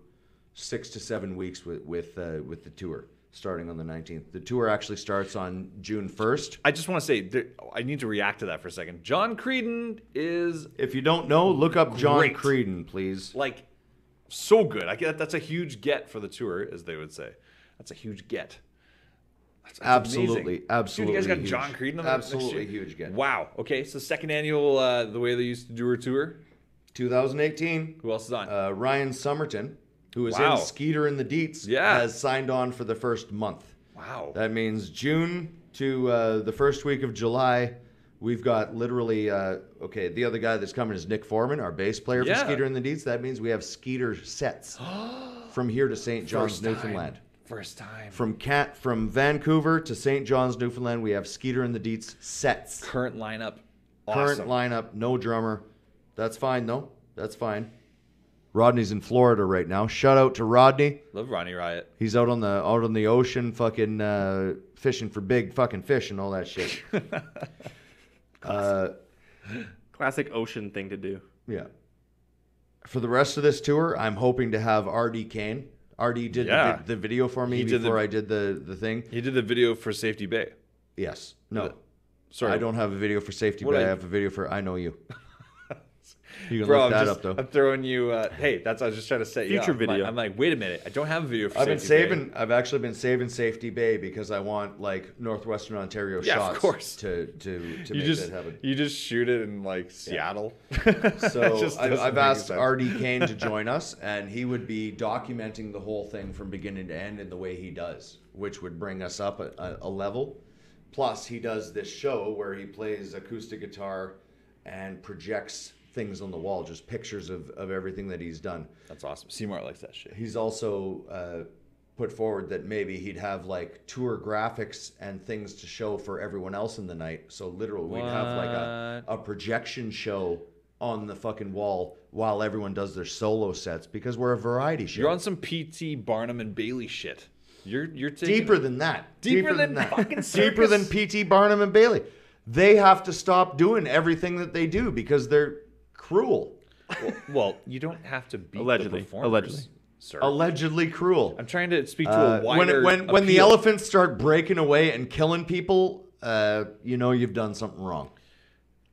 Speaker 2: 6 to 7 weeks with the tour, starting on the 19th. The tour actually starts on June 1st.
Speaker 1: I just want to say, I need to react to that for a second. John Creedon is
Speaker 2: If you don't know, look up John
Speaker 1: Great.
Speaker 2: Creedon, please.
Speaker 1: like so good. That's a huge get for the tour, as they would say. That's a huge get. That's
Speaker 2: Absolutely,
Speaker 1: amazing.
Speaker 2: absolutely.
Speaker 1: Dude, you guys got
Speaker 2: huge.
Speaker 1: John Creedon on the next
Speaker 2: Absolutely
Speaker 1: year?
Speaker 2: huge get.
Speaker 1: Wow. Okay, so second annual The Way They Used to Do Her tour.
Speaker 2: 2018.
Speaker 1: Who else is on?
Speaker 2: Ryan Somerton, who is
Speaker 1: Wow.
Speaker 2: in Skeeter in the Deets,
Speaker 1: Yeah.
Speaker 2: has signed on for the first month.
Speaker 1: Wow.
Speaker 2: That means June to the first week of July. We've got literally, the other guy that's coming is Nick Foreman, our bass player for
Speaker 1: Yeah.
Speaker 2: Skeeter in the Deets. That means we have Skeeter sets from here to St. John's,
Speaker 1: First time.
Speaker 2: Newfoundland.
Speaker 1: First time.
Speaker 2: From Vancouver to St. John's, Newfoundland, we have Skeeter in the Deets sets.
Speaker 1: Current lineup.
Speaker 2: Current
Speaker 1: Awesome.
Speaker 2: lineup, no drummer. That's fine, though. That's fine. Rodney's in Florida right now. Shout out to Rodney.
Speaker 1: Love Ronnie Riot.
Speaker 2: He's out on the ocean, fucking fishing for big fucking fish and all that shit.
Speaker 3: Classic ocean thing to do.
Speaker 2: Yeah. For the rest of this tour, I'm hoping to have RD Kane. RD did the video for me before I did the thing.
Speaker 1: He did the video for Safety Bay.
Speaker 2: Yes. No.
Speaker 1: Sorry.
Speaker 2: I don't have a video for Safety Bay. I have a video for I Know You. You can
Speaker 1: Bro,
Speaker 2: look that up, though.
Speaker 1: I'm throwing you. Hey, I was just trying to set you up.
Speaker 3: Future video.
Speaker 1: I'm like, wait a minute. I don't have a video for
Speaker 2: I've actually been saving Safety Bay because I want like Northwestern Ontario shots.
Speaker 1: Of course.
Speaker 2: To make that happen.
Speaker 1: You just shoot it in like Seattle.
Speaker 2: So I've asked RD Kane to join us, and he would be documenting the whole thing from beginning to end in the way he does, which would bring us up a level. Plus, he does this show where he plays acoustic guitar and projects things on the wall, just pictures of everything that he's done.
Speaker 1: That's awesome. C-Mart likes that shit.
Speaker 2: He's also put forward that maybe he'd have like tour graphics and things to show for everyone else in the night. So literally we'd have like a projection show on the fucking wall while everyone does their solo sets, because we're a variety show.
Speaker 1: You're on some PT Barnum and Bailey shit. You're taking
Speaker 2: deeper than that.
Speaker 1: Deeper than that. Fucking circus.
Speaker 2: Deeper than PT Barnum and Bailey. They have to stop doing everything that they do because they're cruel.
Speaker 1: Well, you don't have to beat the performers,
Speaker 3: allegedly,
Speaker 1: sir.
Speaker 2: Allegedly cruel.
Speaker 1: I'm trying to speak to a wider
Speaker 2: when the elephants start breaking away and killing people, you know you've done something wrong.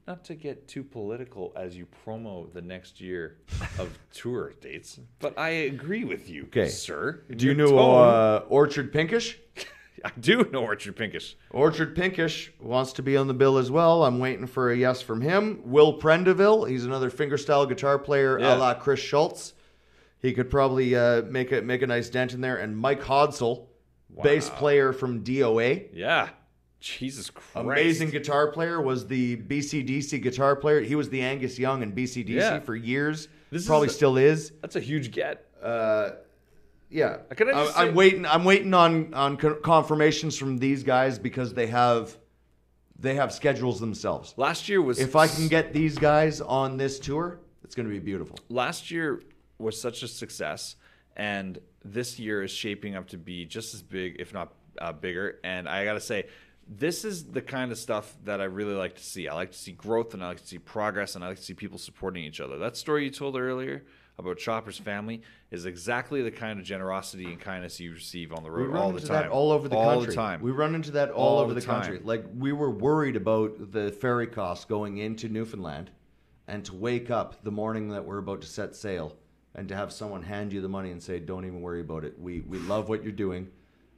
Speaker 1: Not to get too political as you promo the next year of tour dates, but I agree with you, sir.
Speaker 2: Do you know Orchard Pinkish?
Speaker 1: I do know Orchard Pinkish.
Speaker 2: Orchard Pinkish wants to be on the bill as well. I'm waiting for a yes from him. Will Prendeville, he's another fingerstyle guitar player a la Chris Schultz. He could probably make a nice dent in there. And Mike Hodsell, bass player from DOA.
Speaker 1: Yeah. Jesus Christ.
Speaker 2: Amazing guitar player, was the BCDC guitar player. He was the Angus Young in BCDC for years. Probably still is.
Speaker 1: That's a huge get.
Speaker 2: Yeah, I'm waiting. I'm waiting on confirmations from these guys because they have schedules themselves.
Speaker 1: Last year was.
Speaker 2: If I can get these guys on this tour, it's going to be beautiful.
Speaker 1: Last year was such a success, and this year is shaping up to be just as big, if not bigger. And I got to say, this is the kind of stuff that I really like to see. I like to see growth, and I like to see progress, and I like to see people supporting each other. That story you told earlier about Chopper's family is exactly the kind of generosity and kindness you receive on the road all the time.
Speaker 2: All over the country.
Speaker 1: All the time.
Speaker 2: We run into that all over the country. Like, we were worried about the ferry costs going into Newfoundland, and to wake up the morning that we're about to set sail and to have someone hand you the money and say, don't even worry about it. We love what you're doing.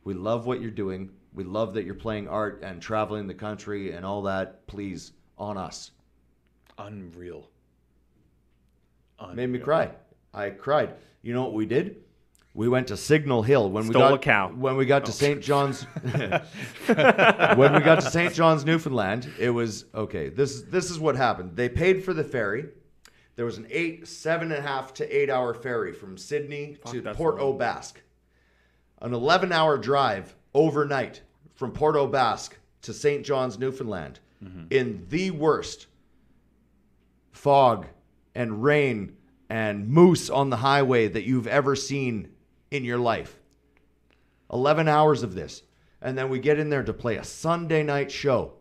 Speaker 2: We love what you're doing. We love that you're playing art and traveling the country and all that. Please, on us.
Speaker 1: Unreal.
Speaker 2: Made me cry. I cried. You know what we did? We went to Signal Hill when
Speaker 3: Stole a cow.
Speaker 2: When we got to St. John's, when we got to St. John's, Newfoundland, it was okay. This is what happened. They paid for the ferry. There was an 7.5 to 8 hour ferry from Sydney to Port aux Basques. An 11-hour drive overnight from Port aux Basques to St. John's, Newfoundland, in the worst fog and rain and moose on the highway that you've ever seen in your life. 11 hours of this. And then we get in there to play a Sunday night show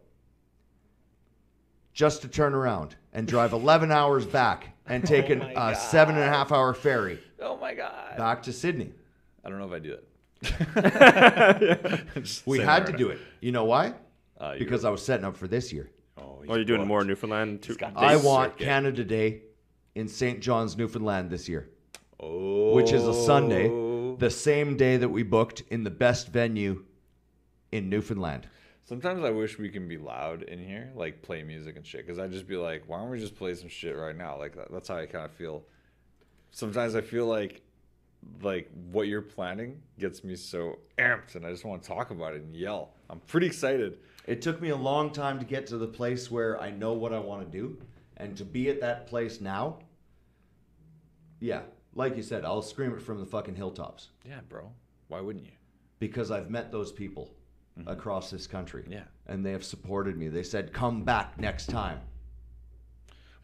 Speaker 2: just to turn around and drive 11 hours back and take a 7.5 hour ferry back to Sydney.
Speaker 1: I don't know if I do it.
Speaker 2: We had to do it. You know why? Because I was setting up for this year.
Speaker 3: Oh, you're doing more Newfoundland too?
Speaker 2: I want Canada Day in St. John's, Newfoundland this year. Which is a Sunday, the same day that we booked in the best venue in Newfoundland.
Speaker 1: Sometimes I wish we can be loud in here, like play music and shit, because I'd just be like, why don't we just play some shit right now? Like, that's how I kind of feel. Sometimes I feel like what you're planning gets me so amped, and I just want to talk about it and yell. I'm pretty excited.
Speaker 2: It took me a long time to get to the place where I know what I want to do, and to be at that place now, yeah, like you said, I'll scream it from the fucking hilltops.
Speaker 1: Yeah, bro. Why wouldn't you?
Speaker 2: Because I've met those people across this country.
Speaker 1: Yeah.
Speaker 2: And they have supported me. They said, come back next time.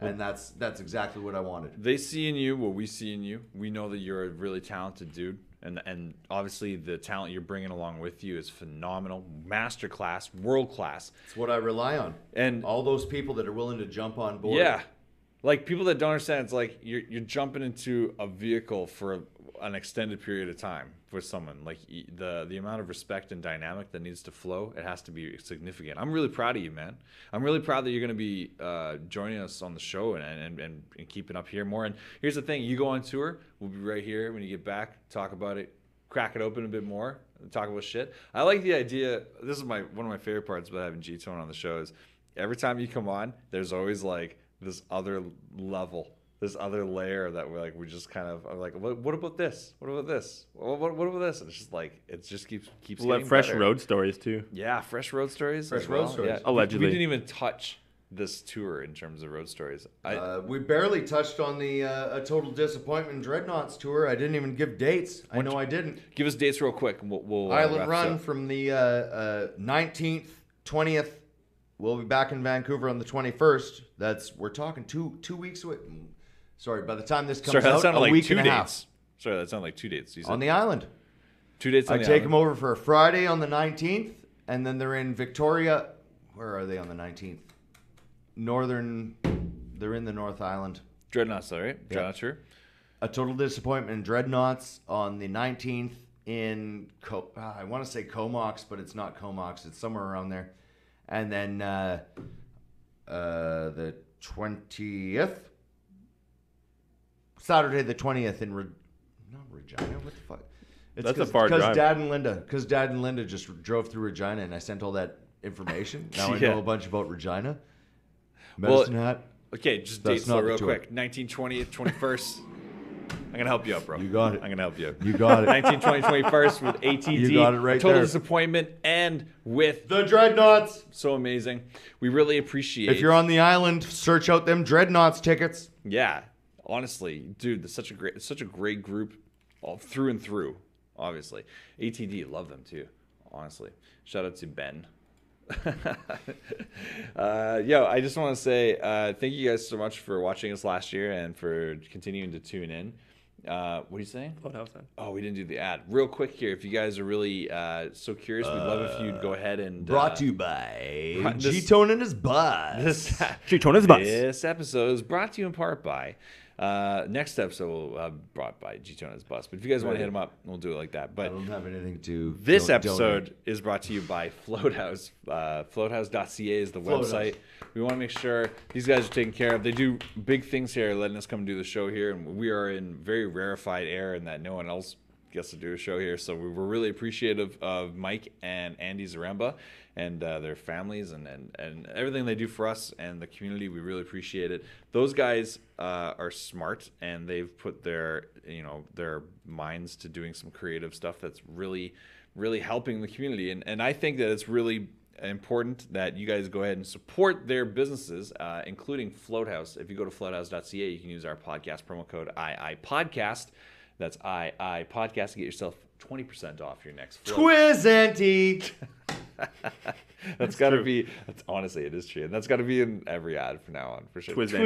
Speaker 2: And that's exactly what I wanted.
Speaker 1: They see in you what we see in you. We know that you're a really talented dude. And obviously the talent you're bringing along with you is phenomenal. Masterclass, world class.
Speaker 2: It's what I rely on.
Speaker 1: And
Speaker 2: all those people that are willing to jump on board.
Speaker 1: Yeah. Like people that don't understand, it's like you're jumping into a vehicle for an extended period of time with someone. Like the amount of respect and dynamic that needs to flow, it has to be significant. I'm really proud of you, man. I'm really proud that you're going to be joining us on the show and keeping up here more. And here's the thing, you go on tour, we'll be right here when you get back, talk about it, crack it open a bit more, talk about shit. I like the idea, this is one of my favorite parts about having Gtone on the show is every time you come on, there's always like this other level, this other layer that we just kind of are like, what about this? What about this? What about this? And it's just like it just keeps
Speaker 3: we'll
Speaker 1: getting
Speaker 3: have fresh
Speaker 1: better.
Speaker 3: road stories too.
Speaker 1: Yeah, fresh road stories.
Speaker 2: Fresh
Speaker 1: as
Speaker 2: road
Speaker 1: well.
Speaker 2: stories.
Speaker 1: Yeah.
Speaker 3: Allegedly.
Speaker 1: We didn't even touch this tour in terms of road stories.
Speaker 2: We barely touched on the A Total Disappointment Dreadnoughts tour. I didn't even give dates. I know I didn't.
Speaker 1: Give us dates real quick. And we'll
Speaker 2: Island
Speaker 1: wrap
Speaker 2: Run
Speaker 1: this up.
Speaker 2: from the 19th, 20th. We'll be back in Vancouver on the 21st. We're talking two weeks away. Sorry, by the time this comes
Speaker 1: Sorry, that
Speaker 2: out,
Speaker 1: sounded
Speaker 2: a
Speaker 1: like
Speaker 2: week
Speaker 1: 2
Speaker 2: and a
Speaker 1: dates.
Speaker 2: half.
Speaker 1: Sorry, that sounded like 2 dates. You said
Speaker 2: On the island.
Speaker 1: 2 dates on
Speaker 2: I
Speaker 1: the
Speaker 2: take
Speaker 1: island.
Speaker 2: them over for a Friday on the 19th, and then they're in Victoria. Where are they on the 19th? They're in the North Island.
Speaker 1: Dreadnoughts, though, right? Dreadnought tour.
Speaker 2: A Total Disappointment in Dreadnoughts on the 19th in, I want to say Comox, but it's not Comox. It's somewhere around there. And then the 20th, Saturday the 20th in not Regina. What the fuck? It's
Speaker 3: That's a far drive.
Speaker 2: Because Dad and Linda just drove through Regina, and I sent all that information. Now I
Speaker 1: Yeah.
Speaker 2: know a bunch about Regina.
Speaker 1: Well,
Speaker 2: Medicine Hat.
Speaker 1: Okay, just
Speaker 2: That's
Speaker 1: dates
Speaker 2: not
Speaker 1: though,
Speaker 2: the
Speaker 1: real
Speaker 2: tour.
Speaker 1: quick. 19, 20th, 21st. I'm going to help you out, bro.
Speaker 2: You got it.
Speaker 1: I'm going to help you out.
Speaker 2: You got it.
Speaker 1: 19, 20, 21st with ATD.
Speaker 2: You got it right
Speaker 1: Total
Speaker 2: there.
Speaker 1: Disappointment and with
Speaker 2: The Dreadnoughts.
Speaker 1: so amazing. We really appreciate.
Speaker 2: If you're on the island, search out them Dreadnoughts tickets.
Speaker 1: Yeah, honestly, dude, it's such a great group, all through and through. Obviously, ATD, love them too. Honestly, shout out to Ben. I just want to say thank you guys so much for watching us last year and for continuing to tune in. What are you saying? Oh, we didn't do the ad. Real quick here, if you guys are really so curious, we'd love if you'd go ahead and
Speaker 2: Brought to you by
Speaker 1: this-
Speaker 2: Gtone and his bus.
Speaker 1: This episode is brought to you in part by. Next episode will brought by Gtone's bus. But if you guys want to hit them up, we'll do it like that.
Speaker 2: I
Speaker 1: But
Speaker 2: don't have anything to.
Speaker 1: this
Speaker 2: donate.
Speaker 1: episode is brought to you by Floathouse. Floathouse.ca is the website. We want to make sure these guys are taken care of. They do big things here, letting us come do the show here, and we are in very rarefied air in that no one else gets to do a show here. So we were really appreciative of Mike and Andy Zaremba and their families and everything they do for us and the community. We really appreciate it. Those guys are smart, and they've put their minds to doing some creative stuff that's really, really helping the community. And I think that it's really important that you guys go ahead and support their businesses, including Floathouse. If you go to floathouse.ca, you can use our podcast promo code IIPodcast. That's II Podcast to get yourself 20% off your next float.
Speaker 2: Twizanty.
Speaker 1: That's got to be, honestly, it is true. And that's got to be in every ad from now on, for sure.
Speaker 3: Twizanty.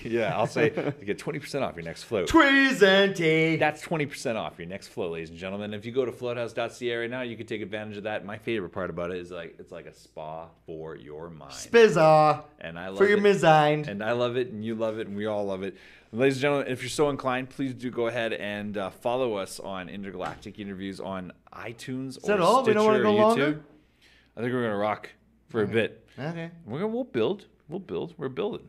Speaker 1: Twizanty. Yeah, I'll say to get 20% off your next float.
Speaker 2: Twizanty.
Speaker 1: That's 20% off your next float, ladies and gentlemen. If you go to floathouse.ca right now, you can take advantage of that. My favorite part about it is it's like a spa for your mind.
Speaker 2: Spizza.
Speaker 1: And I love
Speaker 2: For your
Speaker 1: it.
Speaker 2: mizind.
Speaker 1: And I love it, and you love it, and we all love it. Ladies and gentlemen, if you're so inclined, please do go ahead and follow us on Intergalactic Interviews on iTunes or
Speaker 2: that all? We
Speaker 1: Stitcher
Speaker 2: don't wanna
Speaker 1: or
Speaker 2: go
Speaker 1: YouTube.
Speaker 2: longer?
Speaker 1: I think we're going to rock for a bit.
Speaker 2: Okay.
Speaker 1: We'll build. We'll build. We're building.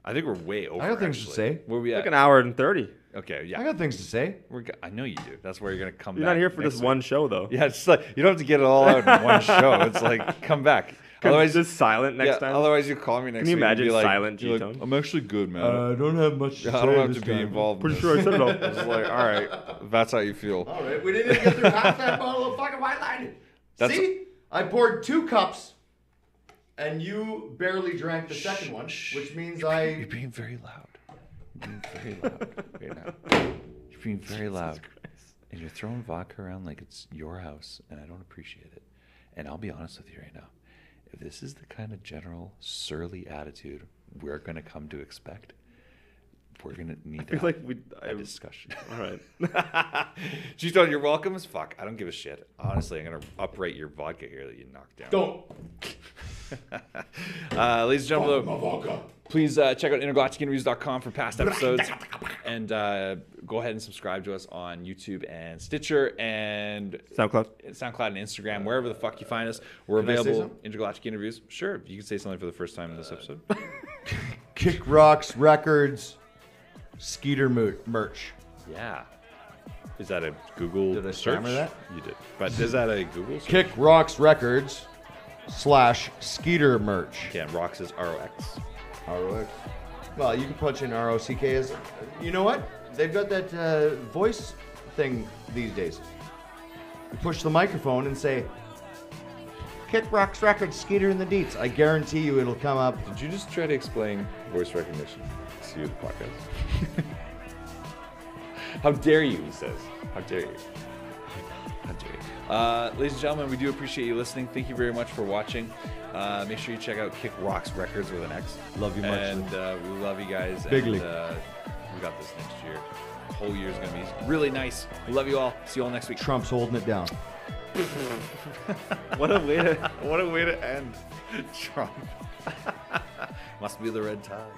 Speaker 1: I think we're way over.
Speaker 2: I got things to
Speaker 1: actually.
Speaker 2: say.
Speaker 1: Where we at?
Speaker 3: Like an hour and 30.
Speaker 1: Okay, yeah.
Speaker 2: I got things to say.
Speaker 1: I know you do. That's where you're going to come
Speaker 3: You're
Speaker 1: back.
Speaker 3: not here for
Speaker 1: next
Speaker 3: this
Speaker 1: week.
Speaker 3: one show, though.
Speaker 1: Yeah, it's like you don't have to get it all out in one show. It's like, come back.
Speaker 3: Otherwise, just silent next time.
Speaker 1: Otherwise, you call me next
Speaker 3: Can you
Speaker 1: week and
Speaker 3: imagine
Speaker 1: be like,
Speaker 3: silent
Speaker 1: you're
Speaker 3: Gtone?
Speaker 1: like, I'm actually good, man.
Speaker 2: I don't have much to say.
Speaker 1: I don't have
Speaker 2: this
Speaker 1: to be
Speaker 2: time.
Speaker 1: involved.
Speaker 3: Pretty sure I said it all.
Speaker 1: I was like, all right, if that's how you feel.
Speaker 2: All right, we didn't even get through half that bottle of fucking white line. See? I poured 2 cups, and you barely drank the second one, which means
Speaker 1: You're being very loud. You're being very loud right now. You're being very loud. And you're throwing vodka around like it's your house, and I don't appreciate it. And I'll be honest with you right now. if this is the kind of general surly attitude we're going to come to expect, we're going to need to have a discussion.
Speaker 3: All right.
Speaker 1: Gtone, you're welcome as fuck. I don't give a shit. Honestly, I'm going to uprate your vodka here that you knocked down.
Speaker 2: Don't.
Speaker 1: Ladies and gentlemen, please check out intergalacticinterviews.com for past episodes. And go ahead and subscribe to us on YouTube and Stitcher and
Speaker 3: SoundCloud
Speaker 1: and Instagram, wherever the fuck you find us. We're available. Intergalactic Interviews. Sure, you can say something for the first time in this episode.
Speaker 2: Kick Rocks Records, Skeeter merch.
Speaker 1: Yeah. Is that a Google
Speaker 2: Did I
Speaker 1: search?
Speaker 2: stammer that?
Speaker 1: You did. But is that a Google search?
Speaker 2: Kick Rocks Records / Skeeter merch.
Speaker 1: Yeah, Rocks is ROX.
Speaker 2: ROX. Well, you can punch in ROCK as. You know what? They've got that voice thing these days. You push the microphone and say, Kick Rocks Records, Skeeter and the Deets. I guarantee you it'll come up.
Speaker 1: Did you just try to explain voice recognition to the podcast? How dare you, he says. How dare you. How dare you. Ladies and gentlemen, we do appreciate you listening. Thank you very much for watching. Make sure you check out Kick Rocks Records with an X.
Speaker 2: Love you much.
Speaker 1: And we love you guys.
Speaker 2: Bigly.
Speaker 1: And, we got this next year. The whole year is going to be really nice. We love you all. See you all next week.
Speaker 2: Trump's holding it down.
Speaker 3: What a way to
Speaker 1: end. Trump. Must be the red tide.